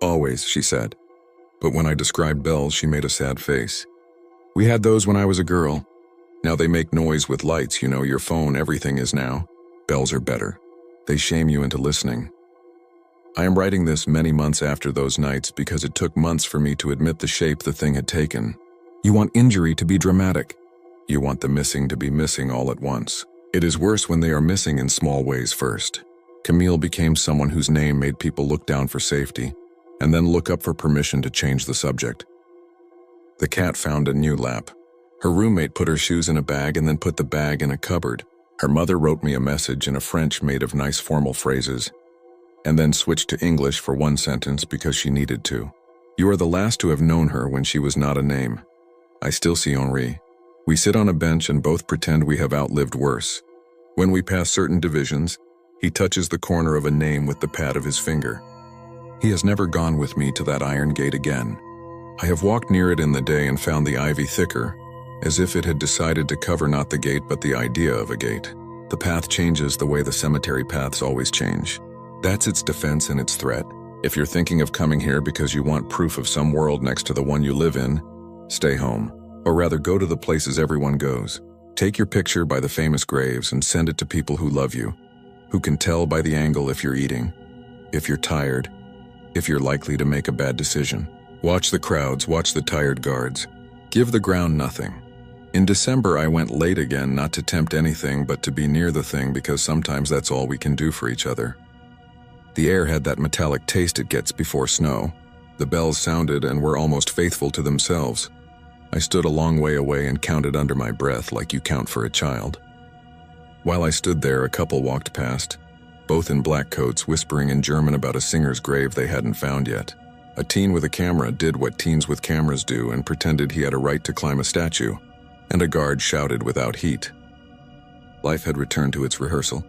"Always," she said. But when I described bells, she made a sad face. We had those when I was a girl. Now they make noise with lights, you know, your phone, everything is now. Bells are better. They shame you into listening. I am writing this many months after those nights because it took months for me to admit the shape the thing had taken. You want injury to be dramatic. You want the missing to be missing all at once. It is worse when they are missing in small ways first. Camille became someone whose name made people look down for safety, and then look up for permission to change the subject. The cat found a new lap. Her roommate put her shoes in a bag and then put the bag in a cupboard. Her mother wrote me a message in a French made of nice formal phrases, and then switched to English for one sentence because she needed to. You are the last to have known her when she was not a name. I still see Henri. We sit on a bench and both pretend we have outlived worse. When we pass certain divisions, he touches the corner of a name with the pad of his finger. He has never gone with me to that iron gate again. I have walked near it in the day and found the ivy thicker, as if it had decided to cover not the gate but the idea of a gate. The path changes the way the cemetery paths always change. That's its defense and its threat. If you're thinking of coming here because you want proof of some world next to the one you live in, stay home. Or rather, go to the places everyone goes. Take your picture by the famous graves and send it to people who love you, who can tell by the angle if you're eating, if you're tired, if you're likely to make a bad decision. Watch the crowds, watch the tired guards. Give the ground nothing. In December, I went late again, not to tempt anything, but to be near the thing because sometimes that's all we can do for each other. The air had that metallic taste it gets before snow. The bells sounded and were almost faithful to themselves. I stood a long way away and counted under my breath like you count for a child. While I stood there, a couple walked past, both in black coats, whispering in German about a singer's grave they hadn't found yet. A teen with a camera did what teens with cameras do and pretended he had a right to climb a statue, and a guard shouted without heat. Life had returned to its rehearsal.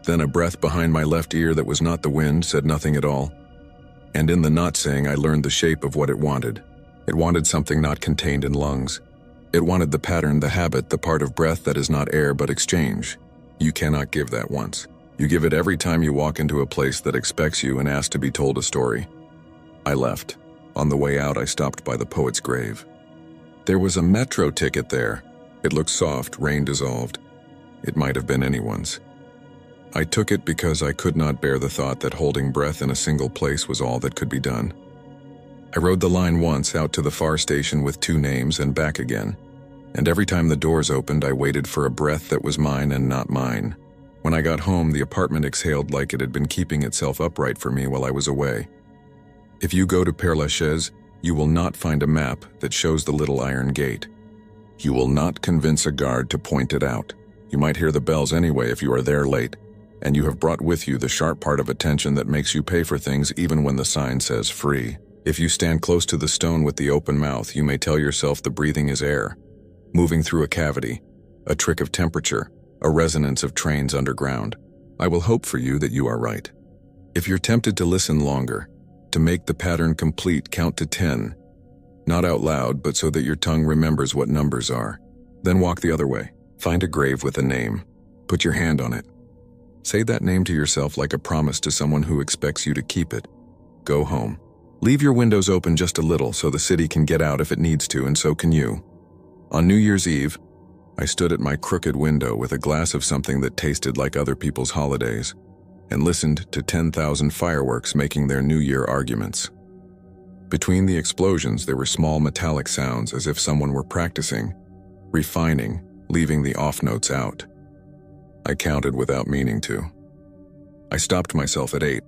Then a breath behind my left ear that was not the wind said nothing at all. And in the not saying, I learned the shape of what it wanted. It wanted something not contained in lungs. It wanted the pattern, the habit, the part of breath that is not air but exchange. You cannot give that once. You give it every time you walk into a place that expects you and asks to be told a story. I left. On the way out, I stopped by the poet's grave. There was a metro ticket there. It looked soft, rain dissolved. It might have been anyone's. I took it because I could not bear the thought that holding breath in a single place was all that could be done. I rode the line once out to the far station with 2 names and back again, and every time the doors opened I waited for a breath that was mine and not mine. When I got home, the apartment exhaled like it had been keeping itself upright for me while I was away. If you go to Père Lachaise, you will not find a map that shows the little iron gate. You will not convince a guard to point it out. You might hear the bells anyway if you are there late, and you have brought with you the sharp part of attention that makes you pay for things even when the sign says free. If you stand close to the stone with the open mouth, you may tell yourself the breathing is air, moving through a cavity, a trick of temperature, a resonance of trains underground. I will hope for you that you are right. If you're tempted to listen longer, to make the pattern complete, count to 10. Not out loud, but so that your tongue remembers what numbers are. Then walk the other way. Find a grave with a name. Put your hand on it. Say that name to yourself like a promise to someone who expects you to keep it. Go home. Leave your windows open just a little so the city can get out if it needs to, and so can you. On New Year's Eve, I stood at my crooked window with a glass of something that tasted like other people's holidays, and listened to 10,000 fireworks making their New Year arguments. Between the explosions, there were small metallic sounds as if someone were practicing, refining, leaving the off notes out. I counted without meaning to. I stopped myself at 8.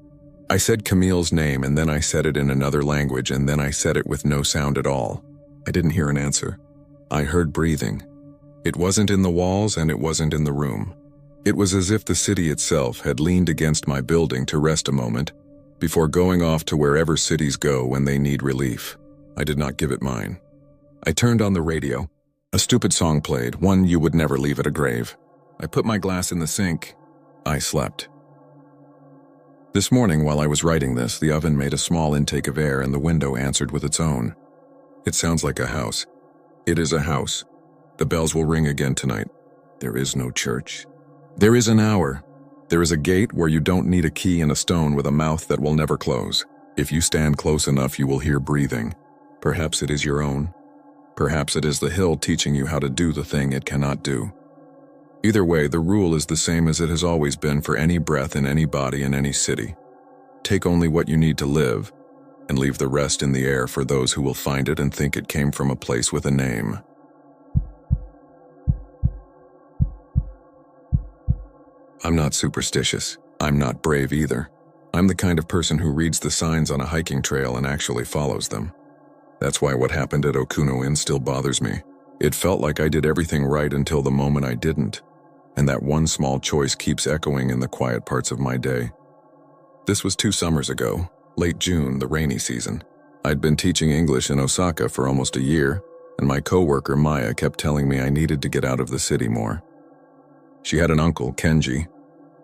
I said Camille's name, and then I said it in another language, and then I said it with no sound at all. I didn't hear an answer. I heard breathing. It wasn't in the walls and it wasn't in the room. It was as if the city itself had leaned against my building to rest a moment before going off to wherever cities go when they need relief. I did not give it mine. I turned on the radio. A stupid song played, one you would never leave at a grave. I put my glass in the sink. I slept. This morning, while I was writing this, the oven made a small intake of air and the window answered with its own. It sounds like a house. It is a house. The bells will ring again tonight. There is no church. There is an hour. There is a gate where you don't need a key and a stone with a mouth that will never close. If you stand close enough, you will hear breathing. Perhaps it is your own. Perhaps it is the hill teaching you how to do the thing it cannot do. Either way, the rule is the same as it has always been for any breath in any body in any city. Take only what you need to live, and leave the rest in the air for those who will find it and think it came from a place with a name. I'm not superstitious. I'm not brave either. I'm the kind of person who reads the signs on a hiking trail and actually follows them. That's why what happened at Okuno-in still bothers me. It felt like I did everything right until the moment I didn't, and that one small choice keeps echoing in the quiet parts of my day. This was 2 summers ago, late June, the rainy season. I'd been teaching English in Osaka for almost a year, and my coworker Maya kept telling me I needed to get out of the city more. She had an uncle, Kenji,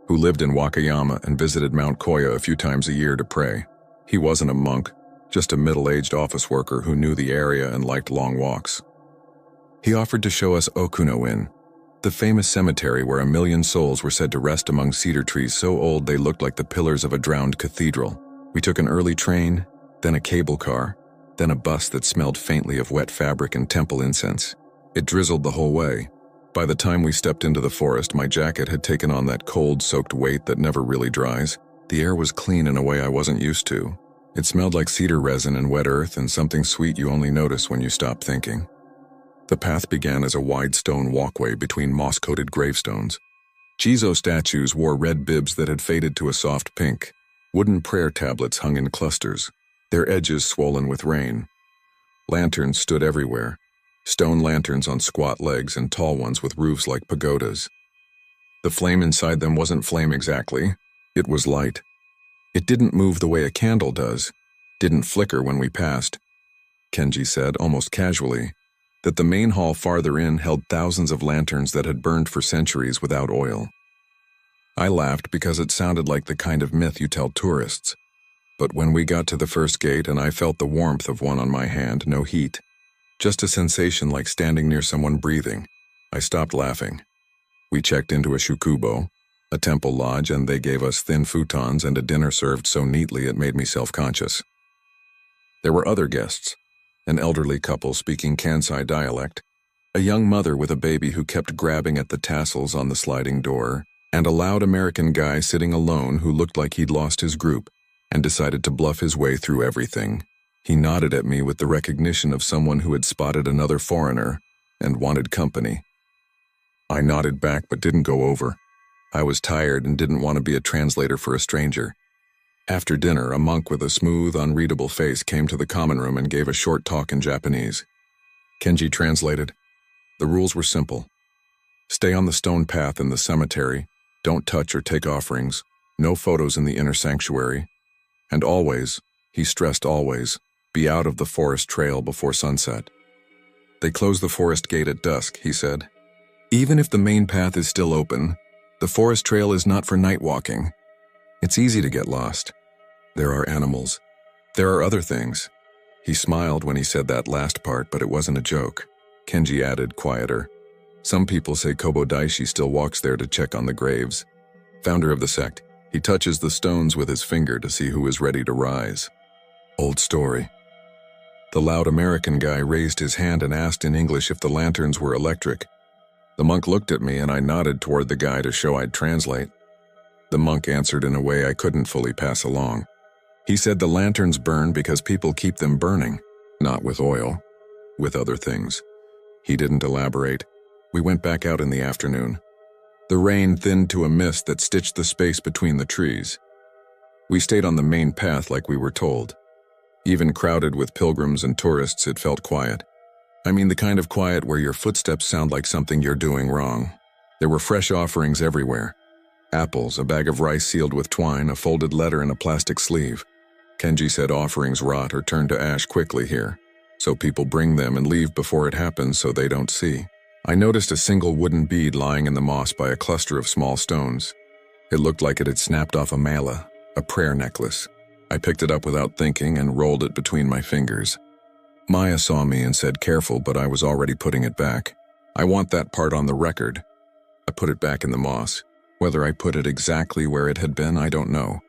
who lived in Wakayama and visited Mount Koya a few times a year to pray. He wasn't a monk, just a middle-aged office worker who knew the area and liked long walks. He offered to show us Okuno-in, the famous cemetery where 1 million souls were said to rest among cedar trees so old they looked like the pillars of a drowned cathedral. We took an early train, then a cable car, then a bus that smelled faintly of wet fabric and temple incense. It drizzled the whole way. By the time we stepped into the forest, my jacket had taken on that cold, soaked weight that never really dries. The air was clean in a way I wasn't used to. It smelled like cedar resin and wet earth and something sweet you only notice when you stop thinking. The path began as a wide stone walkway between moss-coated gravestones. Jizo statues wore red bibs that had faded to a soft pink. Wooden prayer tablets hung in clusters, their edges swollen with rain. Lanterns stood everywhere. Stone lanterns on squat legs and tall ones with roofs like pagodas. The flame inside them wasn't flame exactly. It was light. It didn't move the way a candle does, didn't flicker when we passed. Kenji said, almost casually, that the main hall farther in held thousands of lanterns that had burned for centuries without oil. I laughed because it sounded like the kind of myth you tell tourists. But when we got to the first gate and I felt the warmth of one on my hand, no heat, just a sensation like standing near someone breathing, I stopped laughing. We checked into a shukubo, a temple lodge, and they gave us thin futons and a dinner served so neatly it made me self-conscious. There were other guests, an elderly couple speaking Kansai dialect, a young mother with a baby who kept grabbing at the tassels on the sliding door, and a loud American guy sitting alone who looked like he'd lost his group and decided to bluff his way through everything. He nodded at me with the recognition of someone who had spotted another foreigner and wanted company. I nodded back but didn't go over. I was tired and didn't want to be a translator for a stranger. After dinner, a monk with a smooth, unreadable face came to the common room and gave a short talk in Japanese. Kenji translated. The rules were simple. Stay on the stone path in the cemetery, don't touch or take offerings, no photos in the inner sanctuary, and always, he stressed always, be out of the forest trail before sunset. They close the forest gate at dusk, he said. Even if the main path is still open, the forest trail is not for night walking. It's easy to get lost. There are animals. There are other things. He smiled when he said that last part, but it wasn't a joke. Kenji added, quieter. Some people say Kobodaishi still walks there to check on the graves. Founder of the sect, he touches the stones with his finger to see who is ready to rise. Old story. The loud American guy raised his hand and asked in English if the lanterns were electric. The monk looked at me and I nodded toward the guy to show I'd translate. The monk answered in a way I couldn't fully pass along. He said the lanterns burn because people keep them burning, not with oil, with other things. He didn't elaborate. We went back out in the afternoon. The rain thinned to a mist that stitched the space between the trees. We stayed on the main path like we were told. Even crowded with pilgrims and tourists, it felt quiet. I mean the kind of quiet where your footsteps sound like something you're doing wrong. There were fresh offerings everywhere. Apples, a bag of rice sealed with twine, a folded letter in a plastic sleeve. Kenji said offerings rot or turn to ash quickly here, so people bring them and leave before it happens so they don't see. I noticed a single wooden bead lying in the moss by a cluster of small stones. It looked like it had snapped off a mala, a prayer necklace. I picked it up without thinking and rolled it between my fingers. Maya saw me and said careful, but I was already putting it back. I want that part on the record. I put it back in the moss. Whether I put it exactly where it had been, I don't know.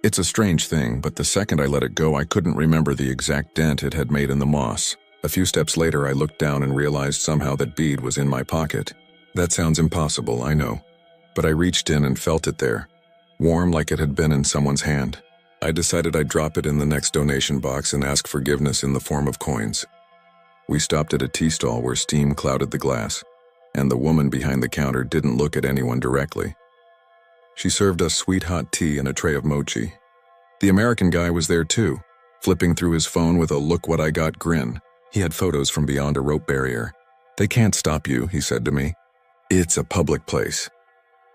It's a strange thing, but the second I let it go, I couldn't remember the exact dent it had made in the moss. A few steps later, I looked down and realized somehow that bead was in my pocket. That sounds impossible, I know. But I reached in and felt it there, warm like it had been in someone's hand. I decided I'd drop it in the next donation box and ask forgiveness in the form of coins. We stopped at a tea stall where steam clouded the glass, and the woman behind the counter didn't look at anyone directly. She served us sweet hot tea and a tray of mochi. The American guy was there too, flipping through his phone with a look what I got grin. He had photos from beyond a rope barrier. "They can't stop you," he said to me. "It's a public place."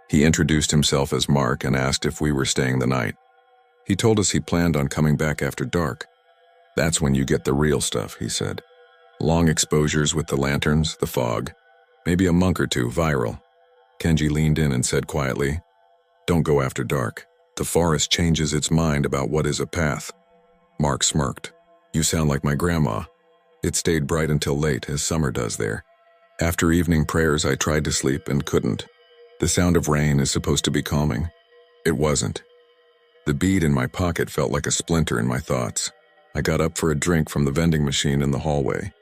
He introduced himself as Mark and asked if we were staying the night. He told us he planned on coming back after dark. "That's when you get the real stuff," he said. "Long exposures with the lanterns, the fog, maybe a monk or two viral." Kenji leaned in and said quietly, "Don't go after dark. The forest changes its mind about what is a path." Mark smirked. "You sound like my grandma. It stayed bright until late, as summer does there. After evening prayers, I tried to sleep and couldn't. The sound of rain is supposed to be calming. It wasn't. The bead in my pocket felt like a splinter in my thoughts. I got up for a drink from the vending machine in the hallway.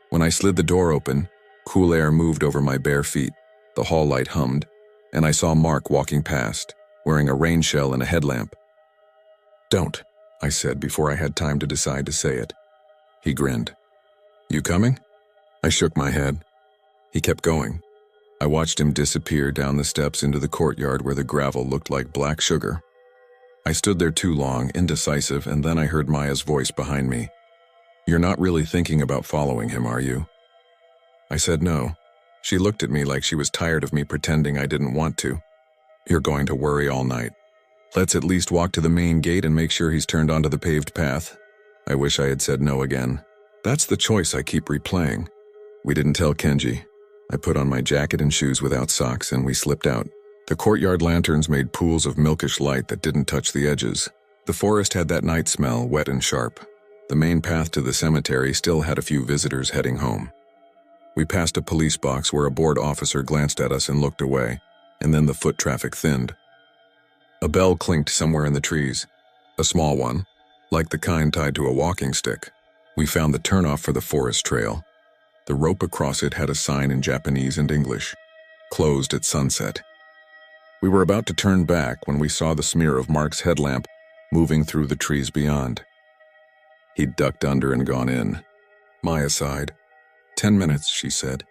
When I slid the door open, cool air moved over my bare feet, the hall light hummed, and I saw Mark walking past, wearing a rain shell and a headlamp. "Don't," I said before I had time to decide to say it. He grinned. "You coming?" I shook my head. He kept going. I watched him disappear down the steps into the courtyard where the gravel looked like black sugar. I stood there too long, indecisive, and then I heard Maya's voice behind me. "You're not really thinking about following him, are you?" I said no. She looked at me like she was tired of me pretending I didn't want to. "You're going to worry all night. Let's at least walk to the main gate and make sure he's turned onto the paved path." I wish I had said no again. That's the choice I keep replaying. We didn't tell Kenji. I put on my jacket and shoes without socks, and we slipped out. The courtyard lanterns made pools of milkish light that didn't touch the edges. The forest had that night smell, wet and sharp. The main path to the cemetery still had a few visitors heading home. We passed a police box where a board officer glanced at us and looked away, and then the foot traffic thinned. A bell clinked somewhere in the trees, a small one, like the kind tied to a walking stick. We found the turnoff for the forest trail. The rope across it had a sign in Japanese and English, "Closed at sunset." We were about to turn back when we saw the smear of Mark's headlamp moving through the trees beyond. He'd ducked under and gone in. Maya sighed. 10 minutes, she said.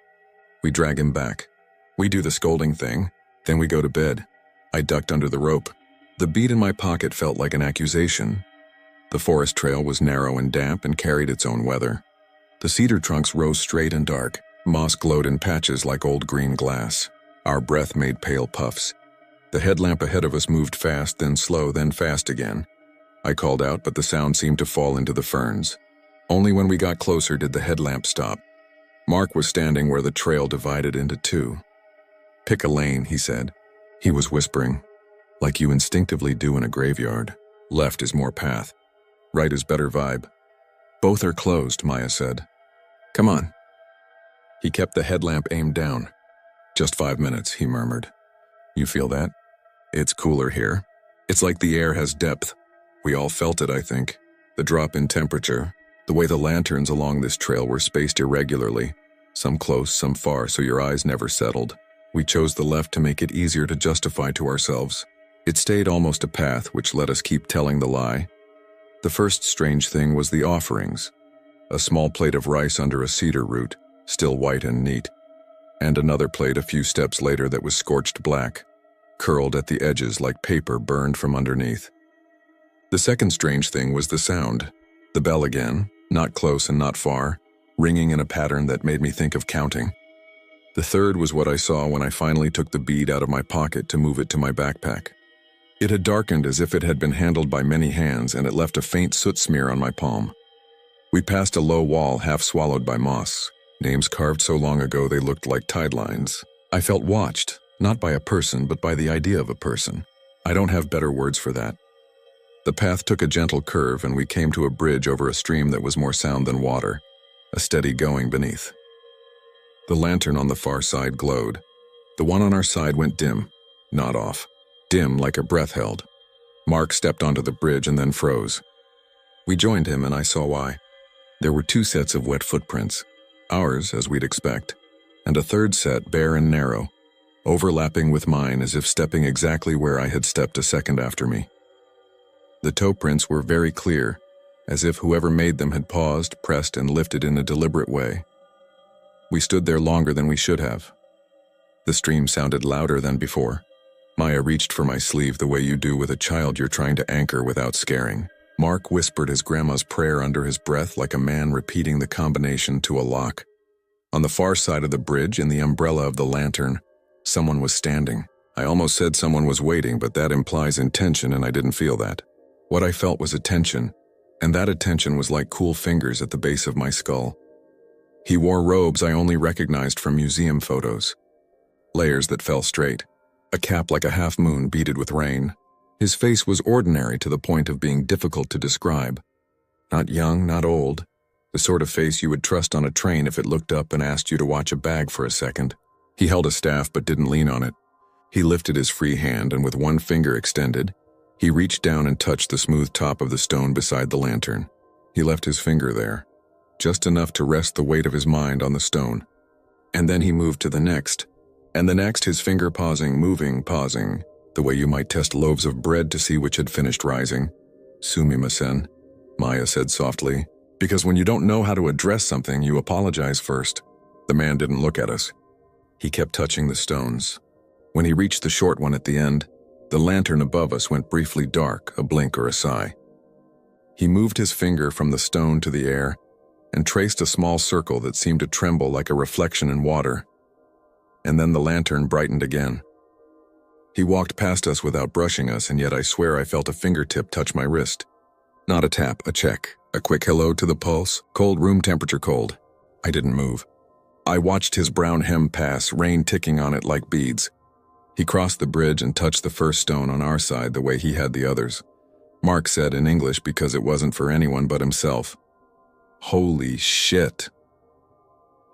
We drag him back. We do the scolding thing, then we go to bed. I ducked under the rope. The bead in my pocket felt like an accusation. The forest trail was narrow and damp and carried its own weather. The cedar trunks rose straight and dark. Moss glowed in patches like old green glass. Our breath made pale puffs. The headlamp ahead of us moved fast, then slow, then fast again. I called out, but the sound seemed to fall into the ferns. Only when we got closer did the headlamp stop. Mark was standing where the trail divided into two. "Pick a lane," he said. He was whispering, "like you instinctively do in a graveyard. Left is more path. Right is better vibe." "Both are closed," Maya said. "Come on." He kept the headlamp aimed down. "Just 5 minutes," he murmured. "You feel that? It's cooler here. It's like the air has depth. We all felt it, I think. The drop in temperature, the way the lanterns along this trail were spaced irregularly, some close, some far, so your eyes never settled. We chose the left to make it easier to justify to ourselves. It stayed almost a path, which let us keep telling the lie. The first strange thing was the offerings. A small plate of rice under a cedar root, still white and neat, and another plate a few steps later that was scorched black, curled at the edges like paper burned from underneath. The second strange thing was the sound. The bell again, not close and not far, ringing in a pattern that made me think of counting. The third was what I saw when I finally took the bead out of my pocket to move it to my backpack. It had darkened as if it had been handled by many hands, and it left a faint soot smear on my palm. We passed a low wall half swallowed by moss, names carved so long ago they looked like tide lines. I felt watched, not by a person, but by the idea of a person. I don't have better words for that. The path took a gentle curve, and we came to a bridge over a stream that was more sound than water, a steady going beneath. The lantern on the far side glowed. The one on our side went dim, not off. Dim like a breath held. Mark stepped onto the bridge and then froze. We joined him and I saw why. There were 2 sets of wet footprints, ours as we'd expect, and a third set bare and narrow, overlapping with mine as if stepping exactly where I had stepped a second after me. The toe prints were very clear, as if whoever made them had paused, pressed, and lifted in a deliberate way. We stood there longer than we should have. The stream sounded louder than before. Maya reached for my sleeve the way you do with a child you're trying to anchor without scaring. Mark whispered his grandma's prayer under his breath like a man repeating the combination to a lock. On the far side of the bridge, in the umbrella of the lantern, someone was standing. I almost said someone was waiting, but that implies intention and I didn't feel that. What I felt was attention, and that attention was like cool fingers at the base of my skull. He wore robes I only recognized from museum photos. Layers that fell straight, a cap like a half-moon beaded with rain. His face was ordinary to the point of being difficult to describe. Not young, not old. The sort of face you would trust on a train if it looked up and asked you to watch a bag for a second. He held a staff but didn't lean on it. He lifted his free hand and with one finger extended, he reached down and touched the smooth top of the stone beside the lantern. He left his finger there, just enough to rest the weight of his mind on the stone. And then he moved to the next, and the next, his finger pausing, moving, pausing, the way you might test loaves of bread to see which had finished rising. Sumimasen, Maya said softly, because when you don't know how to address something, you apologize first. The man didn't look at us. He kept touching the stones. When he reached the short one at the end, the lantern above us went briefly dark, a blink or a sigh. He moved his finger from the stone to the air and traced a small circle that seemed to tremble like a reflection in water. And then the lantern brightened again. He walked past us without brushing us, and yet I swear I felt a fingertip touch my wrist. Not a tap, a check, a quick hello to the pulse, cold room temperature cold. I didn't move. I watched his brown hem pass, rain ticking on it like beads. He crossed the bridge and touched the first stone on our side the way he had the others. Mark said in English because it wasn't for anyone but himself, "Holy shit."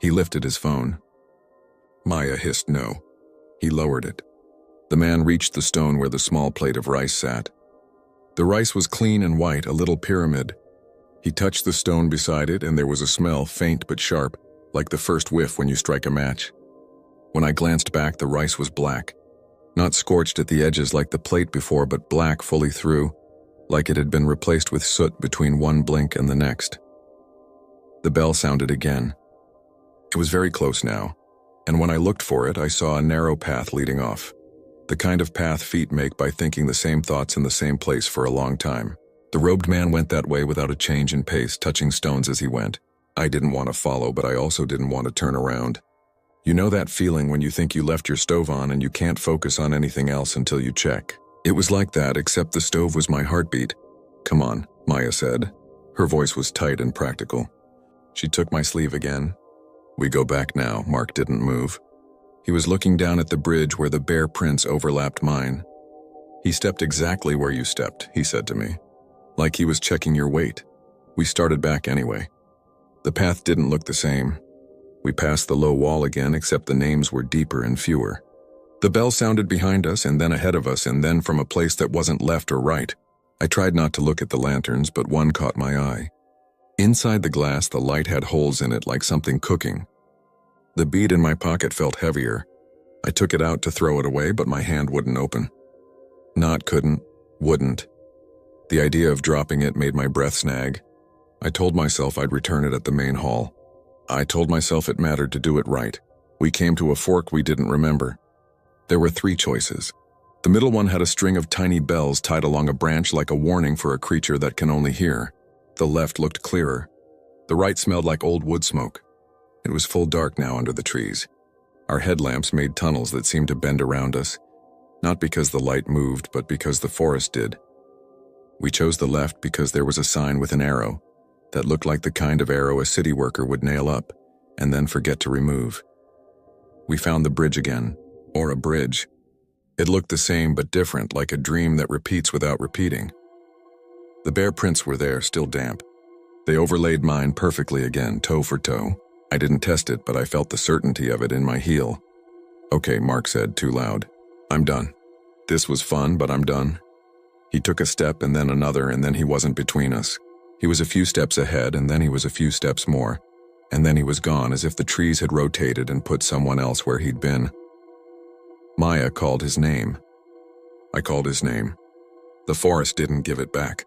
He lifted his phone. Maya hissed no. He lowered it. The man reached the stone where the small plate of rice sat. The rice was clean and white, a little pyramid. He touched the stone beside it and there was a smell, faint but sharp, like the first whiff when you strike a match. When I glanced back, the rice was black. Not scorched at the edges like the plate before, but black fully through, like it had been replaced with soot between one blink and the next. The bell sounded again. It was very close now, and when I looked for it, I saw a narrow path leading off. The kind of path feet make by thinking the same thoughts in the same place for a long time. The robed man went that way without a change in pace, touching stones as he went. I didn't want to follow, but I also didn't want to turn around. You know that feeling when you think you left your stove on and you can't focus on anything else until you check? It was like that, except the stove was my heartbeat. "Come on," Maya said. Her voice was tight and practical. She took my sleeve again. "We go back now." Mark didn't move. He was looking down at the bridge where the bare prints overlapped mine. "He stepped exactly where you stepped," he said to me. Like he was checking your weight. We started back anyway. The path didn't look the same. We passed the low wall again, except the names were deeper and fewer. The bell sounded behind us and then ahead of us and then from a place that wasn't left or right. I tried not to look at the lanterns, but one caught my eye. Inside the glass, the light had holes in it like something cooking. The bead in my pocket felt heavier. I took it out to throw it away, but my hand wouldn't open. Not couldn't, wouldn't. The idea of dropping it made my breath snag. I told myself I'd return it at the main hall. I told myself it mattered to do it right. We came to a fork we didn't remember. There were 3 choices. The middle one had a string of tiny bells tied along a branch like a warning for a creature that can only hear. The left looked clearer. The right smelled like old wood smoke. It was full dark now under the trees. Our headlamps made tunnels that seemed to bend around us, not because the light moved, but because the forest did. We chose the left because there was a sign with an arrow that looked like the kind of arrow a city worker would nail up and then forget to remove. We found the bridge again, or a bridge. It looked the same but different, like a dream that repeats without repeating. The bare prints were there, still damp. They overlaid mine perfectly again, toe for toe. I didn't test it, but I felt the certainty of it in my heel. "Okay," Mark said, too loud. "I'm done. This was fun, but I'm done." He took a step and then another, and then he wasn't between us. He was a few steps ahead, and then he was a few steps more. And then he was gone, as if the trees had rotated and put someone else where he'd been. Maya called his name. I called his name. The forest didn't give it back.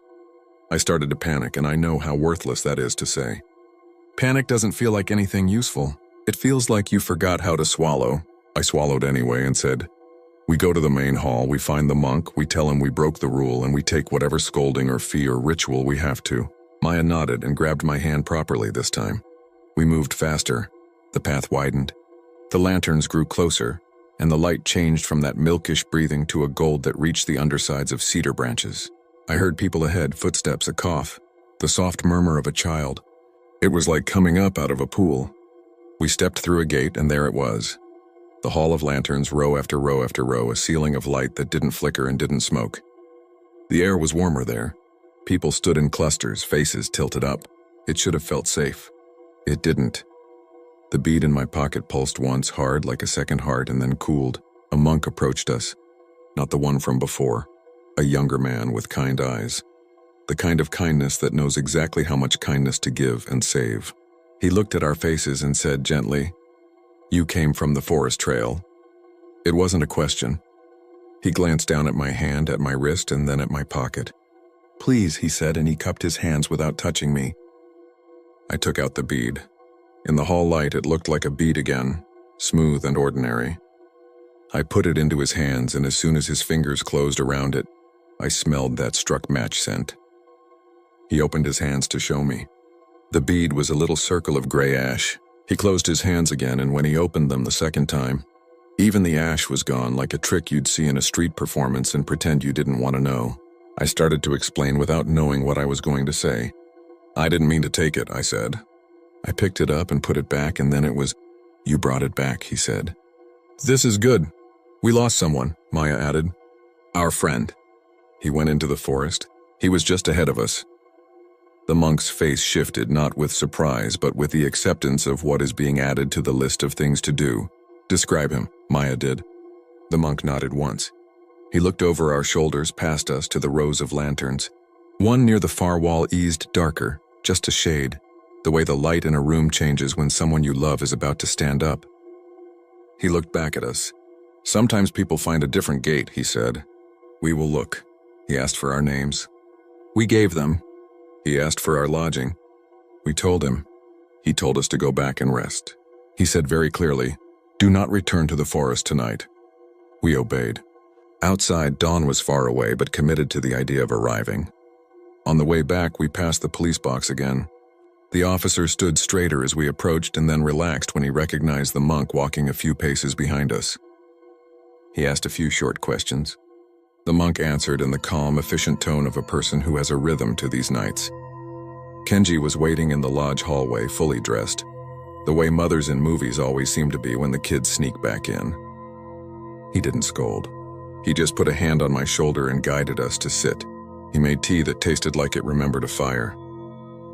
I started to panic, and I know how worthless that is to say. Panic doesn't feel like anything useful. It feels like you forgot how to swallow. I swallowed anyway and said, "We go to the main hall, we find the monk, we tell him we broke the rule, and we take whatever scolding or fee or ritual we have to." Maya nodded and grabbed my hand properly this time. We moved faster. The path widened. The lanterns grew closer, and the light changed from that milkish breathing to a gold that reached the undersides of cedar branches. I heard people ahead, footsteps, a cough, the soft murmur of a child. It was like coming up out of a pool. We stepped through a gate, and there it was. The hall of lanterns, row after row after row, a ceiling of light that didn't flicker and didn't smoke. The air was warmer there. People stood in clusters, faces tilted up. It should have felt safe. It didn't. The bead in my pocket pulsed once, hard like a second heart, and then cooled. A monk approached us. Not the one from before. A younger man with kind eyes. The kind of kindness that knows exactly how much kindness to give and save. He looked at our faces and said gently, "You came from the forest trail." It wasn't a question. He glanced down at my hand, at my wrist, and then at my pocket. "Please," he said, and he cupped his hands without touching me. I took out the bead. In the hall light, it looked like a bead again, smooth and ordinary. I put it into his hands, and as soon as his fingers closed around it, I smelled that struck match scent. He opened his hands to show me. The bead was a little circle of gray ash. He closed his hands again, and when he opened them the second time, even the ash was gone, like a trick you'd see in a street performance and pretend you didn't want to know. I started to explain without knowing what I was going to say. "I didn't mean to take it," I said. I picked it up and put it back, and then it was, "You brought it back," he said. "This is good. We lost someone," Maya added. "Our friend." He went into the forest. He was just ahead of us. The monk's face shifted, not with surprise, but with the acceptance of what is being added to the list of things to do. "Describe him," Maya did. The monk nodded once. He looked over our shoulders, past us, to the rows of lanterns. One near the far wall eased darker, just a shade, the way the light in a room changes when someone you love is about to stand up. He looked back at us. "Sometimes people find a different gate," he said. "We will look." He asked for our names. We gave them. He asked for our lodging. We told him. He told us to go back and rest. He said very clearly, "Do not return to the forest tonight." We obeyed. Outside, dawn was far away, but committed to the idea of arriving. On the way back, we passed the police box again. The officer stood straighter as we approached and then relaxed when he recognized the monk walking a few paces behind us. He asked a few short questions. The monk answered in the calm, efficient tone of a person who has a rhythm to these nights. Kenji was waiting in the lodge hallway, fully dressed, the way mothers in movies always seem to be when the kids sneak back in. He didn't scold. He just put a hand on my shoulder and guided us to sit. He made tea that tasted like it remembered a fire.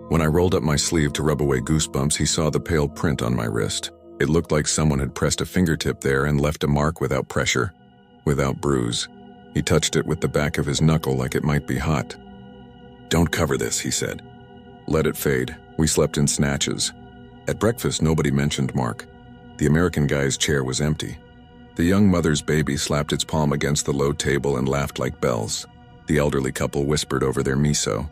When I rolled up my sleeve to rub away goosebumps, he saw the pale print on my wrist. It looked like someone had pressed a fingertip there and left a mark without pressure, without bruise. He touched it with the back of his knuckle like it might be hot. "Don't cover this," he said. "Let it fade." We slept in snatches. At breakfast, nobody mentioned Mark. The American guy's chair was empty. The young mother's baby slapped its palm against the low table and laughed like bells. The elderly couple whispered over their miso.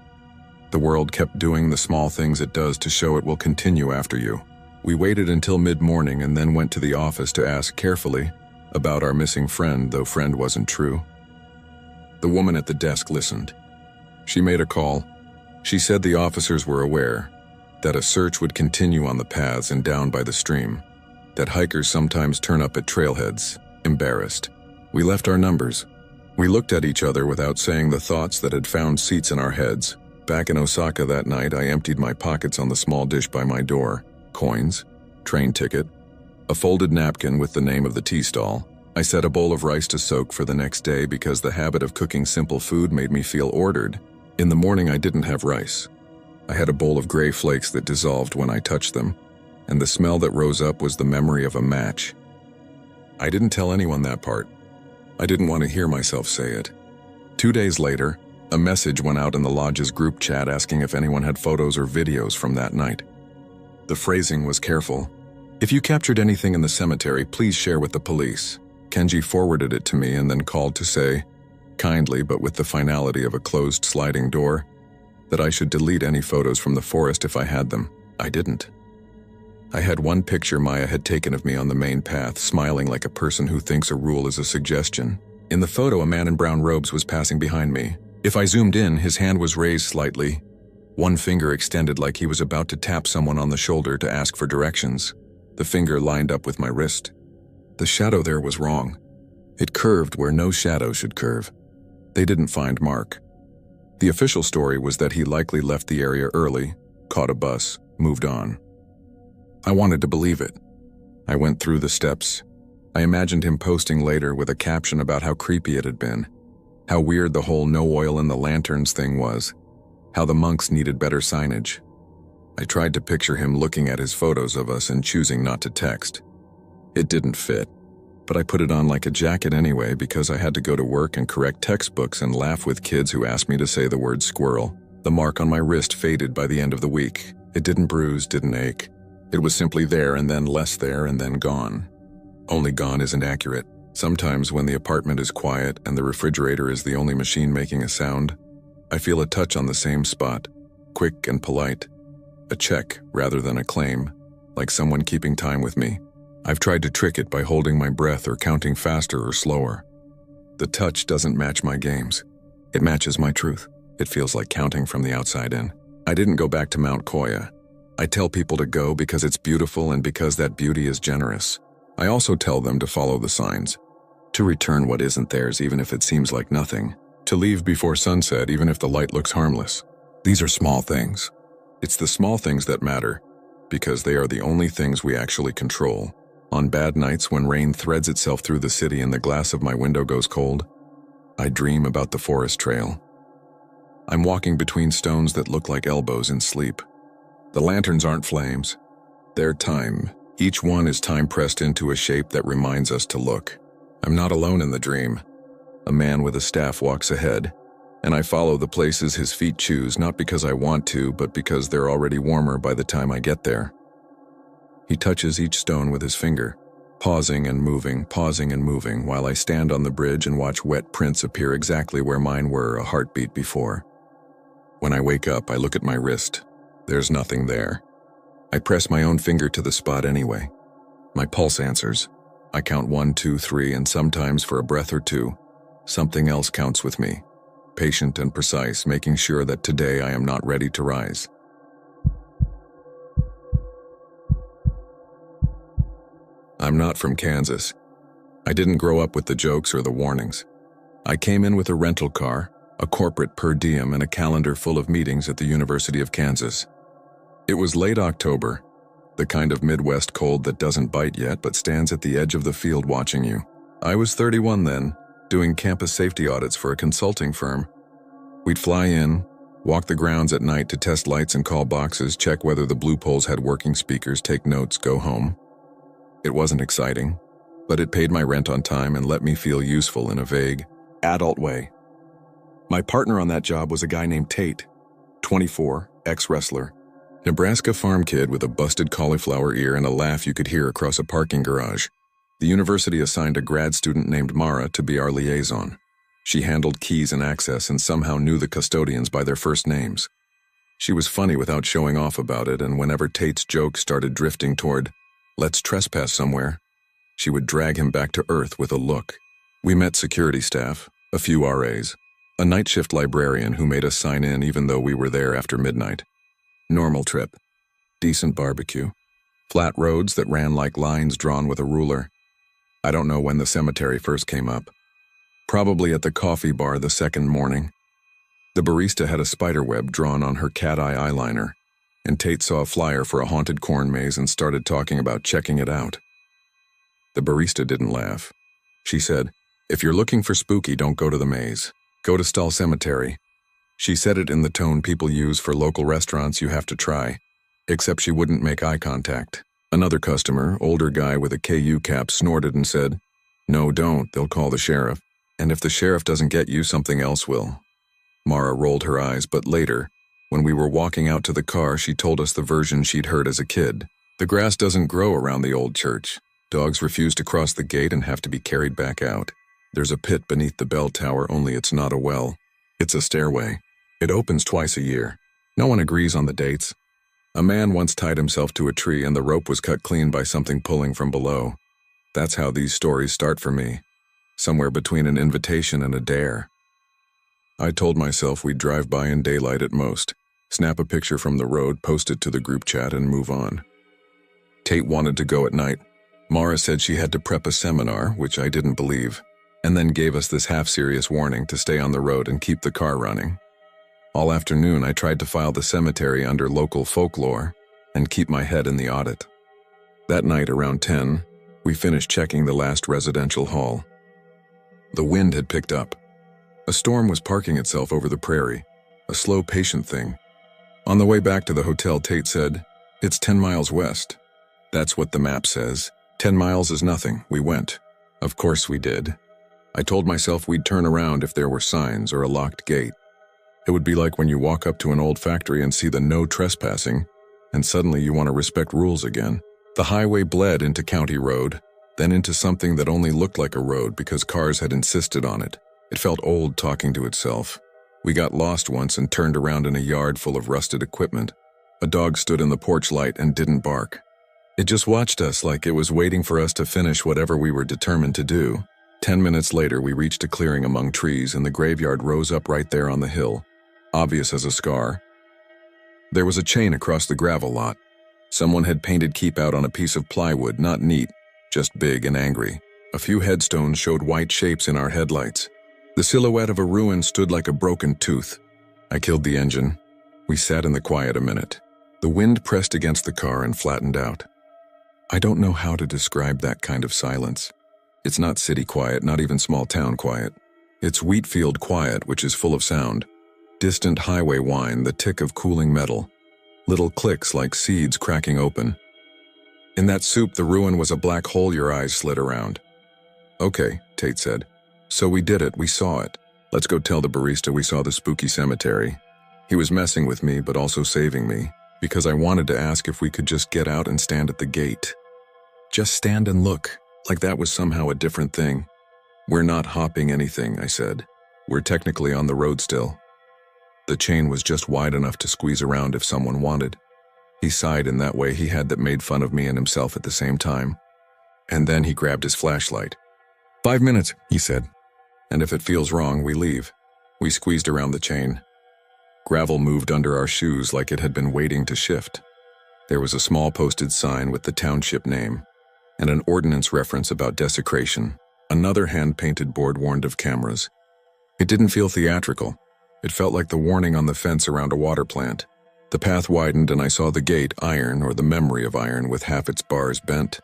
The world kept doing the small things it does to show it will continue after you. We waited until mid-morning and then went to the office to ask carefully about our missing friend, though friend wasn't true. The woman at the desk listened. She made a call. She said the officers were aware that a search would continue on the paths and down by the stream, that hikers sometimes turn up at trailheads, embarrassed. We left our numbers. We looked at each other without saying the thoughts that had found seats in our heads. Back in Osaka that night, I emptied my pockets on the small dish by my door. Coins, train ticket, a folded napkin with the name of the tea stall. I set a bowl of rice to soak for the next day because the habit of cooking simple food made me feel ordered. In the morning, I didn't have rice. I had a bowl of gray flakes that dissolved when I touched them, and the smell that rose up was the memory of a match. I didn't tell anyone that part. I didn't want to hear myself say it. 2 days later, A message went out in the lodge's group chat asking if anyone had photos or videos from that night. The phrasing was careful. "If you captured anything in the cemetery, please share with the police." Kenji forwarded it to me and then called to say, kindly but with the finality of a closed sliding door, that I should delete any photos from the forest if I had them. I didn't. I had one picture Maya had taken of me on the main path, smiling like a person who thinks a rule is a suggestion. In the photo, a man in brown robes was passing behind me. If I zoomed in, his hand was raised slightly, one finger extended like he was about to tap someone on the shoulder to ask for directions. The finger lined up with my wrist. The shadow there was wrong. It curved where no shadow should curve. They didn't find Mark. The official story was that he likely left the area early, caught a bus, moved on. I wanted to believe it. I went through the steps. I imagined him posting later with a caption about how creepy it had been, how weird the whole no oil in the lanterns thing was, how the monks needed better signage. I tried to picture him looking at his photos of us and choosing not to text. It didn't fit, but I put it on like a jacket anyway because I had to go to work and correct textbooks and laugh with kids who asked me to say the word squirrel. The mark on my wrist faded by the end of the week. It didn't bruise, didn't ache. It was simply there and then less there and then gone. Only gone isn't accurate. Sometimes when the apartment is quiet and the refrigerator is the only machine making a sound, I feel a touch on the same spot, quick and polite. A check rather than a claim, like someone keeping time with me. I've tried to trick it by holding my breath or counting faster or slower. The touch doesn't match my games. It matches my truth. It feels like counting from the outside in. I didn't go back to Mount Koya. I tell people to go because it's beautiful and because that beauty is generous. I also tell them to follow the signs, to return what isn't theirs even if it seems like nothing, to leave before sunset even if the light looks harmless. These are small things. It's the small things that matter, because they are the only things we actually control. On bad nights when rain threads itself through the city and the glass of my window goes cold, I dream about the forest trail. I'm walking between stones that look like elbows in sleep. The lanterns aren't flames. They're time. Each one is time pressed into a shape that reminds us to look. I'm not alone in the dream. A man with a staff walks ahead, and I follow the places his feet choose, not because I want to, but because they're already warmer by the time I get there. He touches each stone with his finger, pausing and moving, while I stand on the bridge and watch wet prints appear exactly where mine were a heartbeat before. When I wake up, I look at my wrist. There's nothing there. I press my own finger to the spot anyway. My pulse answers. I count 1, 2, 3, and sometimes for a breath or two, something else counts with me. Patient and precise, making sure that today I am not ready to rise. I'm not from Kansas. I didn't grow up with the jokes or the warnings. I came in with a rental car, a corporate per diem, and a calendar full of meetings at the University of Kansas. It was late October, the kind of Midwest cold that doesn't bite yet but stands at the edge of the field watching you. I was 31 then, doing campus safety audits for a consulting firm. We'd fly in, walk the grounds at night to test lights and call boxes, check whether the blue poles had working speakers, take notes, go home. It wasn't exciting, but it paid my rent on time and let me feel useful in a vague, adult way. My partner on that job was a guy named Tate, 24, ex-wrestler. Nebraska farm kid with a busted cauliflower ear and a laugh you could hear across a parking garage. The university assigned a grad student named Mara to be our liaison. She handled keys and access and somehow knew the custodians by their first names. She was funny without showing off about it, and whenever Tate's jokes started drifting toward, "Let's trespass somewhere," she would drag him back to earth with a look. We met security staff, a few RAs, a night shift librarian who made us sign in even though we were there after midnight. Normal trip. Decent barbecue. Flat roads that ran like lines drawn with a ruler. I don't know when the cemetery first came up. Probably at the coffee bar the second morning. The barista had a spider web drawn on her cat-eye eyeliner, and Tate saw a flyer for a haunted corn maze and started talking about checking it out. The barista didn't laugh. She said, "If you're looking for spooky, don't go to the maze. Go to Stull Cemetery." She said it in the tone people use for local restaurants you have to try, except she wouldn't make eye contact. Another customer, older guy with a KU cap, snorted and said, "No, don't, they'll call the sheriff. And if the sheriff doesn't get you, something else will." Mara rolled her eyes, but later, when we were walking out to the car, she told us the version she'd heard as a kid. The grass doesn't grow around the old church. Dogs refuse to cross the gate and have to be carried back out. There's a pit beneath the bell tower, only it's not a well. It's a stairway. It opens twice a year. No one agrees on the dates. A man once tied himself to a tree and the rope was cut clean by something pulling from below. That's how these stories start for me. Somewhere between an invitation and a dare. I told myself we'd drive by in daylight at most, snap a picture from the road, post it to the group chat, and move on. Tate wanted to go at night. Mara said she had to prep a seminar, which I didn't believe, and then gave us this half-serious warning to stay on the road and keep the car running. All afternoon, I tried to file the cemetery under local folklore and keep my head in the audit. That night, around 10, we finished checking the last residential hall. The wind had picked up. A storm was parking itself over the prairie, a slow, patient thing. On the way back to the hotel, Tate said, "It's 10 miles west." That's what the map says. 10 miles is nothing. We went. Of course we did. I told myself we'd turn around if there were signs or a locked gate. It would be like when you walk up to an old factory and see the no trespassing, and suddenly you want to respect rules again. The highway bled into County Road, then into something that only looked like a road because cars had insisted on it. It felt old talking to itself. We got lost once and turned around in a yard full of rusted equipment. A dog stood in the porch light and didn't bark. It just watched us like it was waiting for us to finish whatever we were determined to do. 10 minutes later, we reached a clearing among trees and the graveyard rose up right there on the hill, obvious as a scar. There was a chain across the gravel lot. Someone had painted "keep out" on a piece of plywood, not neat, just big and angry. A few headstones showed white shapes in our headlights. The silhouette of a ruin stood like a broken tooth. I killed the engine. We sat in the quiet a minute. The wind pressed against the car and flattened out. I don't know how to describe that kind of silence. It's not city quiet, not even small town quiet. It's wheat field quiet, which is full of sound. Distant highway whine, the tick of cooling metal. Little clicks like seeds cracking open. In that soup, the ruin was a black hole your eyes slid around. "Okay," Tate said. "So we did it, we saw it. Let's go tell the barista we saw the spooky cemetery." He was messing with me, but also saving me, because I wanted to ask if we could just get out and stand at the gate. Just stand and look, like that was somehow a different thing. "We're not hopping anything," I said. "We're technically on the road still." The chain was just wide enough to squeeze around if someone wanted. He sighed in that way he had that made fun of me and himself at the same time. And then he grabbed his flashlight. 5 minutes, he said. And if it feels wrong, we leave. We squeezed around the chain. Gravel moved under our shoes like it had been waiting to shift. There was a small posted sign with the township name, and an ordinance reference about desecration. Another hand-painted board warned of cameras. It didn't feel theatrical. It felt like the warning on the fence around a water plant. The path widened and I saw the gate, iron, or the memory of iron, with half its bars bent.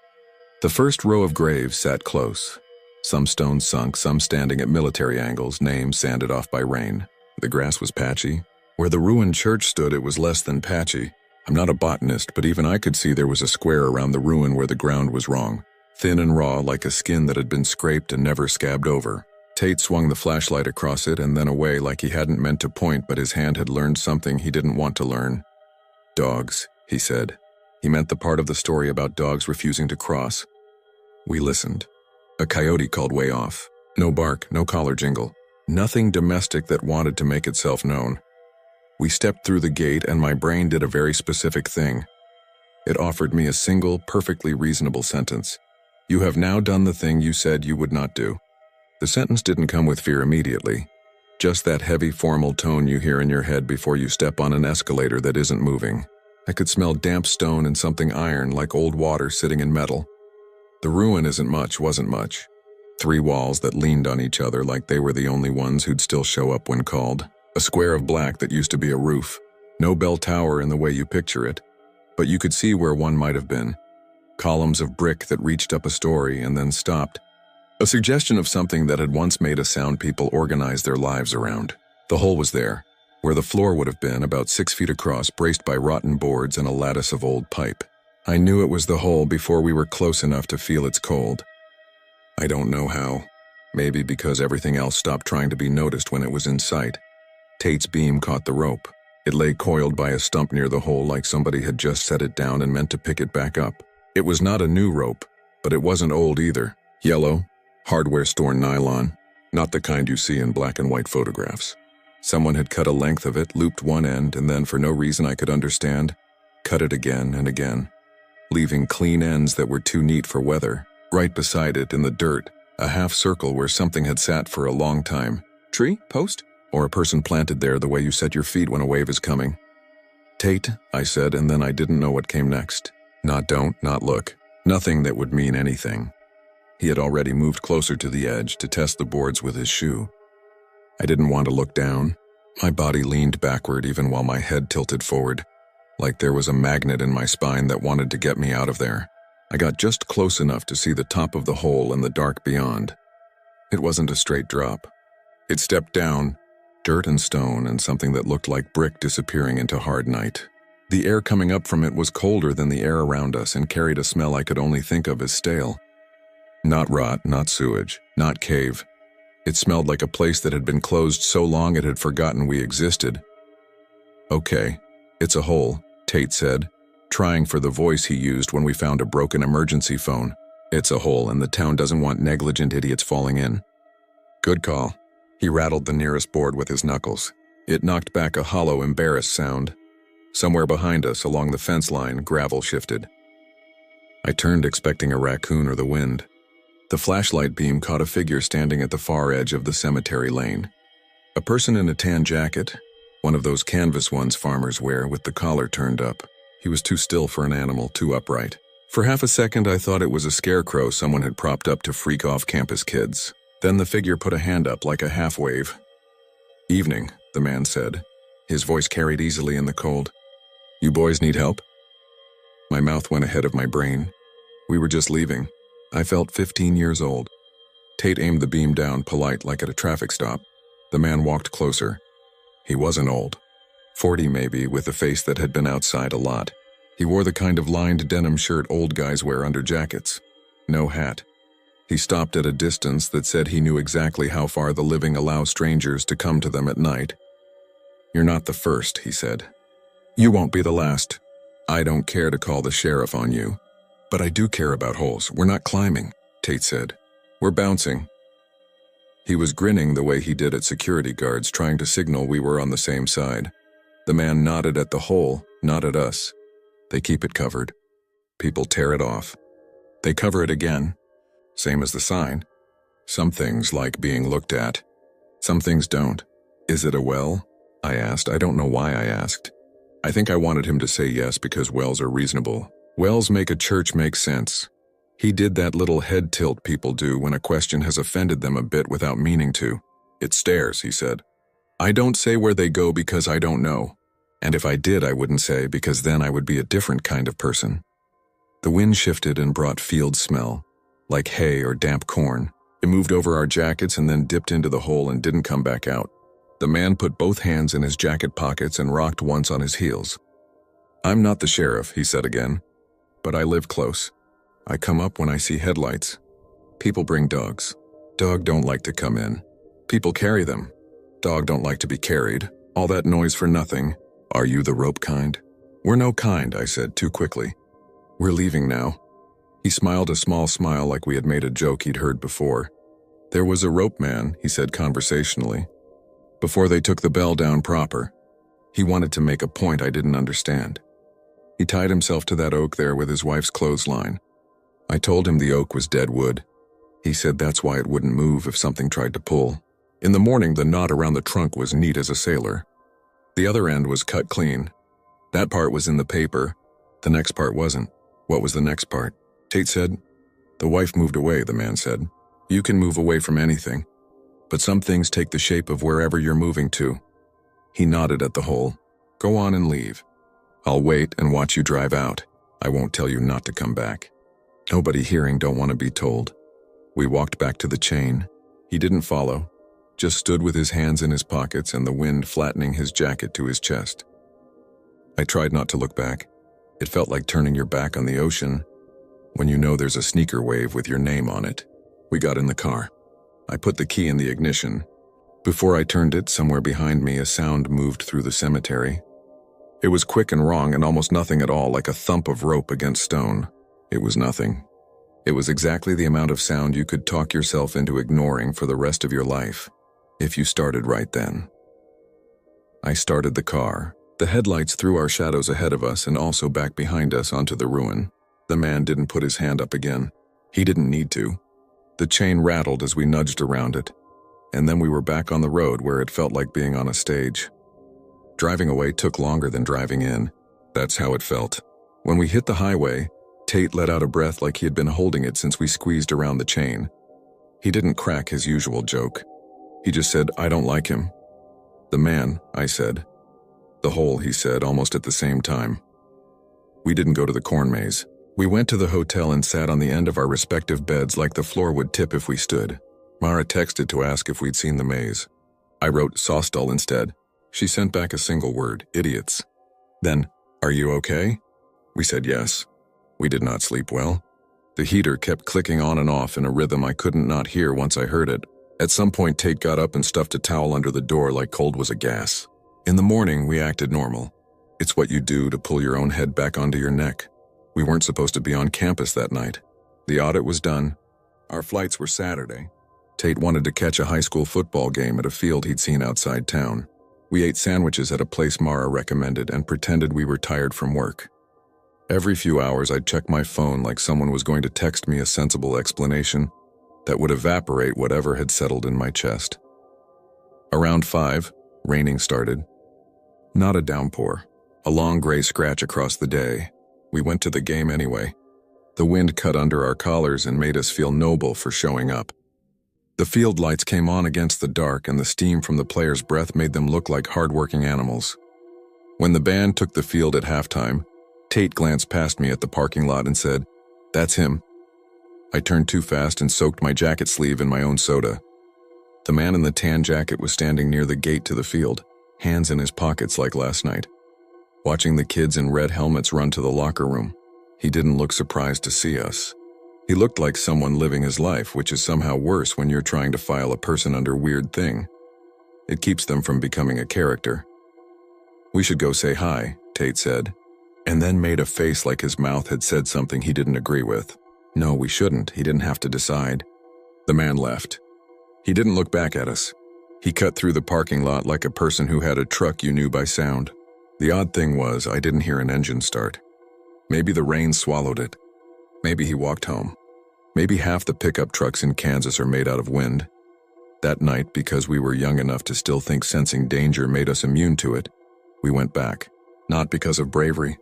The first row of graves sat close. Some stones sunk, some standing at military angles, names sanded off by rain. The grass was patchy. Where the ruined church stood, it was less than patchy. I'm not a botanist, but even I could see there was a square around the ruin where the ground was wrong. Thin and raw, like a skin that had been scraped and never scabbed over. Tate swung the flashlight across it and then away like he hadn't meant to point, but his hand had learned something he didn't want to learn. "Dogs," he said. He meant the part of the story about dogs refusing to cross. We listened. A coyote called way off. No bark, no collar jingle. Nothing domestic that wanted to make itself known. We stepped through the gate and my brain did a very specific thing. It offered me a single, perfectly reasonable sentence. "You have now done the thing you said you would not do." The sentence didn't come with fear immediately. Just that heavy, formal tone you hear in your head before you step on an escalator that isn't moving. I could smell damp stone and something iron, like old water sitting in metal. The ruin wasn't much. 3 walls that leaned on each other like they were the only ones who'd still show up when called. A square of black that used to be a roof. No bell tower in the way you picture it, but you could see where one might have been. Columns of brick that reached up a story and then stopped. A suggestion of something that had once made a sound people organize their lives around. The hole was there, where the floor would have been, about 6 feet across, braced by rotten boards and a lattice of old pipe. I knew it was the hole before we were close enough to feel its cold. I don't know how. Maybe because everything else stopped trying to be noticed when it was in sight. Tate's beam caught the rope. It lay coiled by a stump near the hole like somebody had just set it down and meant to pick it back up. It was not a new rope, but it wasn't old either. Yellow, hardware store nylon, not the kind you see in black and white photographs. Someone had cut a length of it, looped one end, and then for no reason I could understand, cut it again and again, leaving clean ends that were too neat for weather. Right beside it, in the dirt, a half circle where something had sat for a long time. Tree? Post? Or a person planted there the way you set your feet when a wave is coming. Tate, I said, and then I didn't know what came next. Not don't, not look. Nothing that would mean anything. He had already moved closer to the edge to test the boards with his shoe. I didn't want to look down. My body leaned backward even while my head tilted forward, like there was a magnet in my spine that wanted to get me out of there. I got just close enough to see the top of the hole and the dark beyond. It wasn't a straight drop. It stepped down, dirt and stone and something that looked like brick disappearing into hard night. The air coming up from it was colder than the air around us and carried a smell I could only think of as stale. Not rot, not sewage, not cave. It smelled like a place that had been closed so long it had forgotten we existed. Okay, it's a hole, Tate said, trying for the voice he used when we found a broken emergency phone. It's a hole and the town doesn't want negligent idiots falling in. Good call. He rattled the nearest board with his knuckles. It knocked back a hollow, embarrassed sound. Somewhere behind us, along the fence line, gravel shifted. I turned, expecting a raccoon or the wind. The flashlight beam caught a figure standing at the far edge of the cemetery lane. A person in a tan jacket, one of those canvas ones farmers wear with the collar turned up. He was too still for an animal, too upright. For half a second, I thought it was a scarecrow someone had propped up to freak off campus kids. Then the figure put a hand up like a half wave. Evening, the man said. His voice carried easily in the cold. You boys need help? My mouth went ahead of my brain. We were just leaving. I felt 15 years old. Tate aimed the beam down, polite like at a traffic stop. The man walked closer. He wasn't old. 40 maybe, with a face that had been outside a lot. He wore the kind of lined denim shirt old guys wear under jackets. No hat. He stopped at a distance that said he knew exactly how far the living allow strangers to come to them at night. You're not the first, he said. You won't be the last. I don't care to call the sheriff on you. But I do care about holes. We're not climbing, Tate said. We're bouncing. He was grinning the way he did at security guards, trying to signal we were on the same side. The man nodded at the hole, not at us. They keep it covered. People tear it off. They cover it again. Same as the sign. Some things like being looked at. Some things don't. Is it a well? I asked. I don't know why I asked. I think I wanted him to say yes because wells are reasonable. Wells make a church make sense. He did that little head tilt people do when a question has offended them a bit without meaning to. It's stairs, he said. I don't say where they go because I don't know. And if I did, I wouldn't say because then I would be a different kind of person. The wind shifted and brought field smell, like hay or damp corn. It moved over our jackets and then dipped into the hole and didn't come back out. The man put both hands in his jacket pockets and rocked once on his heels. I'm not the sheriff, he said again, but I live close. I come up when I see headlights. People bring dogs. Dog don't like to come in. People carry them. Dog don't like to be carried. All that noise for nothing. Are you the rope kind? We're no kind, I said too quickly. We're leaving now. He smiled a small smile like we had made a joke he'd heard before. There was a rope man, he said conversationally, before they took the bell down proper. He wanted to make a point I didn't understand. He tied himself to that oak there with his wife's clothesline. I told him the oak was dead wood. He said that's why it wouldn't move if something tried to pull. In the morning, the knot around the trunk was neat as a sailor. The other end was cut clean. That part was in the paper. The next part wasn't. What was the next part? Tate said. The wife moved away, the man said. You can move away from anything, but some things take the shape of wherever you're moving to. He nodded at the hole. Go on and leave. I'll wait and watch you drive out. I won't tell you not to come back. Nobody hearing don't want to be told. We walked back to the chain. He didn't follow, just stood with his hands in his pockets and the wind flattening his jacket to his chest. I tried not to look back. It felt like turning your back on the ocean when you know there's a sneaker wave with your name on it. We got in the car. I put the key in the ignition, Before I turned it, somewhere behind me, a sound moved through the cemetery. It was quick and wrong and almost nothing at all, like a thump of rope against stone. It was nothing. It was exactly the amount of sound you could talk yourself into ignoring for the rest of your life, if you started right then. I started the car. The headlights threw our shadows ahead of us and also back behind us onto the ruin. The man didn't put his hand up again. He didn't need to. The chain rattled as we nudged around it, and then we were back on the road where it felt like being on a stage. Driving away took longer than driving in. That's how it felt. When we hit the highway, Tate let out a breath like he had been holding it since we squeezed around the chain. He didn't crack his usual joke. He just said, "I don't like him." "The man," I said. "The hole," he said, almost at the same time. We didn't go to the corn maze. We went to the hotel and sat on the end of our respective beds like the floor would tip if we stood. Mara texted to ask if we'd seen the maze. I wrote Sawstall instead. She sent back a single word, "Idiots." Then, "Are you okay?" We said yes. We did not sleep well. The heater kept clicking on and off in a rhythm I couldn't not hear once I heard it. At some point, Tate got up and stuffed a towel under the door like cold was a gas. In the morning, we acted normal. It's what you do to pull your own head back onto your neck. We weren't supposed to be on campus that night. The audit was done. Our flights were Saturday. Tate wanted to catch a high school football game at a field he'd seen outside town. We ate sandwiches at a place Mara recommended and pretended we were tired from work. Every few hours, I'd check my phone like someone was going to text me a sensible explanation that would evaporate whatever had settled in my chest. Around 5, raining started. Not a downpour, a long gray scratch across the day. We went to the game anyway. The wind cut under our collars and made us feel noble for showing up. The field lights came on against the dark, and the steam from the players' breath made them look like hard-working animals. When the band took the field at halftime, Tate glanced past me at the parking lot and said, "That's him." I turned too fast and soaked my jacket sleeve in my own soda. The man in the tan jacket was standing near the gate to the field, hands in his pockets like last night, watching the kids in red helmets run to the locker room. He didn't look surprised to see us. He looked like someone living his life, which is somehow worse when you're trying to file a person under weird thing. It keeps them from becoming a character. "We should go say hi," Tate said, and then made a face like his mouth had said something he didn't agree with. No, we shouldn't. He didn't have to decide. The man left. He didn't look back at us. He cut through the parking lot like a person who had a truck you knew by sound. The odd thing was, I didn't hear an engine start. Maybe the rain swallowed it. Maybe he walked home. Maybe half the pickup trucks in Kansas are made out of wind. That night, because we were young enough to still think sensing danger made us immune to it, we went back. Not because of bravery,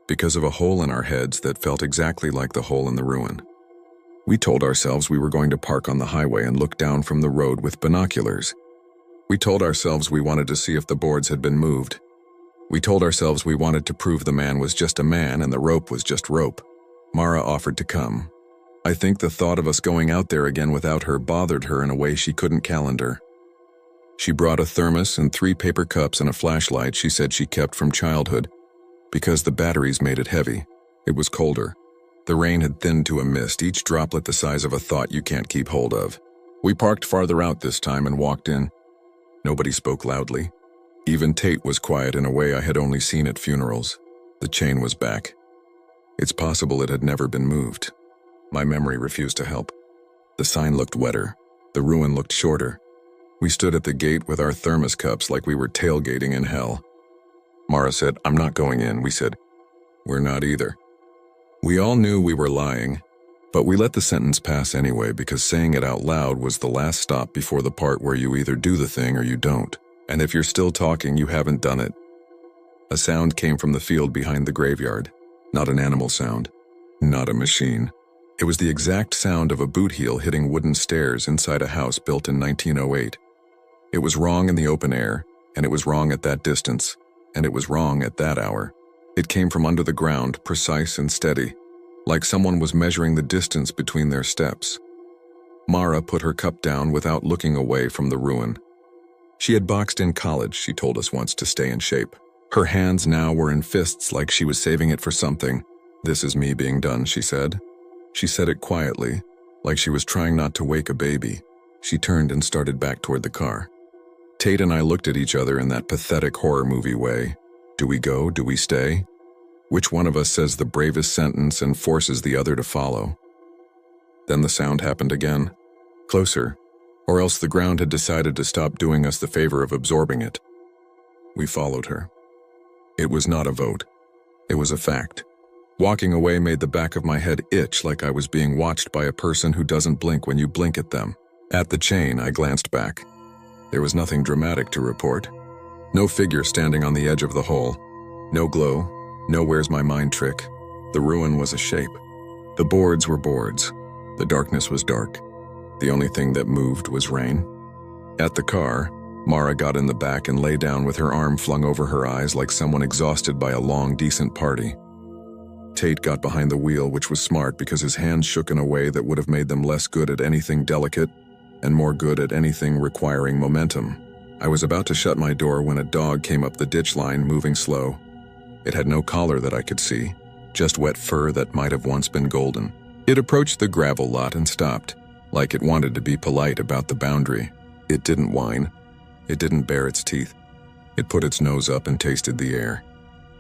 because of a hole in our heads that felt exactly like the hole in the ruin. We told ourselves we were going to park on the highway and look down from the road with binoculars. We told ourselves we wanted to see if the boards had been moved. We told ourselves we wanted to prove the man was just a man and the rope was just rope. Mara offered to come. I think the thought of us going out there again without her bothered her in a way she couldn't calendar. She brought a thermos and 3 paper cups and a flashlight she said she kept from childhood, because the batteries made it heavy. It was colder. The rain had thinned to a mist, each droplet the size of a thought you can't keep hold of. We parked farther out this time and walked in. Nobody spoke loudly. Even Tate was quiet in a way I had only seen at funerals. The chain was back. It's possible it had never been moved. My memory refused to help. The sign looked wetter. The ruin looked shorter. We stood at the gate with our thermos cups like we were tailgating in hell. Mara said, "I'm not going in." We said, "We're not either." We all knew we were lying, but we let the sentence pass anyway because saying it out loud was the last stop before the part where you either do the thing or you don't. And if you're still talking, you haven't done it. A sound came from the field behind the graveyard. Not an animal sound. Not a machine. It was the exact sound of a boot heel hitting wooden stairs inside a house built in 1908. It was wrong in the open air, and it was wrong at that distance, and it was wrong at that hour. It came from under the ground, precise and steady, like someone was measuring the distance between their steps. Mara put her cup down without looking away from the ruin. She had boxed in college, she told us once, to stay in shape. Her hands now were in fists like she was saving it for something. "This is me being done," she said. She said it quietly, like she was trying not to wake a baby. She turned and started back toward the car. Tate and I looked at each other in that pathetic horror movie way. Do we go? Do we stay? Which one of us says the bravest sentence and forces the other to follow? Then the sound happened again. Closer. Or else the ground had decided to stop doing us the favor of absorbing it. We followed her. It was not a vote. It was a fact. Walking away made the back of my head itch like I was being watched by a person who doesn't blink when you blink at them. At the chain, I glanced back. There was nothing dramatic to report. No figure standing on the edge of the hole. No glow. No where's my mind trick. The ruin was a shape. The boards were boards. The darkness was dark. The only thing that moved was rain. At the car, Mara got in the back and lay down with her arm flung over her eyes like someone exhausted by a long, decent party. Tate got behind the wheel, which was smart because his hands shook in a way that would have made them less good at anything delicate and more good at anything requiring momentum. I was about to shut my door when a dog came up the ditch line, moving slow. It had no collar that I could see, just wet fur that might have once been golden. It approached the gravel lot and stopped, like it wanted to be polite about the boundary. It didn't whine. It didn't bare its teeth. It put its nose up and tasted the air.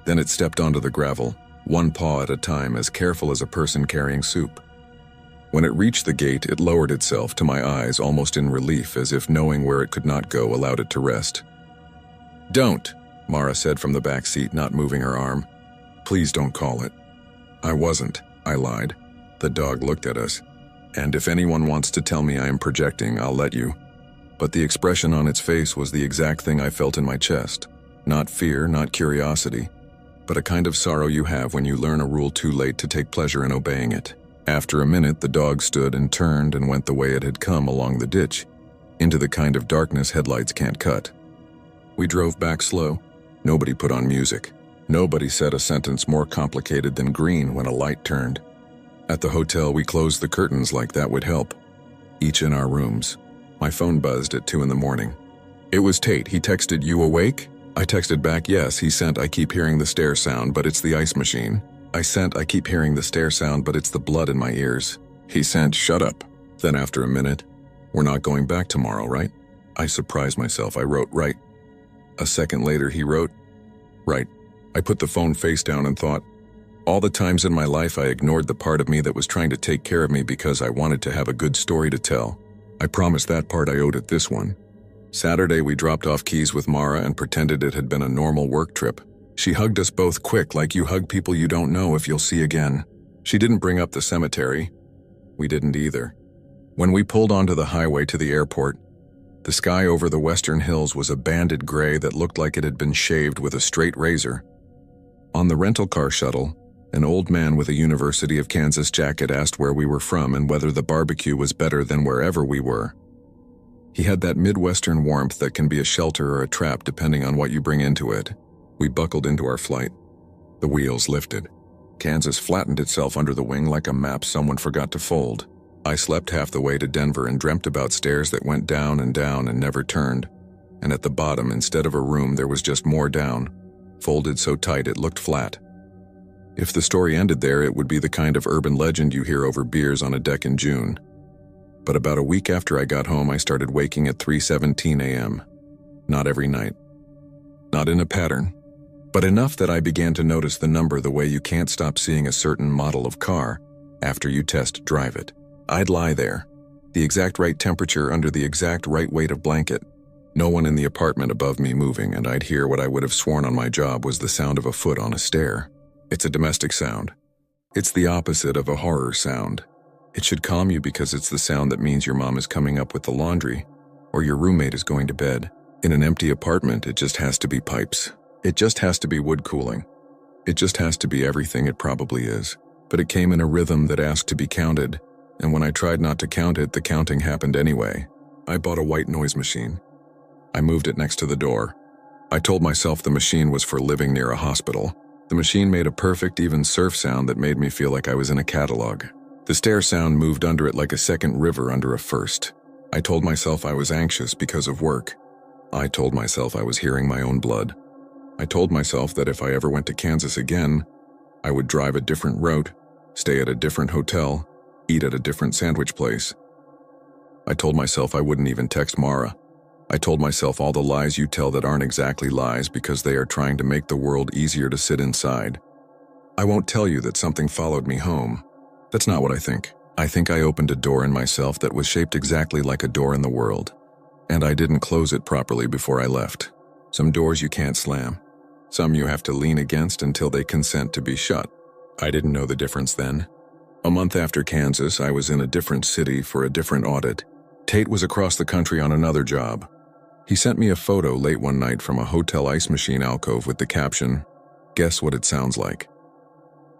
Then it stepped onto the gravel, one paw at a time, as careful as a person carrying soup. When it reached the gate, it lowered itself to my eyes almost in relief, as if knowing where it could not go allowed it to rest. "Don't," Mara said from the back seat, not moving her arm. "Please don't call it." "I wasn't," I lied. The dog looked at us. "And if anyone wants to tell me I am projecting, I'll let you." But the expression on its face was the exact thing I felt in my chest. Not fear, not curiosity, but a kind of sorrow you have when you learn a rule too late to take pleasure in obeying it. After a minute, the dog stood and turned and went the way it had come, along the ditch, into the kind of darkness headlights can't cut. We drove back slow. Nobody put on music. Nobody said a sentence more complicated than green when a light turned. At the hotel, we closed the curtains like that would help. Each in our rooms. My phone buzzed at 2 in the morning. It was Tate. He texted, "You awake?" I texted back, "Yes." He sent, "I keep hearing the stair sound, but it's the ice machine." I sent, "I keep hearing the stair sound, but it's the blood in my ears." He sent, "Shut up." Then after a minute, "We're not going back tomorrow, right?" I surprised myself. I wrote, "Right." A second later, he wrote, "Right." I put the phone face down and thought, all the times in my life I ignored the part of me that was trying to take care of me because I wanted to have a good story to tell. I promised that part I owed it this one. Saturday, we dropped off keys with Mara and pretended it had been a normal work trip. She hugged us both quick, like you hug people you don't know if you'll see again. She didn't bring up the cemetery. We didn't either. When we pulled onto the highway to the airport, the sky over the western hills was a banded gray that looked like it had been shaved with a straight razor. On the rental car shuttle, an old man with a University of Kansas jacket asked where we were from and whether the barbecue was better than wherever we were. He had that Midwestern warmth that can be a shelter or a trap depending on what you bring into it. We buckled into our flight. The wheels lifted. Kansas flattened itself under the wing like a map someone forgot to fold. I slept half the way to Denver and dreamt about stairs that went down and never turned. And at the bottom, instead of a room, there was just more down, folded so tight it looked flat. If the story ended there, it would be the kind of urban legend you hear over beers on a deck in June. But about a week after I got home, I started waking at 3:17 a.m. Not every night. Not in a pattern. But enough that I began to notice the number the way you can't stop seeing a certain model of car after you test drive it. I'd lie there, the exact right temperature under the exact right weight of blanket. No one in the apartment above me moving, and I'd hear what I would have sworn on my job was the sound of a foot on a stair. It's a domestic sound. It's the opposite of a horror sound. It should calm you because it's the sound that means your mom is coming up with the laundry, or your roommate is going to bed. In an empty apartment, it just has to be pipes. It just has to be wood cooling. It just has to be everything it probably is. But it came in a rhythm that asked to be counted, and when I tried not to count it, the counting happened anyway. I bought a white noise machine. I moved it next to the door. I told myself the machine was for living near a hospital. The machine made a perfect, even surf sound that made me feel like I was in a catalog. The stair sound moved under it like a second river under a first. I told myself I was anxious because of work. I told myself I was hearing my own blood. I told myself that if I ever went to Kansas again, I would drive a different route, stay at a different hotel, eat at a different sandwich place. I told myself I wouldn't even text Mara. I told myself all the lies you tell that aren't exactly lies because they are trying to make the world easier to sit inside. I won't tell you that something followed me home. That's not what I think. I think I opened a door in myself that was shaped exactly like a door in the world, and I didn't close it properly before I left. Some doors you can't slam. Some you have to lean against until they consent to be shut. I didn't know the difference then. A month after Kansas, I was in a different city for a different audit. Tate was across the country on another job. He sent me a photo late one night from a hotel ice machine alcove with the caption, "Guess what it sounds like."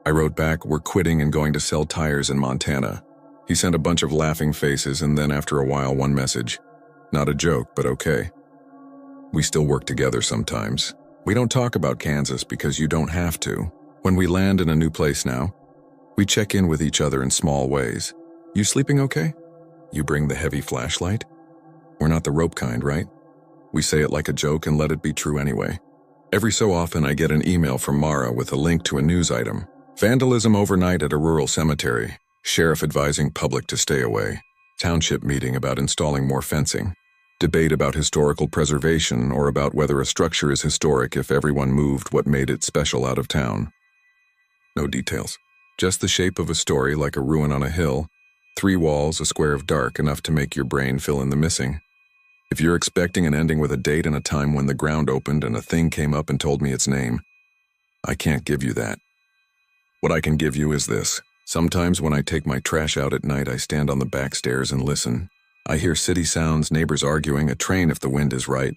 I wrote back, "We're quitting and going to sell tires in Montana." He sent a bunch of laughing faces and then after a while one message. "Not a joke, but okay. We still work together sometimes. We don't talk about Kansas because you don't have to. When we land in a new place now, we check in with each other in small ways. You sleeping okay? You bring the heavy flashlight? We're not the rope kind, right?" We say it like a joke and let it be true anyway. Every so often I get an email from Mara with a link to a news item. Vandalism overnight at a rural cemetery. Sheriff advising public to stay away. Township meeting about installing more fencing. Debate about historical preservation or about whether a structure is historic if everyone moved what made it special out of town. No details. Just the shape of a story like a ruin on a hill. 3 walls, a square of dark, enough to make your brain fill in the missing. If you're expecting an ending with a date and a time when the ground opened and a thing came up and told me its name, I can't give you that. What I can give you is this. Sometimes when I take my trash out at night, I stand on the back stairs and listen. I hear city sounds, neighbors arguing, a train if the wind is right.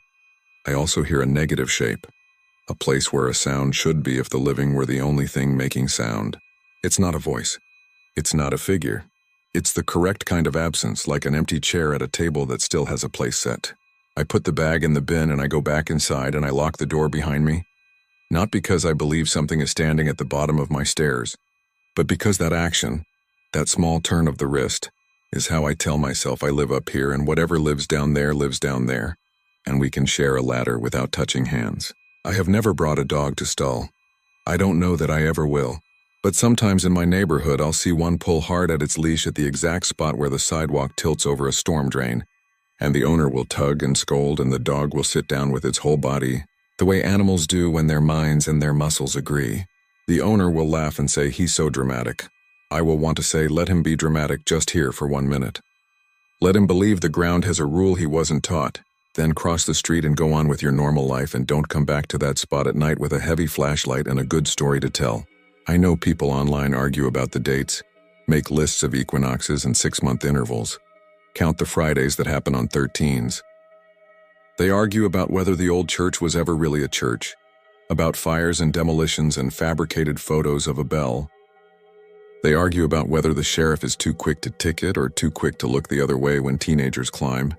I also hear a negative shape, a place where a sound should be if the living were the only thing making sound. It's not a voice. It's not a figure. It's the correct kind of absence, like an empty chair at a table that still has a place set. I put the bag in the bin and I go back inside and I lock the door behind me. Not because I believe something is standing at the bottom of my stairs, but because that action, that small turn of the wrist, is how I tell myself I live up here and whatever lives down there, and we can share a ladder without touching hands. I have never brought a dog to stall. I don't know that I ever will. But sometimes in my neighborhood, I'll see one pull hard at its leash at the exact spot where the sidewalk tilts over a storm drain, and the owner will tug and scold and the dog will sit down with its whole body, the way animals do when their minds and their muscles agree. The owner will laugh and say, "He's so dramatic." I will want to say, "Let him be dramatic just here for 1 minute. Let him believe the ground has a rule he wasn't taught, then cross the street and go on with your normal life and don't come back to that spot at night with a heavy flashlight and a good story to tell." I know people online argue about the dates, make lists of equinoxes and 6-month intervals, count the Fridays that happen on 13s. They argue about whether the old church was ever really a church, about fires and demolitions and fabricated photos of a bell. They argue about whether the sheriff is too quick to ticket or too quick to look the other way when teenagers climb.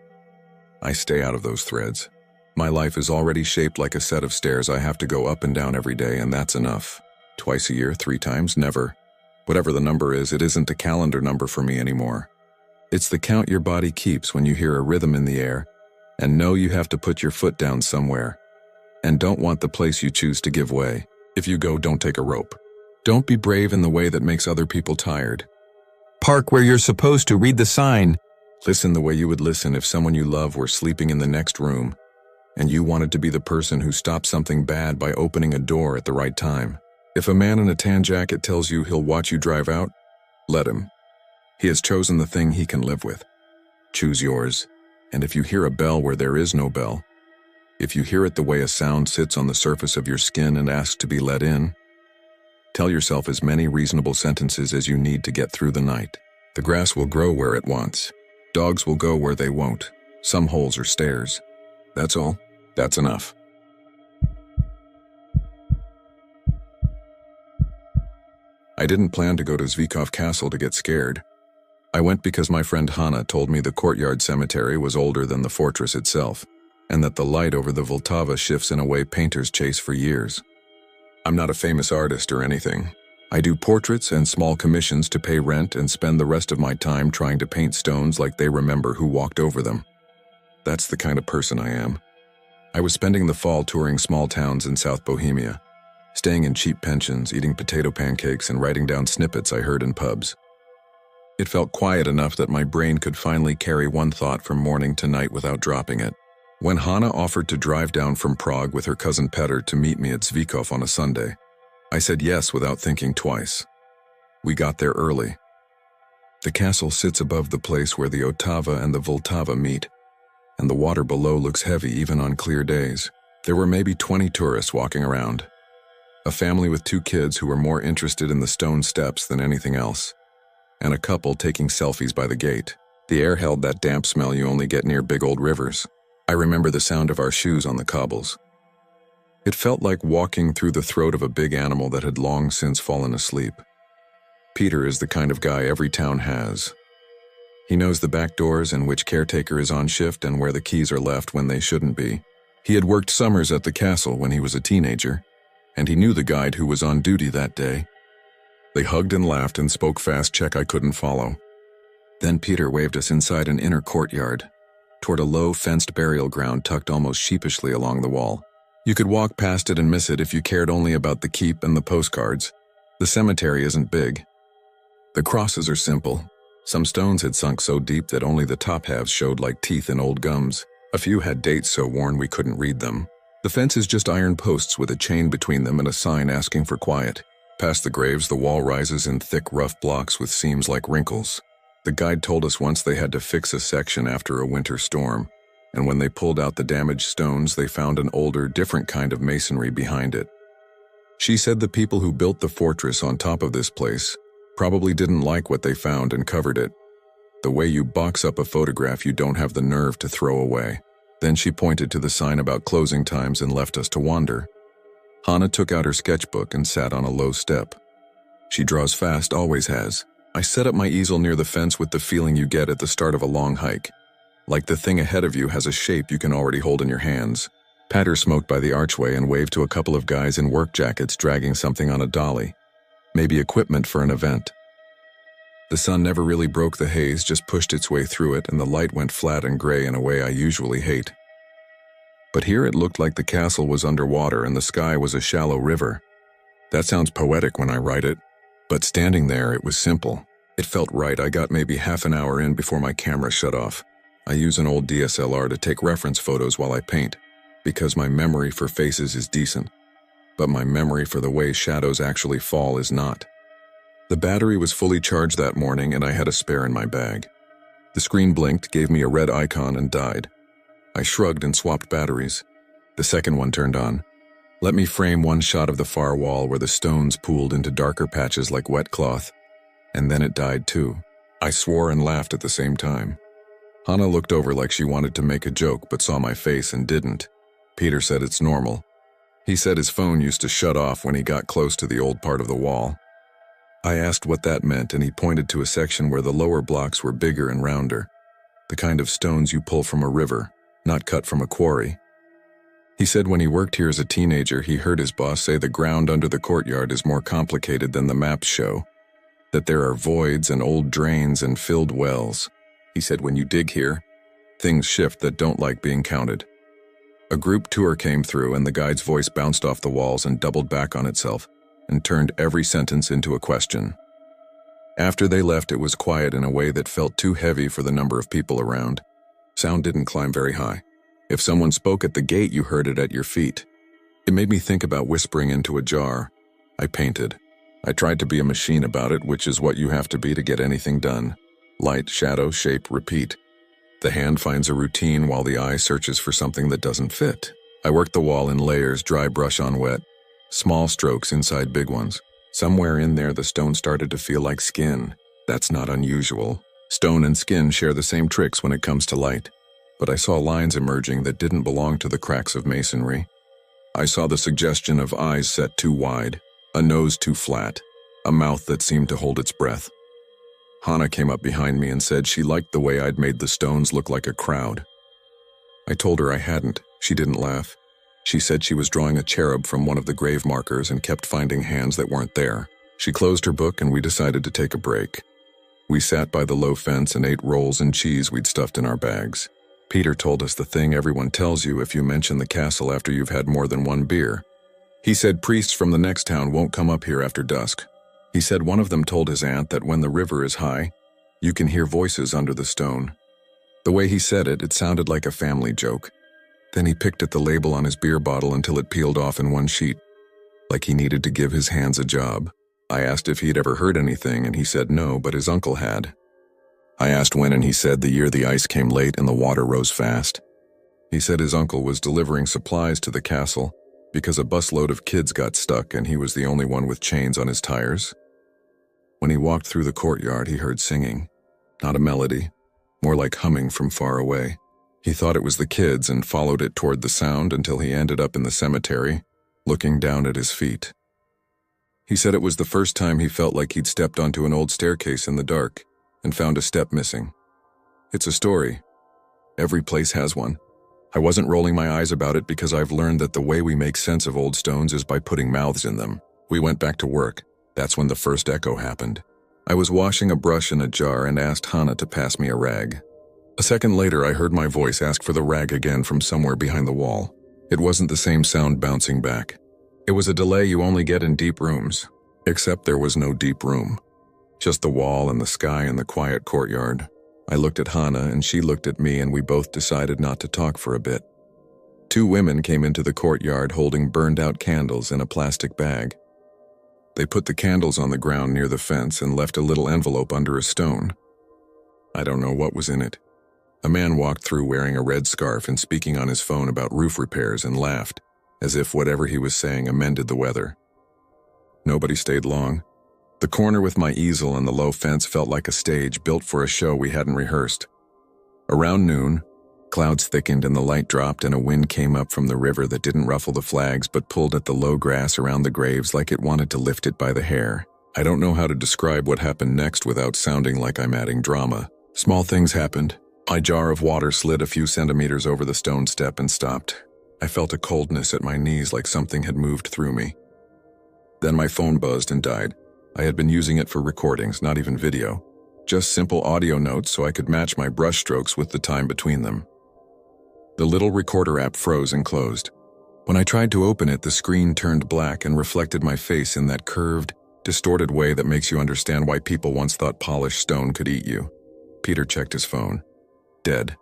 I stay out of those threads. My life is already shaped like a set of stairs I have to go up and down every day, and that's enough. Twice a year, 3 times, never. Whatever the number is, it isn't a calendar number for me anymore. It's the count your body keeps when you hear a rhythm in the air and know you have to put your foot down somewhere and don't want the place you choose to give way. If you go, don't take a rope. Don't be brave in the way that makes other people tired. Park where you're supposed to, read the sign. Listen the way you would listen if someone you love were sleeping in the next room and you wanted to be the person who stopped something bad by opening a door at the right time. If a man in a tan jacket tells you he'll watch you drive out, let him. He has chosen the thing he can live with. Choose yours. And if you hear a bell where there is no bell, if you hear it the way a sound sits on the surface of your skin and asks to be let in, tell yourself as many reasonable sentences as you need to get through the night. The grass will grow where it wants. Dogs will go where they won't. Some holes are stairs. That's all. That's enough. I didn't plan to go to Zvikov Castle to get scared. I went because my friend Hanna told me the courtyard cemetery was older than the fortress itself, and that the light over the Vltava shifts in a way painters chase for years. I'm not a famous artist or anything. I do portraits and small commissions to pay rent and spend the rest of my time trying to paint stones like they remember who walked over them. That's the kind of person I am. I was spending the fall touring small towns in South Bohemia, staying in cheap pensions, eating potato pancakes, and writing down snippets I heard in pubs. It felt quiet enough that my brain could finally carry one thought from morning to night without dropping it. When Hanna offered to drive down from Prague with her cousin Petr to meet me at Zvikov on a Sunday, I said yes without thinking twice. We got there early. The castle sits above the place where the Otava and the Vltava meet, and the water below looks heavy even on clear days. There were maybe 20 tourists walking around. A family with 2 kids who were more interested in the stone steps than anything else, and a couple taking selfies by the gate. The air held that damp smell you only get near big old rivers. I remember the sound of our shoes on the cobbles. It felt like walking through the throat of a big animal that had long since fallen asleep. Peter is the kind of guy every town has. He knows the back doors and which caretaker is on shift and where the keys are left when they shouldn't be. He had worked summers at the castle when he was a teenager, and he knew the guide who was on duty that day. They hugged and laughed and spoke fast Czech I couldn't follow. Then Peter waved us inside an inner courtyard, toward a low, fenced burial ground tucked almost sheepishly along the wall. You could walk past it and miss it if you cared only about the keep and the postcards. The cemetery isn't big. The crosses are simple. Some stones had sunk so deep that only the top halves showed like teeth in old gums. A few had dates so worn we couldn't read them. The fence is just iron posts with a chain between them and a sign asking for quiet. Past the graves, the wall rises in thick, rough blocks with seams like wrinkles. The guide told us once they had to fix a section after a winter storm, and when they pulled out the damaged stones, they found an older, different kind of masonry behind it. She said the people who built the fortress on top of this place probably didn't like what they found and covered it. The way you box up a photograph you don't have the nerve to throw away. Then she pointed to the sign about closing times and left us to wander. Hanna took out her sketchbook and sat on a low step. She draws fast, always has. I set up my easel near the fence with the feeling you get at the start of a long hike. Like the thing ahead of you has a shape you can already hold in your hands. Petr smoked by the archway and waved to a couple of guys in work jackets dragging something on a dolly. Maybe equipment for an event. The sun never really broke the haze, just pushed its way through it, and the light went flat and gray in a way I usually hate. But here it looked like the castle was underwater and the sky was a shallow river. That sounds poetic when I write it, but standing there, it was simple. It felt right. I got maybe half an hour in before my camera shut off. I use an old DSLR to take reference photos while I paint, because my memory for faces is decent, but my memory for the way shadows actually fall is not. The battery was fully charged that morning and I had a spare in my bag. The screen blinked, gave me a red icon, and died. I shrugged and swapped batteries. The second one turned on. Let me frame one shot of the far wall where the stones pooled into darker patches like wet cloth, and then it died too. I swore and laughed at the same time. Hanna looked over like she wanted to make a joke but saw my face and didn't. Peter said it's normal. He said his phone used to shut off when he got close to the old part of the wall. I asked what that meant and he pointed to a section where the lower blocks were bigger and rounder, the kind of stones you pull from a river, not cut from a quarry. He said when he worked here as a teenager, he heard his boss say the ground under the courtyard is more complicated than the maps show, that there are voids and old drains and filled wells. He said when you dig here, things shift that don't like being counted. A group tour came through and the guide's voice bounced off the walls and doubled back on itself and turned every sentence into a question. After they left, it was quiet in a way that felt too heavy for the number of people around. Sound didn't climb very high. If someone spoke at the gate, you heard it at your feet. It made me think about whispering into a jar. I painted. I tried to be a machine about it, which is what you have to be to get anything done. Light, shadow, shape, repeat. The hand finds a routine while the eye searches for something that doesn't fit. I worked the wall in layers, dry brush on wet. Small strokes inside big ones. Somewhere in there, the stone started to feel like skin. That's not unusual. Stone and skin share the same tricks when it comes to light. But I saw lines emerging that didn't belong to the cracks of masonry. I saw the suggestion of eyes set too wide, a nose too flat, a mouth that seemed to hold its breath. Hanna came up behind me and said she liked the way I'd made the stones look like a crowd. I told her I hadn't. She didn't laugh. She said she was drawing a cherub from one of the grave markers and kept finding hands that weren't there. She closed her book and we decided to take a break. We sat by the low fence and ate rolls and cheese we'd stuffed in our bags. Peter told us the thing everyone tells you if you mention the castle after you've had more than one beer. He said priests from the next town won't come up here after dusk. He said one of them told his aunt that when the river is high, you can hear voices under the stone. The way he said it, it sounded like a family joke. Then he picked at the label on his beer bottle until it peeled off in one sheet, like he needed to give his hands a job. I asked if he'd ever heard anything, and he said no, but his uncle had. I asked when, and he said the year the ice came late and the water rose fast. He said his uncle was delivering supplies to the castle because a busload of kids got stuck and he was the only one with chains on his tires. When he walked through the courtyard, he heard singing. Not a melody, more like humming from far away. He thought it was the kids and followed it toward the sound until he ended up in the cemetery, looking down at his feet. He said it was the first time he felt like he'd stepped onto an old staircase in the dark and found a step missing. It's a story. Every place has one. I wasn't rolling my eyes about it because I've learned that the way we make sense of old stones is by putting mouths in them. We went back to work. That's when the first echo happened. I was washing a brush in a jar and asked Hannah to pass me a rag. A second later, I heard my voice ask for the rag again from somewhere behind the wall. It wasn't the same sound bouncing back. It was a delay you only get in deep rooms, except there was no deep room. Just the wall and the sky and the quiet courtyard. I looked at Hannah and she looked at me, and we both decided not to talk for a bit. Two women came into the courtyard holding burned-out candles in a plastic bag. They put the candles on the ground near the fence and left a little envelope under a stone. I don't know what was in it. A man walked through wearing a red scarf and speaking on his phone about roof repairs and laughed, as if whatever he was saying amended the weather. Nobody stayed long. The corner with my easel and the low fence felt like a stage built for a show we hadn't rehearsed. Around noon, clouds thickened and the light dropped, and a wind came up from the river that didn't ruffle the flags but pulled at the low grass around the graves like it wanted to lift it by the hair. I don't know how to describe what happened next without sounding like I'm adding drama. Small things happened. My jar of water slid a few centimeters over the stone step and stopped. I felt a coldness at my knees, like something had moved through me. Then my phone buzzed and died. I had been using it for recordings, not even video. Just simple audio notes so I could match my brush strokes with the time between them. The little recorder app froze and closed. When I tried to open it, the screen turned black and reflected my face in that curved, distorted way that makes you understand why people once thought polished stone could eat you. Peter checked his phone. Dead.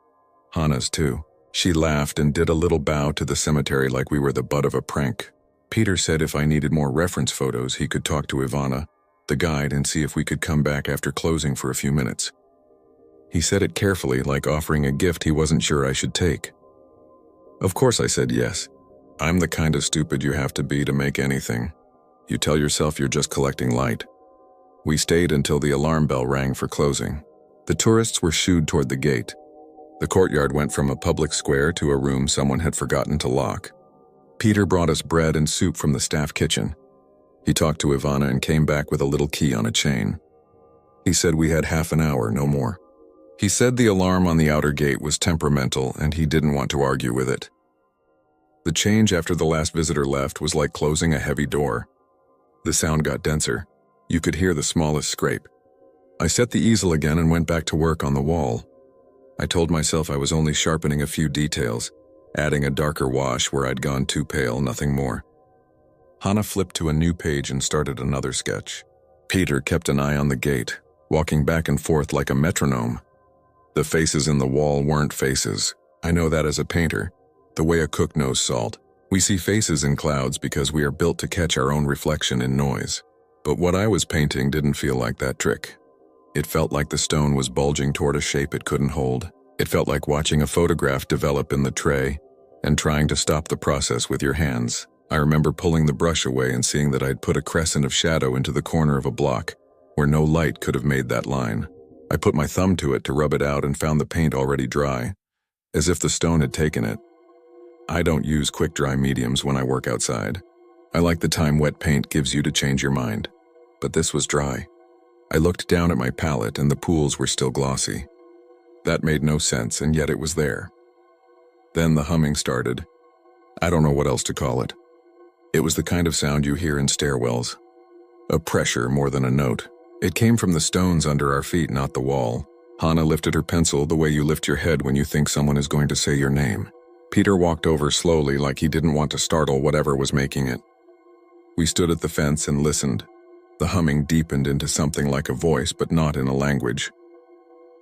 Hannah's too. She laughed and did a little bow to the cemetery like we were the butt of a prank. Peter said if I needed more reference photos, he could talk to Ivana, the guide, and see if we could come back after closing for a few minutes. He said it carefully, like offering a gift he wasn't sure I should take. Of course I said yes. I'm the kind of stupid you have to be to make anything. You tell yourself you're just collecting light. We stayed until the alarm bell rang for closing. The tourists were shooed toward the gate. The courtyard went from a public square to a room someone had forgotten to lock. Peter brought us bread and soup from the staff kitchen. He talked to Ivana and came back with a little key on a chain. He said we had half an hour, no more. He said the alarm on the outer gate was temperamental and he didn't want to argue with it. The change after the last visitor left was like closing a heavy door. The sound got denser. You could hear the smallest scrape. I set the easel again and went back to work on the wall. I told myself I was only sharpening a few details, adding a darker wash where I'd gone too pale, nothing more. Hannah flipped to a new page and started another sketch. Peter kept an eye on the gate, walking back and forth like a metronome. The faces in the wall weren't faces. I know that as a painter, the way a cook knows salt. We see faces in clouds because we are built to catch our own reflection in noise. But what I was painting didn't feel like that trick. It felt like the stone was bulging toward a shape it couldn't hold. It felt like watching a photograph develop in the tray and trying to stop the process with your hands. I remember pulling the brush away and seeing that I'd put a crescent of shadow into the corner of a block where no light could have made that line. I put my thumb to it to rub it out and found the paint already dry, as if the stone had taken it. I don't use quick-dry mediums when I work outside. I like the time wet paint gives you to change your mind. But this was dry. I looked down at my palette and the pools were still glossy. That made no sense, and yet it was there. Then the humming started. I don't know what else to call it. It was the kind of sound you hear in stairwells. A pressure more than a note. It came from the stones under our feet, not the wall. Hannah lifted her pencil the way you lift your head when you think someone is going to say your name. Peter walked over slowly like he didn't want to startle whatever was making it. We stood at the fence and listened. The humming deepened into something like a voice, but not in a language.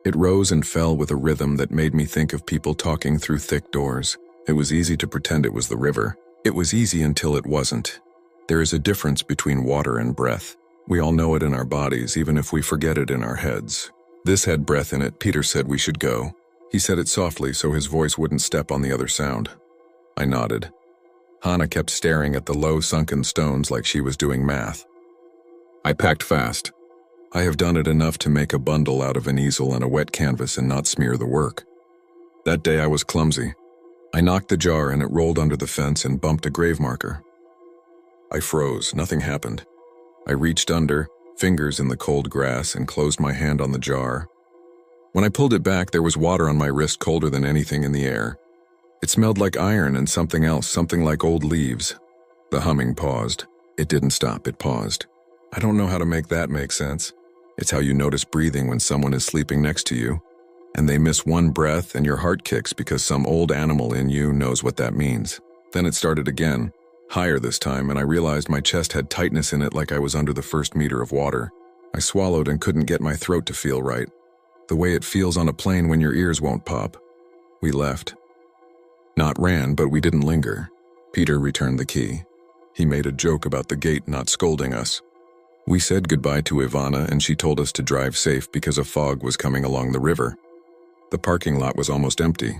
It rose and fell with a rhythm that made me think of people talking through thick doors. It was easy to pretend it was the river. It was easy until it wasn't. There is a difference between water and breath. We all know it in our bodies, even if we forget it in our heads. This had breath in it. Peter said we should go. He said it softly so his voice wouldn't step on the other sound. I nodded. Hannah kept staring at the low sunken stones like she was doing math. I packed fast. I have done it enough to make a bundle out of an easel and a wet canvas and not smear the work. That day I was clumsy. I knocked the jar and it rolled under the fence and bumped a grave marker. I froze. Nothing happened. I reached under, fingers in the cold grass, and closed my hand on the jar. When I pulled it back, there was water on my wrist, colder than anything in the air. It smelled like iron and something else, something like old leaves. The humming paused. It didn't stop, it paused. I don't know how to make that make sense. It's how you notice breathing when someone is sleeping next to you, and they miss one breath and your heart kicks because some old animal in you knows what that means. Then it started again, higher this time, and I realized my chest had tightness in it like I was under the first meter of water. I swallowed and couldn't get my throat to feel right. The way it feels on a plane when your ears won't pop. We left. Not ran, but we didn't linger. Peter returned the key. He made a joke about the gate not scolding us. We said goodbye to Ivana and she told us to drive safe because a fog was coming along the river. The parking lot was almost empty.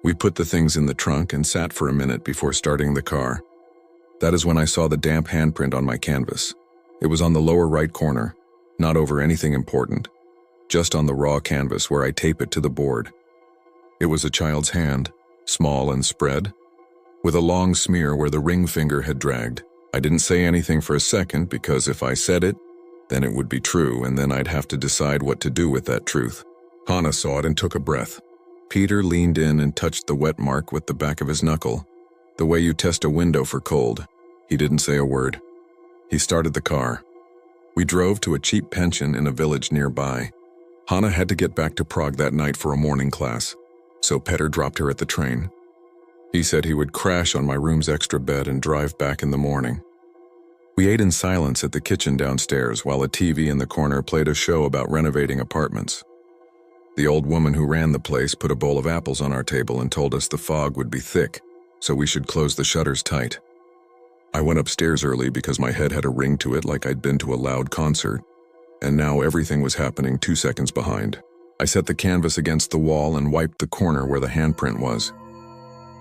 We put the things in the trunk and sat for a minute before starting the car. That is when I saw the damp handprint on my canvas. It was on the lower right corner, not over anything important, just on the raw canvas where I tape it to the board. It was a child's hand, small and spread, with a long smear where the ring finger had dragged. I didn't say anything for a second because if I said it, then it would be true and then I'd have to decide what to do with that truth. Hannah saw it and took a breath. Peter leaned in and touched the wet mark with the back of his knuckle, the way you test a window for cold. He didn't say a word. He started the car. We drove to a cheap pension in a village nearby. Hannah had to get back to Prague that night for a morning class, so Peter dropped her at the train. He said he would crash on my room's extra bed and drive back in the morning. We ate in silence at the kitchen downstairs while a TV in the corner played a show about renovating apartments. The old woman who ran the place put a bowl of apples on our table and told us the fog would be thick, so we should close the shutters tight. I went upstairs early because my head had a ring to it like I'd been to a loud concert, and now everything was happening 2 seconds behind. I set the canvas against the wall and wiped the corner where the handprint was.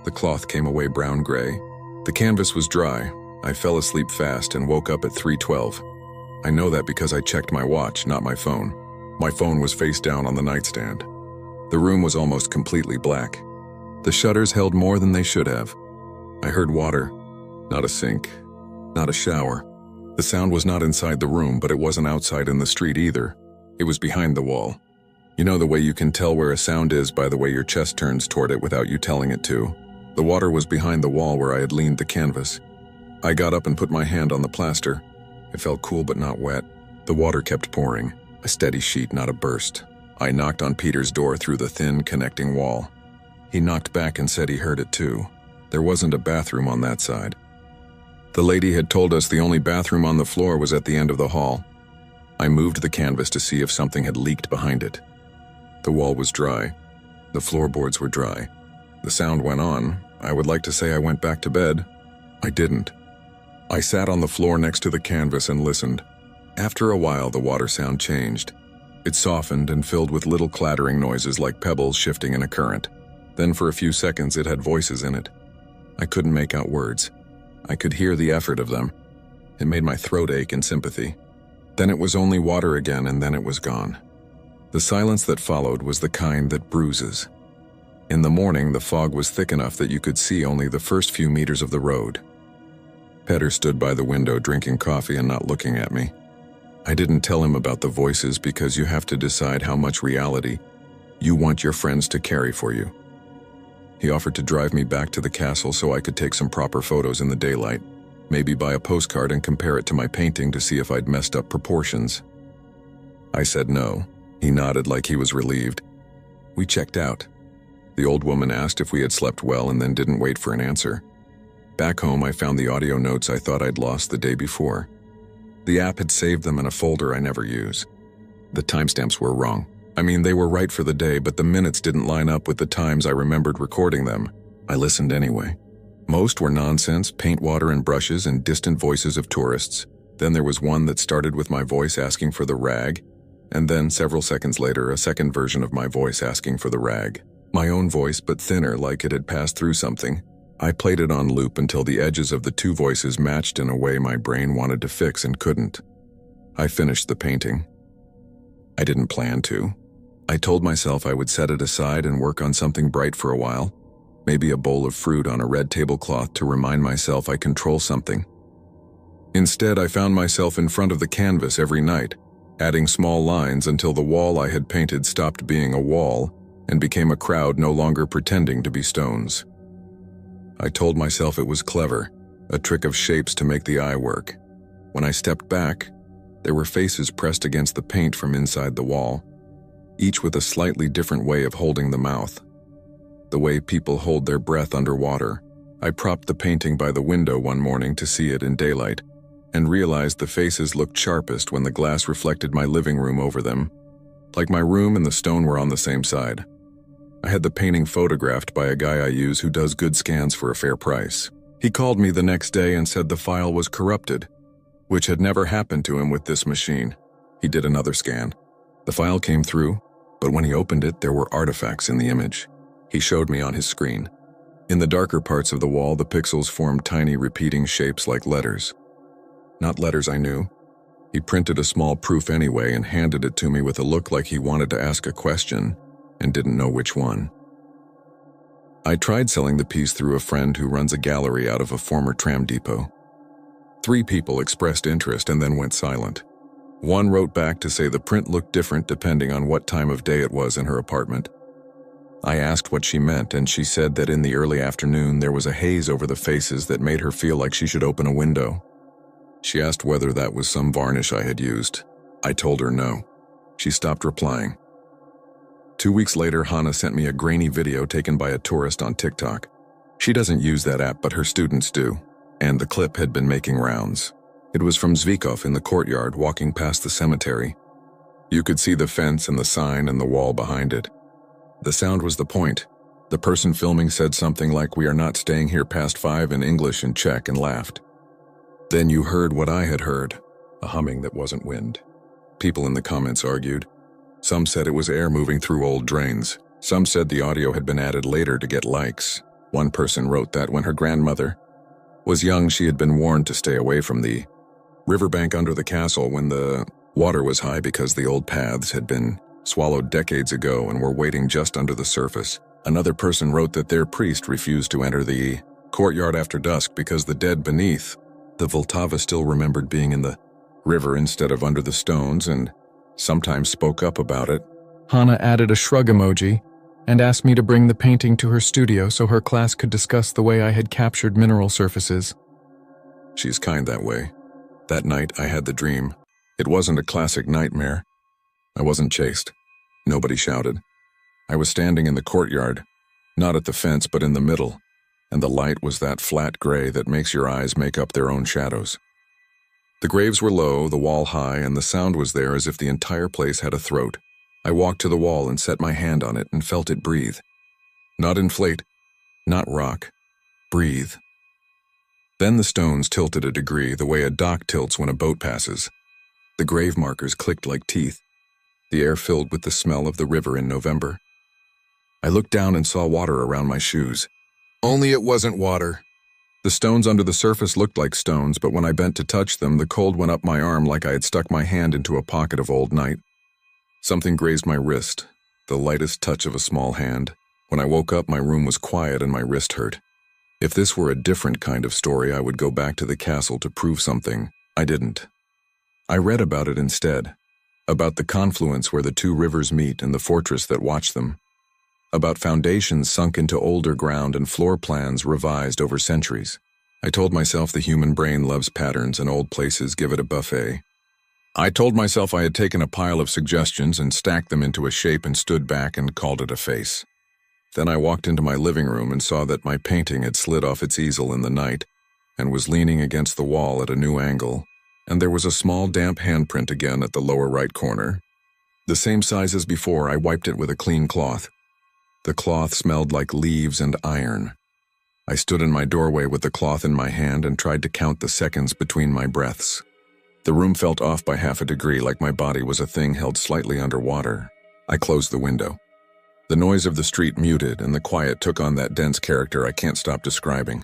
The cloth came away brown-gray. The canvas was dry. I fell asleep fast and woke up at 3:12. I know that because I checked my watch, not my phone. My phone was face down on the nightstand. The room was almost completely black. The shutters held more than they should have. I heard water. Not a sink. Not a shower. The sound was not inside the room, but it wasn't outside in the street either. It was behind the wall. You know the way you can tell where a sound is by the way your chest turns toward it without you telling it to. The water was behind the wall where I had leaned the canvas. I got up and put my hand on the plaster. It felt cool but not wet. The water kept pouring. A steady sheet, not a burst. I knocked on Peter's door through the thin, connecting wall. He knocked back and said he heard it too. There wasn't a bathroom on that side. The lady had told us the only bathroom on the floor was at the end of the hall. I moved the canvas to see if something had leaked behind it. The wall was dry. The floorboards were dry. The sound went on. I would like to say I went back to bed. I didn't. I sat on the floor next to the canvas and listened. After a while, the water sound changed. It softened and filled with little clattering noises like pebbles shifting in a current. Then for a few seconds, it had voices in it. I couldn't make out words. I could hear the effort of them. It made my throat ache in sympathy. Then it was only water again, and then it was gone. The silence that followed was the kind that bruises. In the morning, the fog was thick enough that you could see only the first few meters of the road. Peter stood by the window drinking coffee and not looking at me. I didn't tell him about the voices because you have to decide how much reality you want your friends to carry for you. He offered to drive me back to the castle so I could take some proper photos in the daylight, maybe buy a postcard and compare it to my painting to see if I'd messed up proportions. I said no. He nodded like he was relieved. We checked out. The old woman asked if we had slept well and then didn't wait for an answer. Back home, I found the audio notes I thought I'd lost the day before. The app had saved them in a folder I never use. The timestamps were wrong. I mean, they were right for the day, but the minutes didn't line up with the times I remembered recording them. I listened anyway. Most were nonsense, paint water and brushes and distant voices of tourists. Then there was one that started with my voice asking for the rag, and then several seconds later, a second version of my voice asking for the rag. My own voice, but thinner, like it had passed through something. I played it on loop until the edges of the two voices matched in a way my brain wanted to fix and couldn't. I finished the painting. I didn't plan to. I told myself I would set it aside and work on something bright for a while, maybe a bowl of fruit on a red tablecloth to remind myself I control something. Instead, I found myself in front of the canvas every night, adding small lines until the wall I had painted stopped being a wall and became a crowd no longer pretending to be stones. I told myself it was clever, a trick of shapes to make the eye work. When I stepped back, there were faces pressed against the paint from inside the wall, each with a slightly different way of holding the mouth. The way people hold their breath underwater. I propped the painting by the window one morning to see it in daylight, and realized the faces looked sharpest when the glass reflected my living room over them. Like my room and the stone were on the same side. I had the painting photographed by a guy I use who does good scans for a fair price. He called me the next day and said the file was corrupted, which had never happened to him with this machine. He did another scan. The file came through, but when he opened it, there were artifacts in the image. He showed me on his screen. In the darker parts of the wall, the pixels formed tiny repeating shapes like letters. Not letters I knew. He printed a small proof anyway and handed it to me with a look like he wanted to ask a question and didn't know which one. I tried selling the piece through a friend who runs a gallery out of a former tram depot. 3 people expressed interest and then went silent. One wrote back to say the print looked different depending on what time of day it was in her apartment. I asked what she meant, and she said that in the early afternoon there was a haze over the faces that made her feel like she should open a window. She asked whether that was some varnish I had used. I told her no. She stopped replying. 2 weeks later, Hannah sent me a grainy video taken by a tourist on TikTok. She doesn't use that app, but her students do, and the clip had been making rounds. It was from Zvikov in the courtyard walking past the cemetery. You could see the fence and the sign and the wall behind it. The sound was the point. The person filming said something like, "We are not staying here past 5" in English and Czech, and laughed. Then you heard what I had heard, a humming that wasn't wind. People in the comments argued. Some said it was air moving through old drains. Some said the audio had been added later to get likes. One person wrote that when her grandmother was young, she had been warned to stay away from the riverbank under the castle when the water was high because the old paths had been swallowed decades ago and were waiting just under the surface. Another person wrote that their priest refused to enter the courtyard after dusk because the dead beneath the Vltava still remembered being in the river instead of under the stones and sometimes spoke up about it. Hannah added a shrug emoji and asked me to bring the painting to her studio so her class could discuss the way I had captured mineral surfaces. She's kind that way. That night I had the dream. It wasn't a classic nightmare. I wasn't chased. Nobody shouted. I was standing in the courtyard, not at the fence but in the middle, and the light was that flat gray that makes your eyes make up their own shadows. The graves were low, the wall high, and the sound was there as if the entire place had a throat. I walked to the wall and set my hand on it and felt it breathe. Not inflate, not rock, breathe. Then the stones tilted a degree, the way a dock tilts when a boat passes. The grave markers clicked like teeth. The air filled with the smell of the river in November. I looked down and saw water around my shoes. Only it wasn't water. The stones under the surface looked like stones, but when I bent to touch them, the cold went up my arm like I had stuck my hand into a pocket of old night. Something grazed my wrist, the lightest touch of a small hand. When I woke up, my room was quiet and my wrist hurt. If this were a different kind of story, I would go back to the castle to prove something. I didn't. I read about it instead. About the confluence where the 2 rivers meet and the fortress that watched them. About foundations sunk into older ground and floor plans revised over centuries. I told myself the human brain loves patterns and old places give it a buffet. I told myself I had taken a pile of suggestions and stacked them into a shape and stood back and called it a face. Then I walked into my living room and saw that my painting had slid off its easel in the night and was leaning against the wall at a new angle, and there was a small damp handprint again at the lower right corner. The same size as before, I wiped it with a clean cloth. The cloth smelled like leaves and iron. I stood in my doorway with the cloth in my hand and tried to count the seconds between my breaths. The room felt off by half a degree, like my body was a thing held slightly underwater. I closed the window. The noise of the street muted, and the quiet took on that dense character I can't stop describing.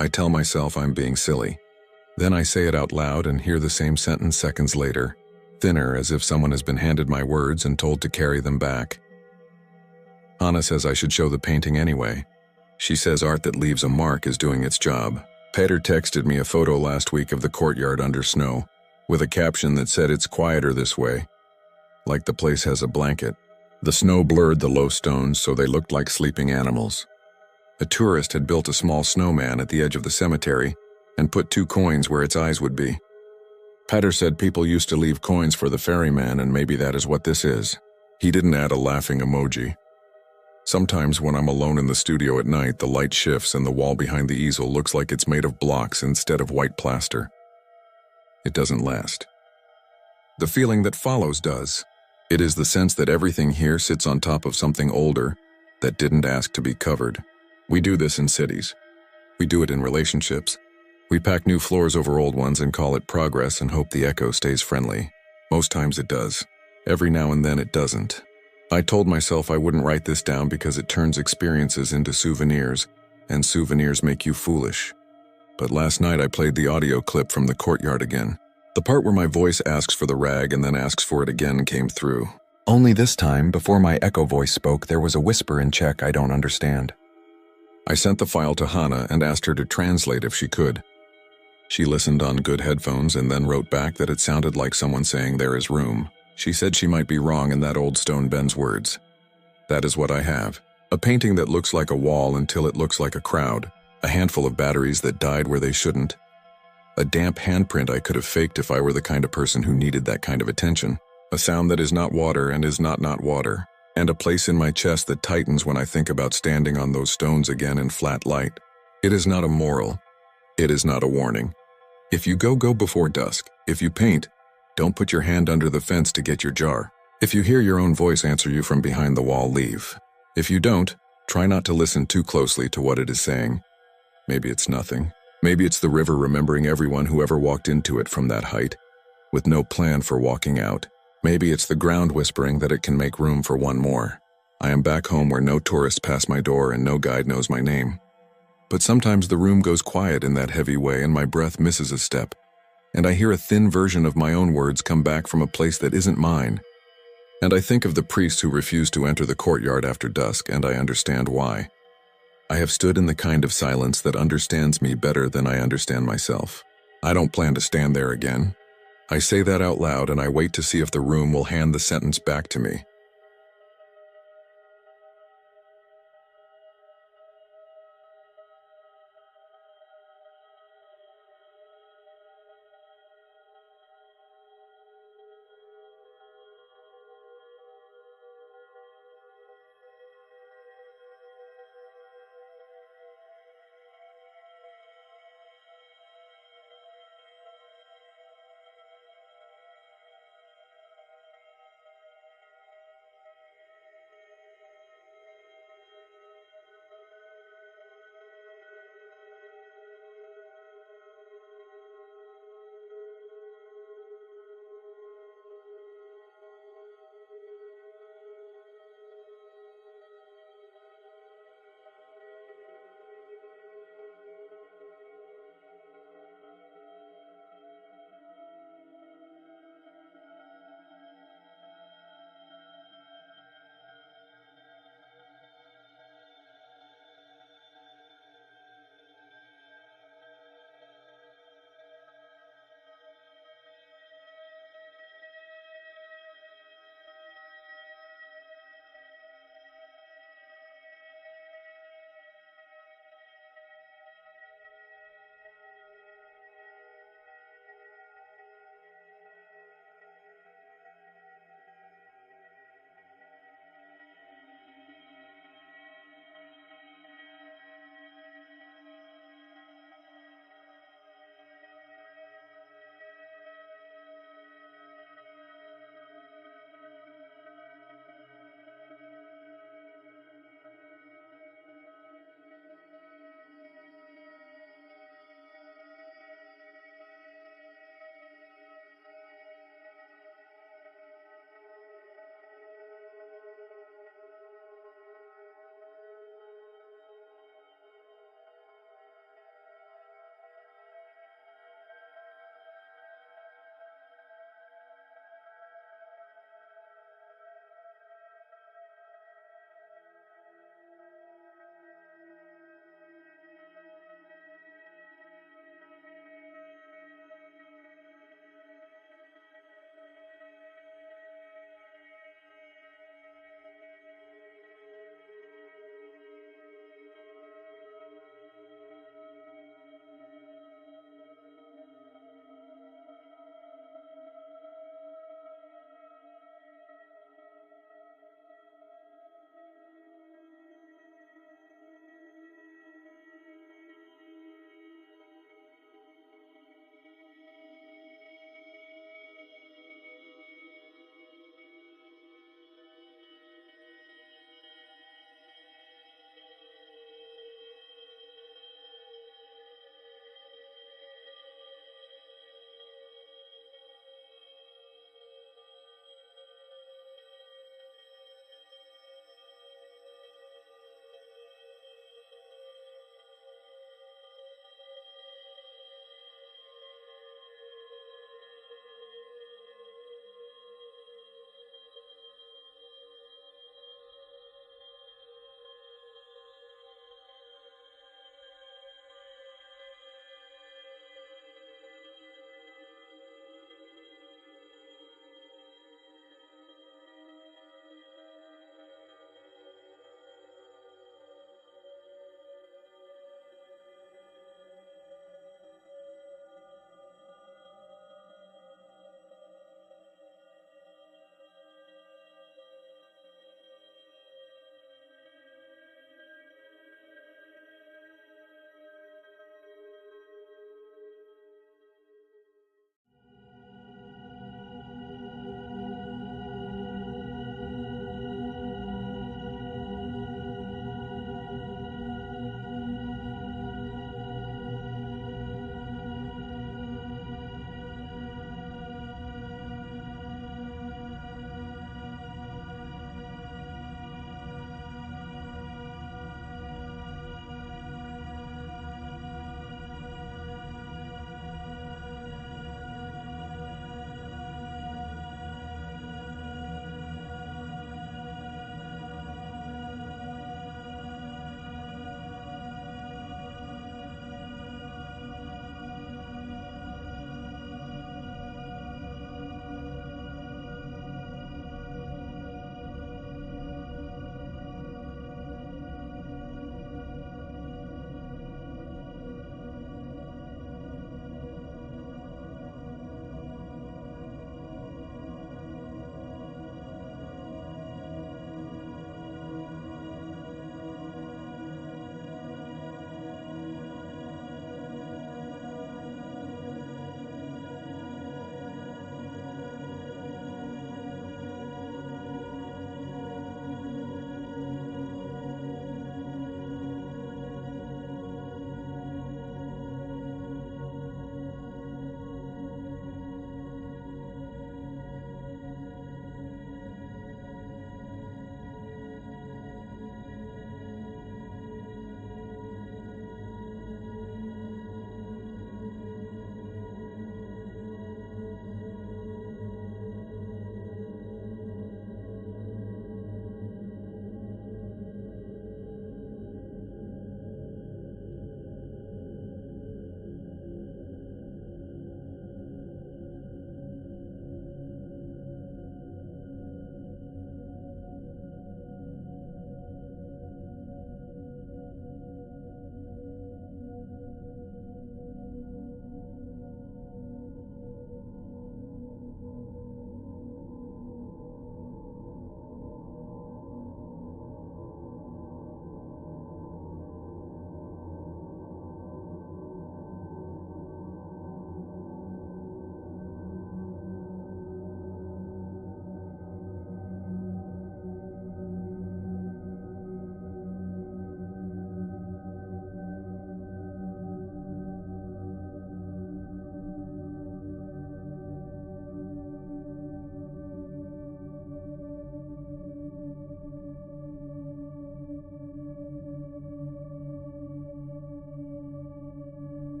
I tell myself I'm being silly. Then I say it out loud and hear the same sentence seconds later, thinner, as if someone has been handed my words and told to carry them back. Hannah says I should show the painting anyway. She says art that leaves a mark is doing its job. Peter texted me a photo last week of the courtyard under snow, with a caption that said it's quieter this way, like the place has a blanket. The snow blurred the low stones so they looked like sleeping animals. A tourist had built a small snowman at the edge of the cemetery and put 2 coins where its eyes would be. Peter said people used to leave coins for the ferryman, and maybe that is what this is. He didn't add a laughing emoji. Sometimes when I'm alone in the studio at night, the light shifts and the wall behind the easel looks like it's made of blocks instead of white plaster. It doesn't last. The feeling that follows does. It is the sense that everything here sits on top of something older that didn't ask to be covered. We do this in cities. We do it in relationships. We pack new floors over old ones and call it progress and hope the echo stays friendly. Most times it does. Every now and then it doesn't. I told myself I wouldn't write this down because it turns experiences into souvenirs, and souvenirs make you foolish. But last night I played the audio clip from the courtyard again. The part where my voice asks for the rag and then asks for it again came through. Only this time, before my echo voice spoke, there was a whisper in Czech I don't understand. I sent the file to Hannah and asked her to translate if she could. She listened on good headphones and then wrote back that it sounded like someone saying there is room. She said she might be wrong in that old stone Ben's words. That is what I have. A painting that looks like a wall until it looks like a crowd. A handful of batteries that died where they shouldn't. A damp handprint I could have faked if I were the kind of person who needed that kind of attention. A sound that is not water and is not water. And a place in my chest that tightens when I think about standing on those stones again in flat light. It is not a moral. It is not a warning. If you go before dusk. If you paint, don't put your hand under the fence to get your jar. If you hear your own voice answer you from behind the wall, leave. If you don't, try not to listen too closely to what it is saying. Maybe it's nothing. Maybe it's the river remembering everyone who ever walked into it from that height, with no plan for walking out. Maybe it's the ground whispering that it can make room for one more. I am back home where no tourists pass my door and no guide knows my name. But sometimes the room goes quiet in that heavy way and my breath misses a step, and I hear a thin version of my own words come back from a place that isn't mine. And I think of the priests who refuse to enter the courtyard after dusk, and I understand why. I have stood in the kind of silence that understands me better than I understand myself. I don't plan to stand there again. I say that out loud and I wait to see if the room will hand the sentence back to me.